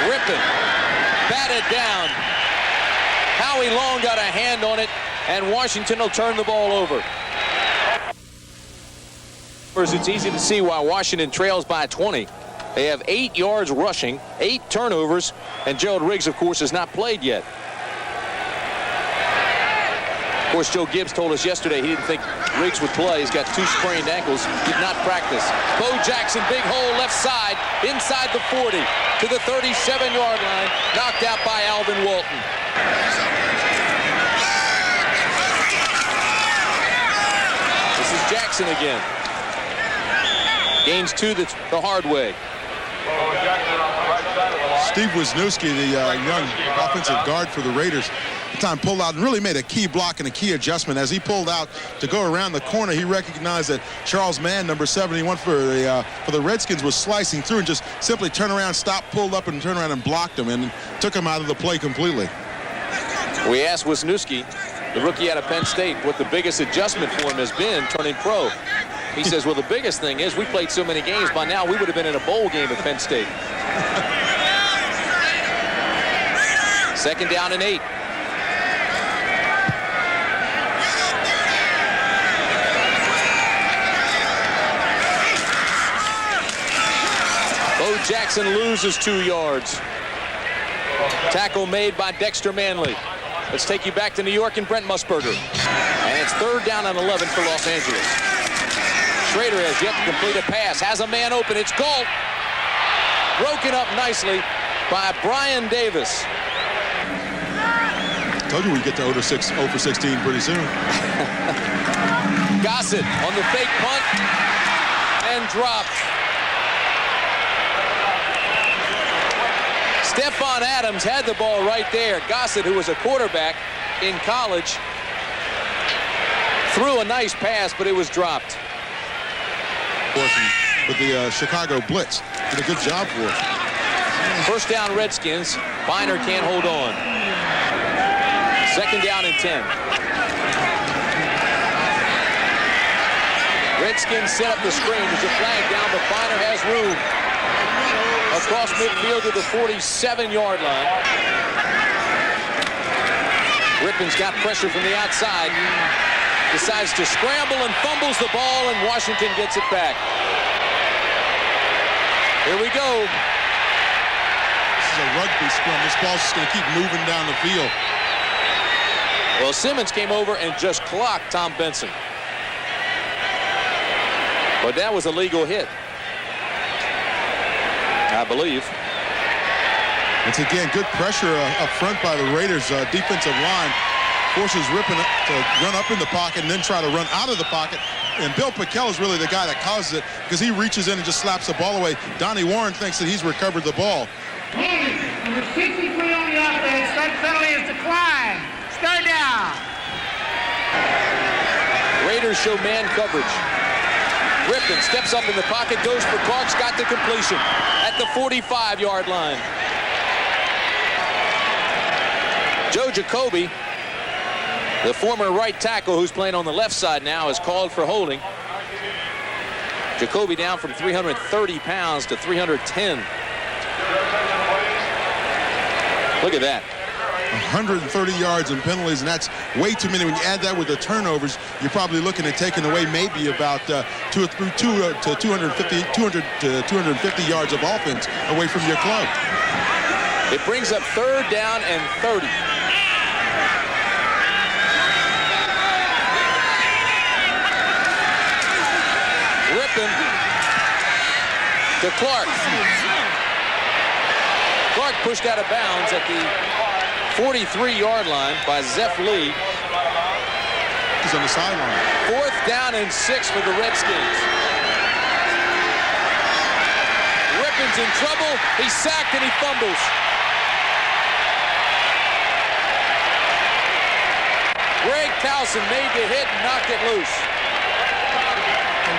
Rippon batted down. Howie Long got a hand on it, and Washington will turn the ball over. It's easy to see why Washington trails by 20. They have 8 yards rushing, 8 turnovers, and Gerald Riggs, of course, has not played yet. Of course, Joe Gibbs told us yesterday he didn't think Riggs would play. He's got 2 sprained ankles, did not practice. Bo Jackson, big hole left side, inside the 40 to the 37-yard line, knocked out by Alvin Walton. This is Jackson again. Gains 2 the hard way. Steve Wisniewski, the young offensive guard for the Raiders, at the time pulled out and really made a key block and a key adjustment. As he pulled out to go around the corner, he recognized that Charles Mann, number 71 for the Redskins, was slicing through and just simply turned around, stopped, pulled up, and turned around and blocked him and took him out of the play completely. We asked Wisniewski, the rookie out of Penn State, what the biggest adjustment for him has been turning pro. He says, well, the biggest thing is we played so many games. By now, we would have been in a bowl game at Penn State. Second down and 8. Bo Jackson loses 2 yards. Tackle made by Dexter Manley. Let's take you back to New York and Brent Musburger. And it's 3rd down and 11 for Los Angeles. Schrader has yet to complete a pass. Has a man open. It's Galt. Broken up nicely by Brian Davis. Told you we'd get to 0 for 16 pretty soon. Gossett on the fake punt and dropped. Stephon Adams had the ball right there. Gossett, who was a quarterback in college, threw a nice pass, but it was dropped. With the Chicago Blitz. Did a good job for it. First down, Redskins. Biner can't hold on. Second down and 10. Redskins set up the screen. There's a flag down, but Biner has room. Across midfield to the 47-yard line. Rippon's got pressure from the outside. Decides to scramble and fumbles the ball, and Washington gets it back. Here we go. This is a rugby scrum. This ball's just going to keep moving down the field. Well, Simmons came over and just clocked Tom Benson. But that was a legal hit, I believe. It's again good pressure up front by the Raiders defensive line. Forces Rippon to run up in the pocket and then try to run out of the pocket. And Bill Pickell is really the guy that causes it because he reaches in and just slaps the ball away. Donnie Warren thinks that he's recovered the ball. Number 63 on the offense. That penalty is declined. Stay down. Raiders show man coverage. Rippon steps up in the pocket, goes for Clark's, got the completion at the 45-yard line. Joe Jacoby, the former right tackle who's playing on the left side now, is called for holding. Jacoby down from 330 pounds to 310. Look at that. 130 yards in penalties, and that's way too many. When you add that with the turnovers, you're probably looking at taking away maybe about 200 to 250 yards of offense away from your club. It brings up 3rd down and 30. Rippon to Clark. Clark pushed out of bounds at the 43-yard line by Zeph Lee. He's on the sideline. 4th down and 6 for the Redskins. Rippon's in trouble. He's sacked and he fumbles. Greg Towson made the hit and knocked it loose.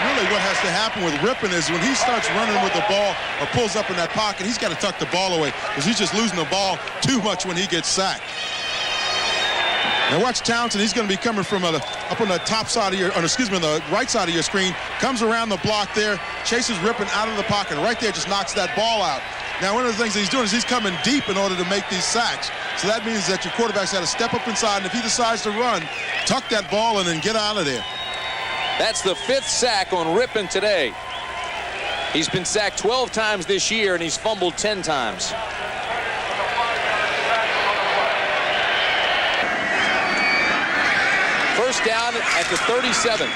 Really what has to happen with Rippon is when he starts running with the ball or pulls up in that pocket, he's got to tuck the ball away because he's just losing the ball too much when he gets sacked. Now watch Townsend. He's going to be coming from up on the top side of your, on the right side of your screen, comes around the block there, chases Rippon out of the pocket. Right there just knocks that ball out. Now one of the things he's doing is he's coming deep in order to make these sacks. So that means that your quarterback's got to step up inside, and if he decides to run, tuck that ball and then get out of there. That's the 5th sack on Rippon today. He's been sacked 12 times this year, and he's fumbled 10 times. First down at the 37.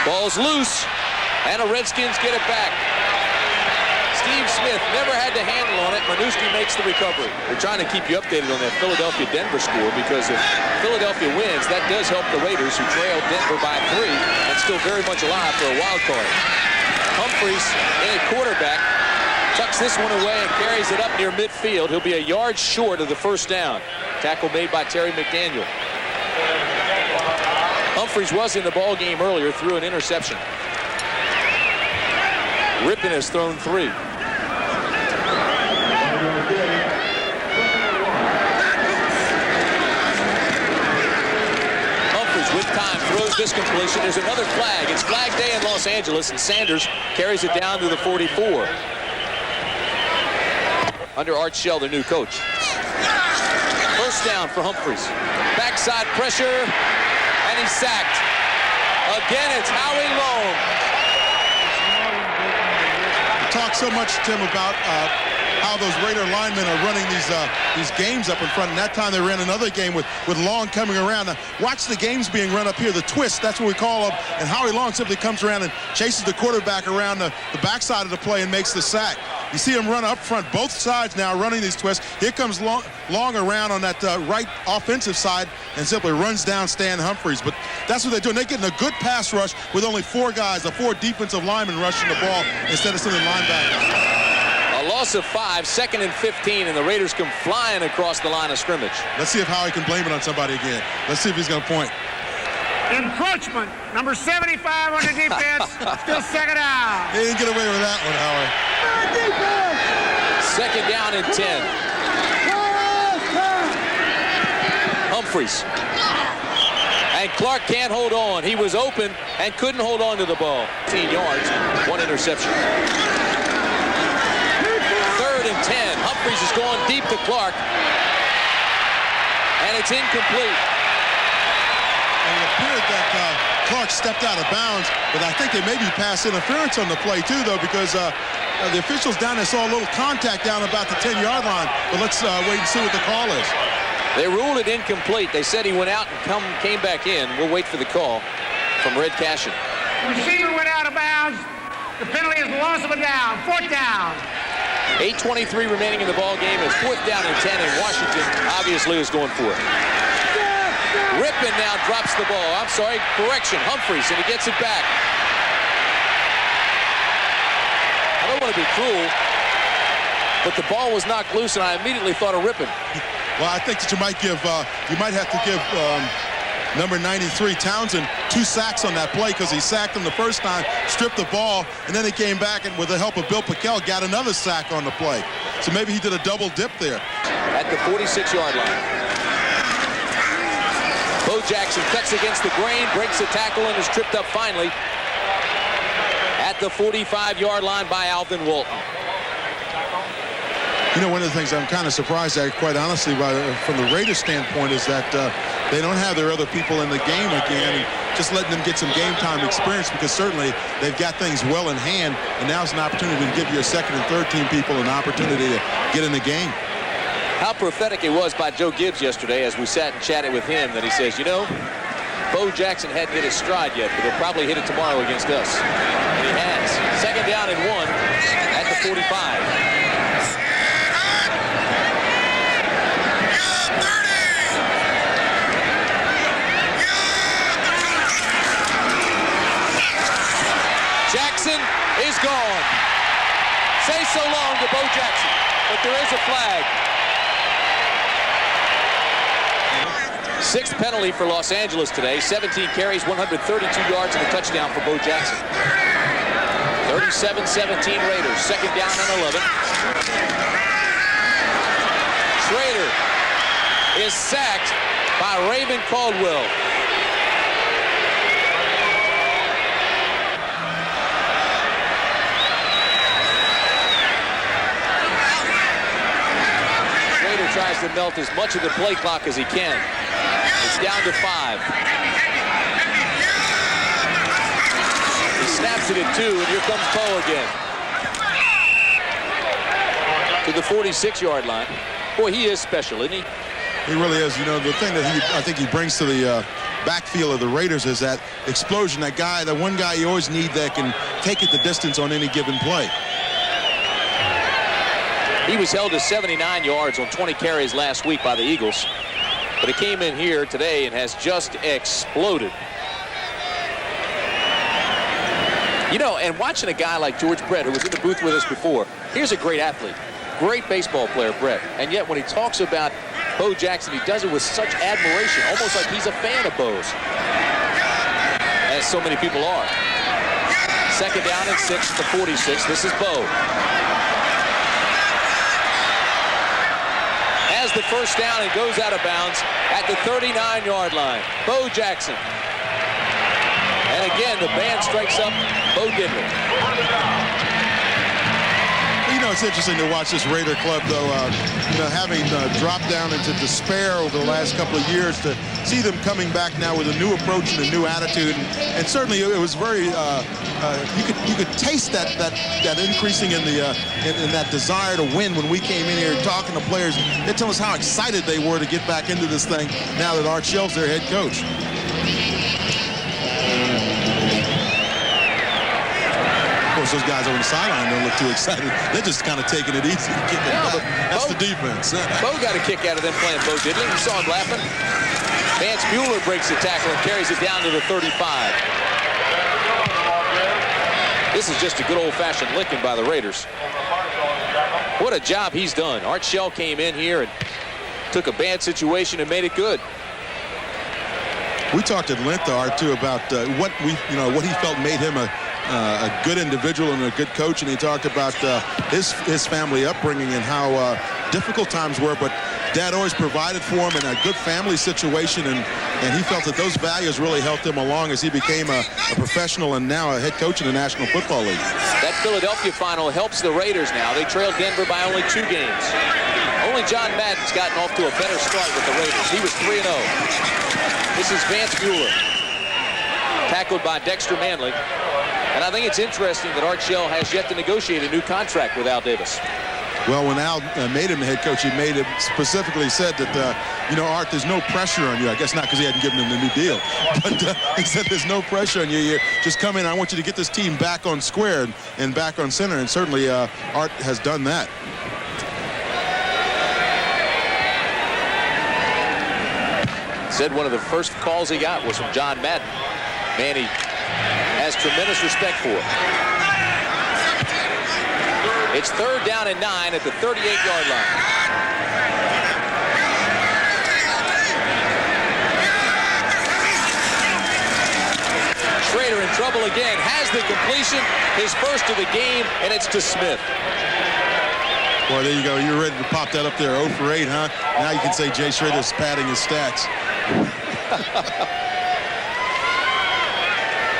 Ball's loose, and the Redskins get it back. Steve Smith never had the handle on it. Manuski makes the recovery. We're trying to keep you updated on that Philadelphia-Denver score because if Philadelphia wins, that does help the Raiders, who trail Denver by 3 and still very much alive for a wild card. Humphries, in at quarterback, tucks this one away and carries it up near midfield. He'll be a yard short of the 1st down. Tackle made by Terry McDaniel. Humphries was in the ball game earlier, threw an interception. Rippon has thrown 3. With time, throws this completion. There's another flag. It's Flag Day in Los Angeles, and Sanders carries it down to the 44. Under Art Shell, their new coach. First down for Humphries. Backside pressure, and he's sacked. Again, it's Howie Long. We talk so much, Tim, about how those Raider linemen are running these games up in front. And that time they ran another game with Long coming around. Now, watch the games being run up here, the twist, that's what we call them. And Howie Long simply comes around and chases the quarterback around the backside of the play and makes the sack. You see him run up front, both sides now running these twists. Here comes Long around on that right offensive side and simply runs down Stan Humphries. But that's what they're doing. They're getting a good pass rush with only 4 guys, the 4 defensive linemen rushing the ball instead of sending linebackers. A loss of 5, 2nd and 15, and the Raiders come flying across the line of scrimmage. Let's see if Howie can blame it on somebody again. Let's see if he's going to point. Encroachment, number 75 on the defense, still 2nd down. They didn't get away with that one, Howie. 2nd down and 10. Humphries. And Clark can't hold on. He was open and couldn't hold on to the ball. 15 yards, 1 interception. 3rd and 10. Humphries is going deep to Clark. And it's incomplete. And it appeared that Clark stepped out of bounds, but I think there may be pass interference on the play too, though, because the officials down there saw a little contact down about the 10-yard line. But let's wait and see what the call is. They ruled it incomplete. They said he went out and came back in. We'll wait for the call from Red Cashin. The receiver went out of bounds. The penalty is the loss of a down. 4th down. 8:23 remaining in the ball game. It's 4th down and 10, and Washington obviously is going for it. Rippon now drops the ball. I'm sorry, correction, Humphries, and he gets it back. I don't want to be cruel, but the ball was knocked loose, and I immediately thought of Rippon. Well, I think that you might have to give number 93 Townsend 2 sacks on that play, because he sacked him the first time, stripped the ball, and then he came back and with the help of Bill Pickell got another sack on the play. So maybe he did a double dip there. At the 46-yard line. Bo Jackson cuts against the grain, breaks a tackle, and is tripped up finally at the 45-yard line by Alvin Walton. You know, one of the things I'm kind of surprised at, quite honestly, from the Raiders standpoint, is that they don't have their other people in the game again, and just letting them get some game time experience, because certainly they've got things well in hand, and now's an opportunity to give your second and third team people an opportunity to get in the game. How prophetic it was by Joe Gibbs yesterday as we sat and chatted with him, that he says, you know, Bo Jackson hadn't hit his stride yet, but he'll probably hit it tomorrow against us. And he has. Second down and 1 at the 45. Jackson is gone. Say so long to Bo Jackson, but there is a flag. Sixth penalty for Los Angeles today. 17 carries, 132 yards, and a touchdown for Bo Jackson. 37-17 Raiders. Second down and 11. Schrader is sacked by Raven Caldwell. Tries to melt as much of the play clock as he can. It's down to 5. He snaps it at 2, and here comes Bo again. To the 46-yard line. Boy, he is special, isn't he? He really is. You know, the thing that I think he brings to the backfield of the Raiders is that explosion, that one guy you always need that can take it the distance on any given play. He was held to 79 yards on 20 carries last week by the Eagles, but he came in here today and has just exploded. You know, and watching a guy like George Brett, who was in the booth with us before, here's a great athlete, great baseball player, Brett, and yet when he talks about Bo Jackson, he does it with such admiration, almost like he's a fan of Bo's, as so many people are. Second down and 6 at the 46. This is Bo. Has the first down and goes out of bounds at the 39-yard line. Bo Jackson. And again, the band strikes up Bo Diddley. You know, it's interesting to watch this Raider club, though, you know, having dropped down into despair over the last couple of years, to see them coming back now with a new approach and a new attitude. And certainly it was very, you could taste that increasing in that desire to win when we came in here talking to players. They tell us how excited they were to get back into this thing now that Art Shell's their head coach. Of course, those guys on the sideline don't look too excited. They're just kind of taking it easy. That's the defense. Bo got a kick out of them playing Bo Diddley. You saw him laughing. Vance Mueller breaks the tackle and carries it down to the 35. This is just a good old-fashioned licking by the Raiders. What a job he's done. Art Shell came in here and took a bad situation and made it good. We talked at length to Art, too, about what he felt made him a good individual and a good coach, and he talked about his family upbringing and how difficult times were, but Dad always provided for him in a good family situation, and he felt that those values really helped him along as he became a professional and now a head coach in the National Football League. That Philadelphia final helps the Raiders now. They trailed Denver by only 2 games. Only John Madden's gotten off to a better start with the Raiders. He was 3-0. This is Vance Mueller, tackled by Dexter Manley. And I think it's interesting that Art Shell has yet to negotiate a new contract with Al Davis. Well, when Al made him the head coach, he specifically said that, Art, there's no pressure on you. I guess not because he hadn't given him the new deal. But he said there's no pressure on you. You just come in. I want you to get this team back on square and back on center. And certainly Art has done that. Said one of the first calls he got was from John Madden. Man, he has tremendous respect for him. It's third down and 9 at the 38-yard line. Schrader in trouble again, has the completion, his first of the game, and it's to Smith. Boy, there you go. You're ready to pop that up there, 0 for 8, huh? Now you can say Jay Schrader's padding his stats.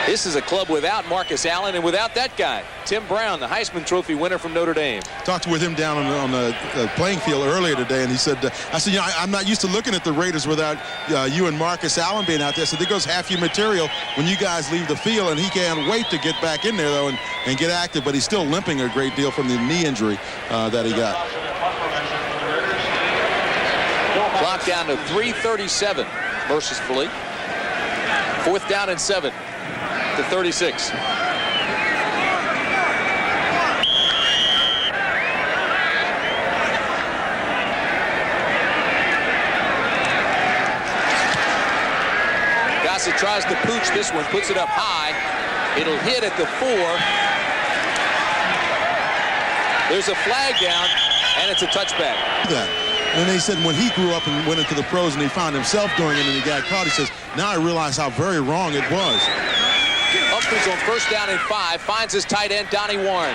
This is a club without Marcus Allen and without that guy, Tim Brown, the Heisman Trophy winner from Notre Dame. Talked with him down on the playing field earlier today, and he said, I said, I'm not used to looking at the Raiders without you and Marcus Allen being out there. So there goes half your material when you guys leave the field, and he can't wait to get back in there, though, and get active. But he's still limping a great deal from the knee injury that he got. Clock down to 3:37, mercifully. 4th down and 7 to 36. Gossett tries to pooch this one, puts it up high. It'll hit at the 4. There's a flag down, and it's a touchback. And they said when he grew up and went into the pros and he found himself doing it and he got caught, he says, now I realize how very wrong it was. Humphries on 1st down and 5, finds his tight end, Donnie Warren.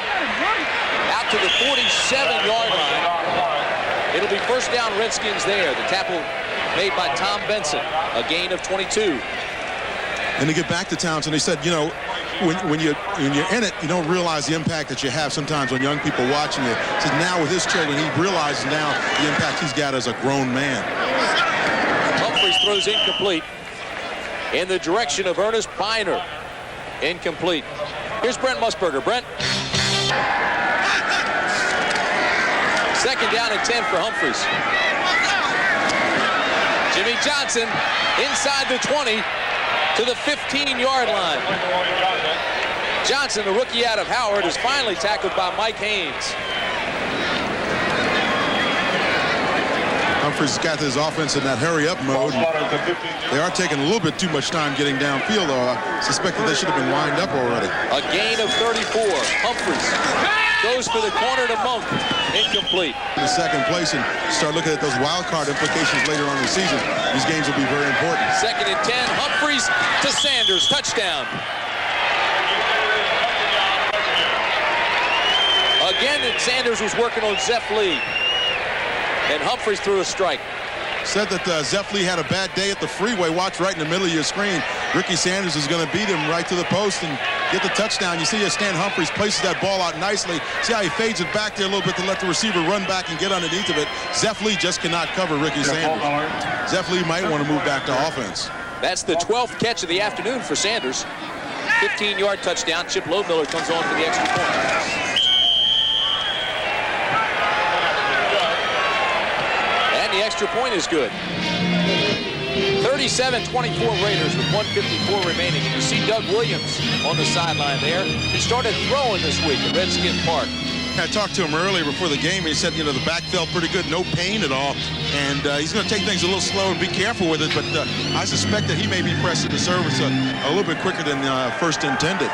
Out to the 47-yard line. It'll be 1st down Redskins there. The tackle made by Tom Benson, a gain of 22. And to get back to Townsend, they said, you know, when you're in it, you don't realize the impact that you have sometimes on young people watching you. He says now with his children, he realizes now the impact he's got as a grown man. Humphries throws incomplete in the direction of Ernest Biner. Incomplete. Here's Brent Musburger. Brent. 2nd down and 10 for Humphries. Jimmy Johnson inside the 20 to the 15-yard line. Johnson, the rookie out of Howard, is finally tackled by Mike Haynes. Humphries got his offense in that hurry-up mode. They are taking a little bit too much time getting downfield, though. I suspect that they should have been lined up already. A gain of 34. Humphries goes for the corner to Monk. Incomplete. In the 2nd place and start looking at those wild card implications later on in the season. These games will be very important. 2nd and 10. Humphries to Sanders. Touchdown. Again, Sanders was working on Zeph Lee. And Humphries threw a strike. Said that Zeph Lee had a bad day at the freeway. Watch right in the middle of your screen. Ricky Sanders is going to beat him right to the post and get the touchdown. You see Stan Humphries places that ball out nicely. See how he fades it back there a little bit to let the receiver run back and get underneath of it. Zeph Lee just cannot cover Ricky Sanders. Zeph Lee might want to move back to offense. That's the 12th catch of the afternoon for Sanders. 15-yard touchdown. Chip Lowmiller comes on for the extra point. The extra point is good. 37-24 Raiders with 1:54 remaining. And you see Doug Williams on the sideline there. He started throwing this week at Redskin Park. I talked to him earlier before the game, and he said, you know, the back felt pretty good, no pain at all. And he's going to take things a little slow and be careful with it, but I suspect that he may be pressing the service a little bit quicker than first intended.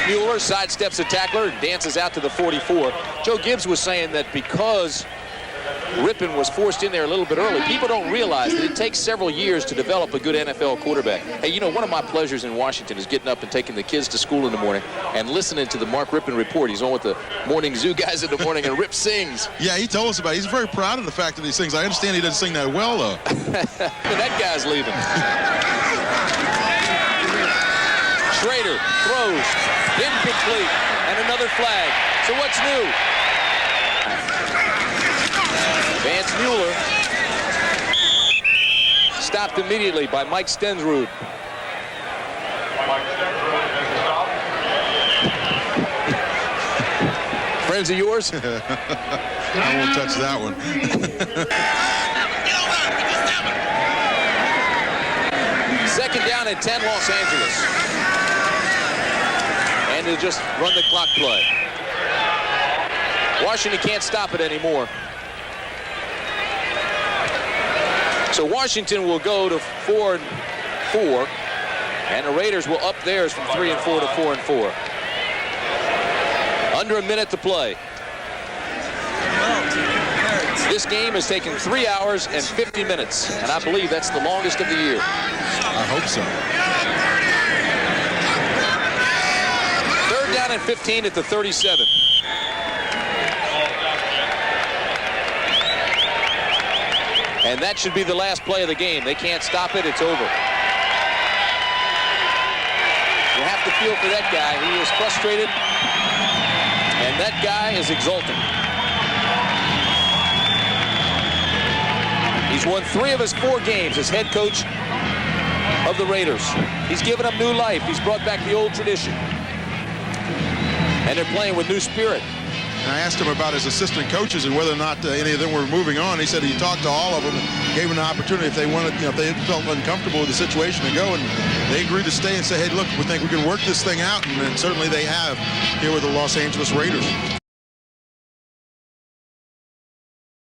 Mueller sidesteps a tackler and dances out to the 44. Joe Gibbs was saying that because Rippon was forced in there a little bit early, people don't realize that it takes several years to develop a good NFL quarterback. Hey, you know, one of my pleasures in Washington is getting up and taking the kids to school in the morning and listening to the Mark Rippon report. He's on with the Morning Zoo guys in the morning, and Rip sings. Yeah, he told us about it. He's very proud of the fact that he sings. I understand he doesn't sing that well, though. And that guy's leaving. Schrader throws, incomplete, and another flag. So what's new? Vance Mueller stopped immediately by Mike Stensrud. Friends of yours? I won't touch that one. 2nd down and 10, Los Angeles. And to just run the clock play. Washington can't stop it anymore. So Washington will go to 4-4, and the Raiders will up theirs from 3-4 to 4-4. Under a minute to play. This game has taken 3 hours and 50 minutes, and I believe that's the longest of the year. I hope so. 3rd down and 15 at the 37. And that should be the last play of the game. They can't stop it. It's over. have to feel for that guy. He is frustrated, and that guy is exulting. He's won 3 of his 4 games as head coach of the Raiders. He's given them new life. He's brought back the old tradition. And they're playing with new spirit. And I asked him about his assistant coaches and whether or not any of them were moving on. He said he talked to all of them and gave them an opportunity if they wanted, if they felt uncomfortable with the situation to go, and they agreed to stay and say, hey, look, we think we can work this thing out, and certainly they have here with the Los Angeles Raiders.